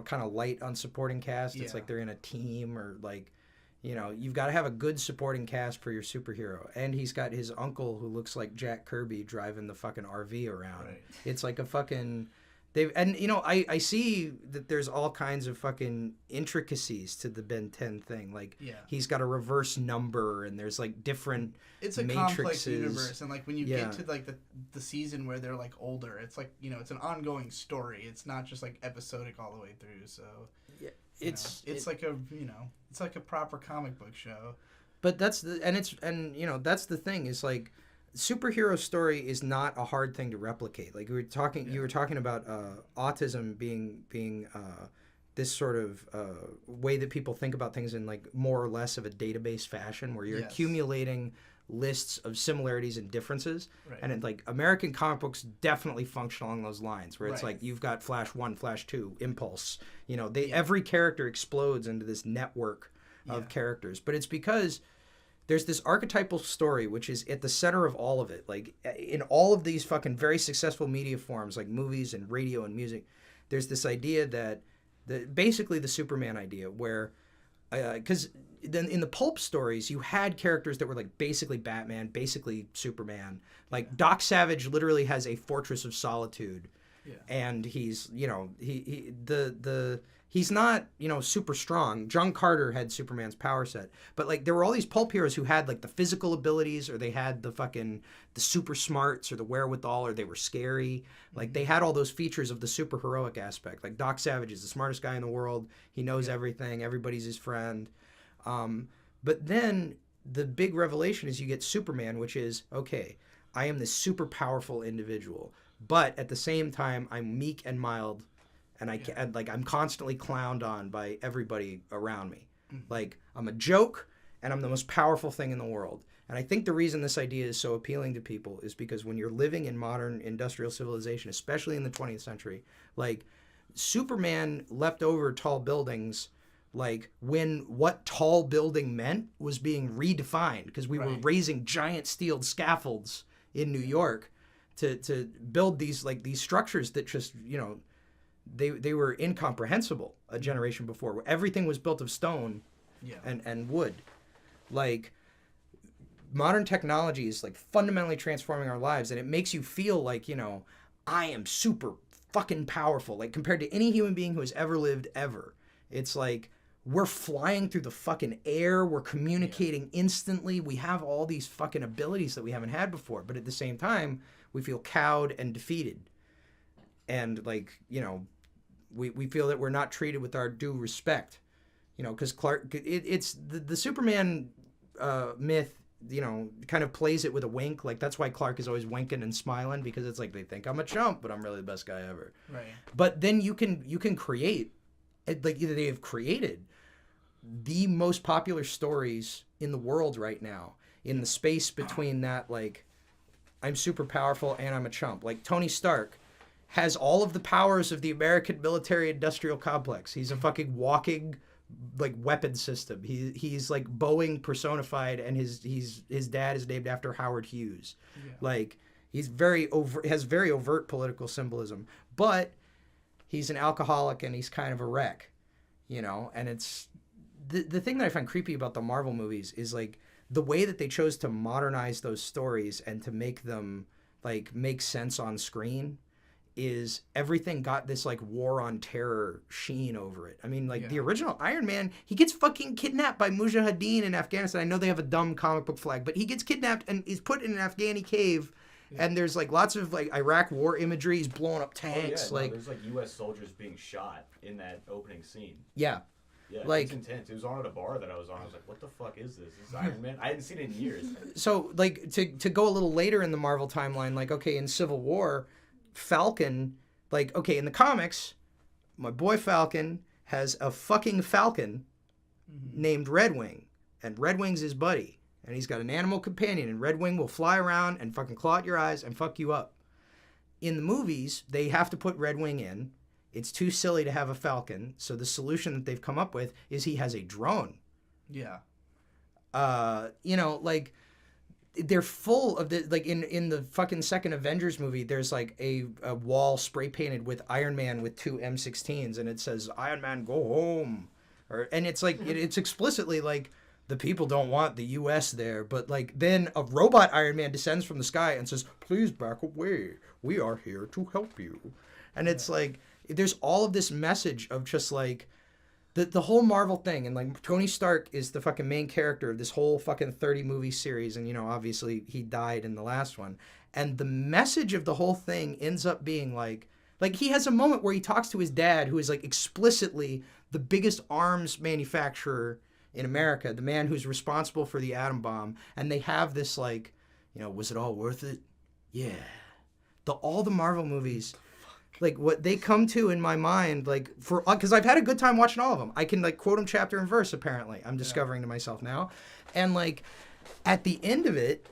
A: kind of light on supporting cast. It's
B: Yeah.
A: like they're in a team or like, you've got to have a good supporting cast for your superhero. And he's got his uncle who looks like Jack Kirby driving the fucking RV around.
B: Right.
A: It's like a fucking... I see that there's all kinds of fucking intricacies to the Ben 10 thing. Like,
B: Yeah.
A: he's got a reverse number, and there's like different
B: It's a
A: matrices.
B: complex universe, and like when you
A: Yeah.
B: get to like the season where they're like older, it's like it's an ongoing story. It's not just like episodic all the way through. So
A: It's
B: like it's like a proper comic book show.
A: But that's that's the thing is like superhero story is not a hard thing to replicate. Like you were talking about autism being this sort of way that people think about things in like more or less of a database fashion where you're
B: Yes.
A: accumulating lists of similarities and differences.
B: Right.
A: And it, like American comic books definitely function along those lines where it's
B: Right.
A: like you've got Flash 1, Flash 2, Impulse. Every character explodes into this network of characters. But it's because there's this archetypal story which is at the center of all of it. Like in all of these fucking very successful media forms like movies and radio and music, there's this idea that basically the Superman idea where because then in the pulp stories you had characters that were like basically Batman, basically Superman. Like Doc Savage literally has a fortress of solitude.
B: Yeah.
A: And he's he's not super strong. John Carter had Superman's power set, but like there were all these pulp heroes who had like the physical abilities, or they had the super smarts, or the wherewithal, or they were scary. Like they had all those features of the super heroic aspect. Like Doc Savage is the smartest guy in the world. He knows everything. Everybody's his friend. But then the big revelation is you get Superman, which is okay. I am this super powerful individual. But at the same time, I'm meek and mild, and I'm constantly clowned on by everybody around me. Like I'm a joke, and I'm the most powerful thing in the world. And I think the reason this idea is so appealing to people is because when you're living in modern industrial civilization, especially in the 20th century, like Superman leapt over tall buildings, like when what tall building meant was being redefined because we were raising giant steel scaffolds in New York to build these structures that just, you know, they were incomprehensible a generation before, where everything was built of stone and wood. Like, modern technology is like fundamentally transforming our lives, and it makes you feel like, you know, I am super fucking powerful, like compared to any human being who has ever lived ever. It's like we're flying through the fucking air, we're communicating instantly, we have all these fucking abilities that we haven't had before, but at the same time we feel cowed and defeated, and like, you know, we feel that we're not treated with our due respect, you know, because Clark, it's the Superman myth, you know, kind of plays it with a wink. Like, that's why Clark is always winking and smiling, because it's like they think I'm a chump, but I'm really the best guy ever.
B: Right.
A: But then you can create, like, either they have created the most popular stories in the world right now in the space between that, like, I'm super powerful and I'm a chump. Like, Tony Stark has all of the powers of the American military industrial complex. He's a fucking walking, like, weapon system. He's like Boeing personified, and his dad is named after Howard Hughes. Yeah. Like, he's has very overt political symbolism, but he's an alcoholic and he's kind of a wreck, you know. And it's the thing that I find creepy about the Marvel movies is like the way that they chose to modernize those stories and to make them like make sense on screen. Is everything got this like war on terror sheen over it. I mean, like, the original Iron Man, he gets fucking kidnapped by Mujahideen in Afghanistan. I know they have a dumb comic book flag, but he gets kidnapped and is put in an Afghani cave, and there's like lots of like Iraq war imagery. He's blowing up tanks.
C: There's like U.S. soldiers being shot in that opening scene.
A: Yeah,
C: like, it's intense. It was on at a bar that I was on. I was like, what the fuck is this? This is Iron Man? I hadn't seen it in years.
A: So like to go a little later in the Marvel timeline, like, okay, in Civil War, Falcon, like, okay, in the comics, my boy Falcon has a fucking falcon named Red Wing, and Red Wing's his buddy, and he's got an animal companion, and Red Wing will fly around and fucking claw at your eyes and fuck you up. In the movies, they have to put Red Wing in. It's too silly to have a falcon, so the solution that they've come up with is he has a drone.
B: Yeah.
A: You know, like, they're full of the, like, in the fucking second Avengers movie, there's like a wall spray painted with Iron Man with 2 M16s, and it says, Iron Man, go home. And it's like, it's explicitly like, the people don't want the U.S. there, but like, then a robot Iron Man descends from the sky and says, please back away. We are here to help you. And it's like, there's all of this message of just like, the whole Marvel thing, and like Tony Stark is the fucking main character of this whole fucking 30 movie series, and, you know, obviously he died in the last one, and the message of the whole thing ends up being like he has a moment where he talks to his dad, who is like explicitly the biggest arms manufacturer in America, the man who's responsible for the atom bomb, and they have this like, you know, was it all worth it? Yeah. All the Marvel movies, like, what they come to in my mind, like, for, because I've had a good time watching all of them. I can, like, quote them chapter and verse, apparently. I'm discovering to myself now. And, like, at the end of it,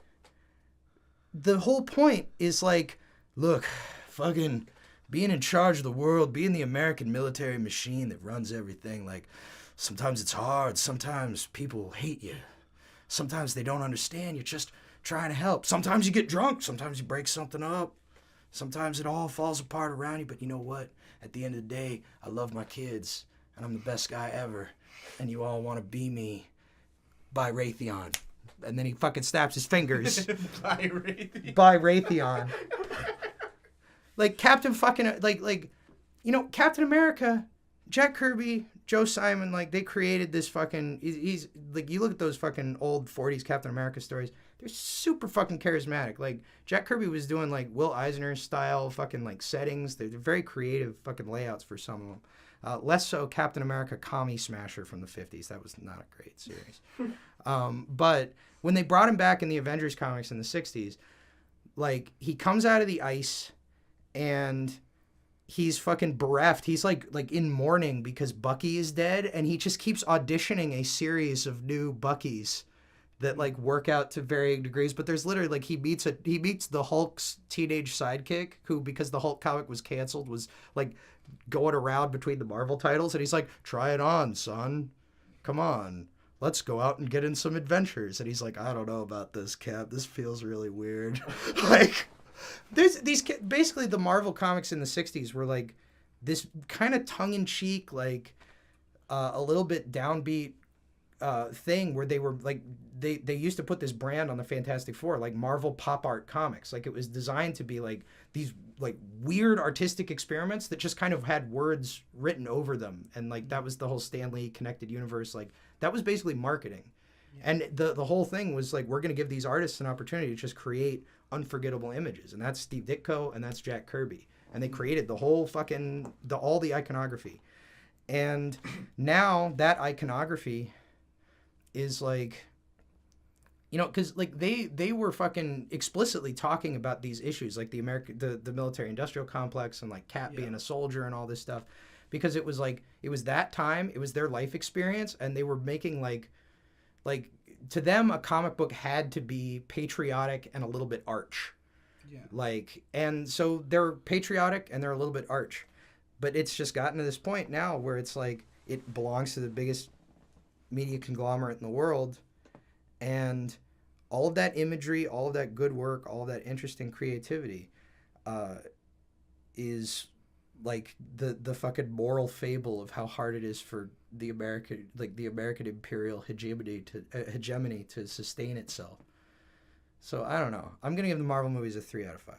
A: the whole point is, like, look, fucking being in charge of the world, being the American military machine that runs everything, like, sometimes it's hard. Sometimes people hate you. Sometimes they don't understand. You're just trying to help. Sometimes you get drunk. Sometimes you break something up. Sometimes it all falls apart around you, but you know what? At the end of the day, I love my kids, and I'm the best guy ever, and you all want to be me. By Raytheon. And then he fucking snaps his fingers.
B: By Raytheon.
A: By Raytheon. Like, Captain fucking, like, you know, Captain America, Jack Kirby, Joe Simon, like, they created this fucking, he's like, you look at those fucking old 40s Captain America stories, they're super fucking charismatic. Like, Jack Kirby was doing, like, Will Eisner style fucking, like, settings. They're very creative fucking layouts for some of them. Less so Captain America Commie Smasher from the 50s. That was not a great series. But when they brought him back in the Avengers comics in the 60s, like, he comes out of the ice and he's fucking bereft. He's like in mourning because Bucky is dead, and he just keeps auditioning a series of new Buckys that like work out to varying degrees, but there's literally like he meets the Hulk's teenage sidekick who, because the Hulk comic was canceled, was like going around between the Marvel titles, and he's like, try it on, son, come on, let's go out and get in some adventures. And he's like, I don't know about this, Cap, this feels really weird. Like, there's these basically the Marvel comics in the 60s were like this kind of tongue-in-cheek, like a little bit downbeat thing where they were like they used to put this brand on the Fantastic Four, like Marvel pop art comics. Like, it was designed to be like these like weird artistic experiments that just kind of had words written over them, and like that was the whole Stan Lee connected universe. Like, that was basically marketing. And the whole thing was like, we're going to give these artists an opportunity to just create unforgettable images, and that's Steve Ditko and that's Jack Kirby, and they created the whole fucking all the iconography. And now that iconography is like, you know, because like they were fucking explicitly talking about these issues, like the military industrial complex, and like Cap being a soldier and all this stuff, because it was like, it was that time, it was their life experience, and they were making like to them a comic book had to be patriotic and a little bit arch. Like, and so they're patriotic and they're a little bit arch, but it's just gotten to this point now where it's like it belongs to the biggest media conglomerate in the world, and all of that imagery, all of that good work, all of that interesting creativity is like the fucking moral fable of how hard it is for the American imperial hegemony to sustain itself. So I don't know. I'm gonna give the Marvel movies a 3 out of 5.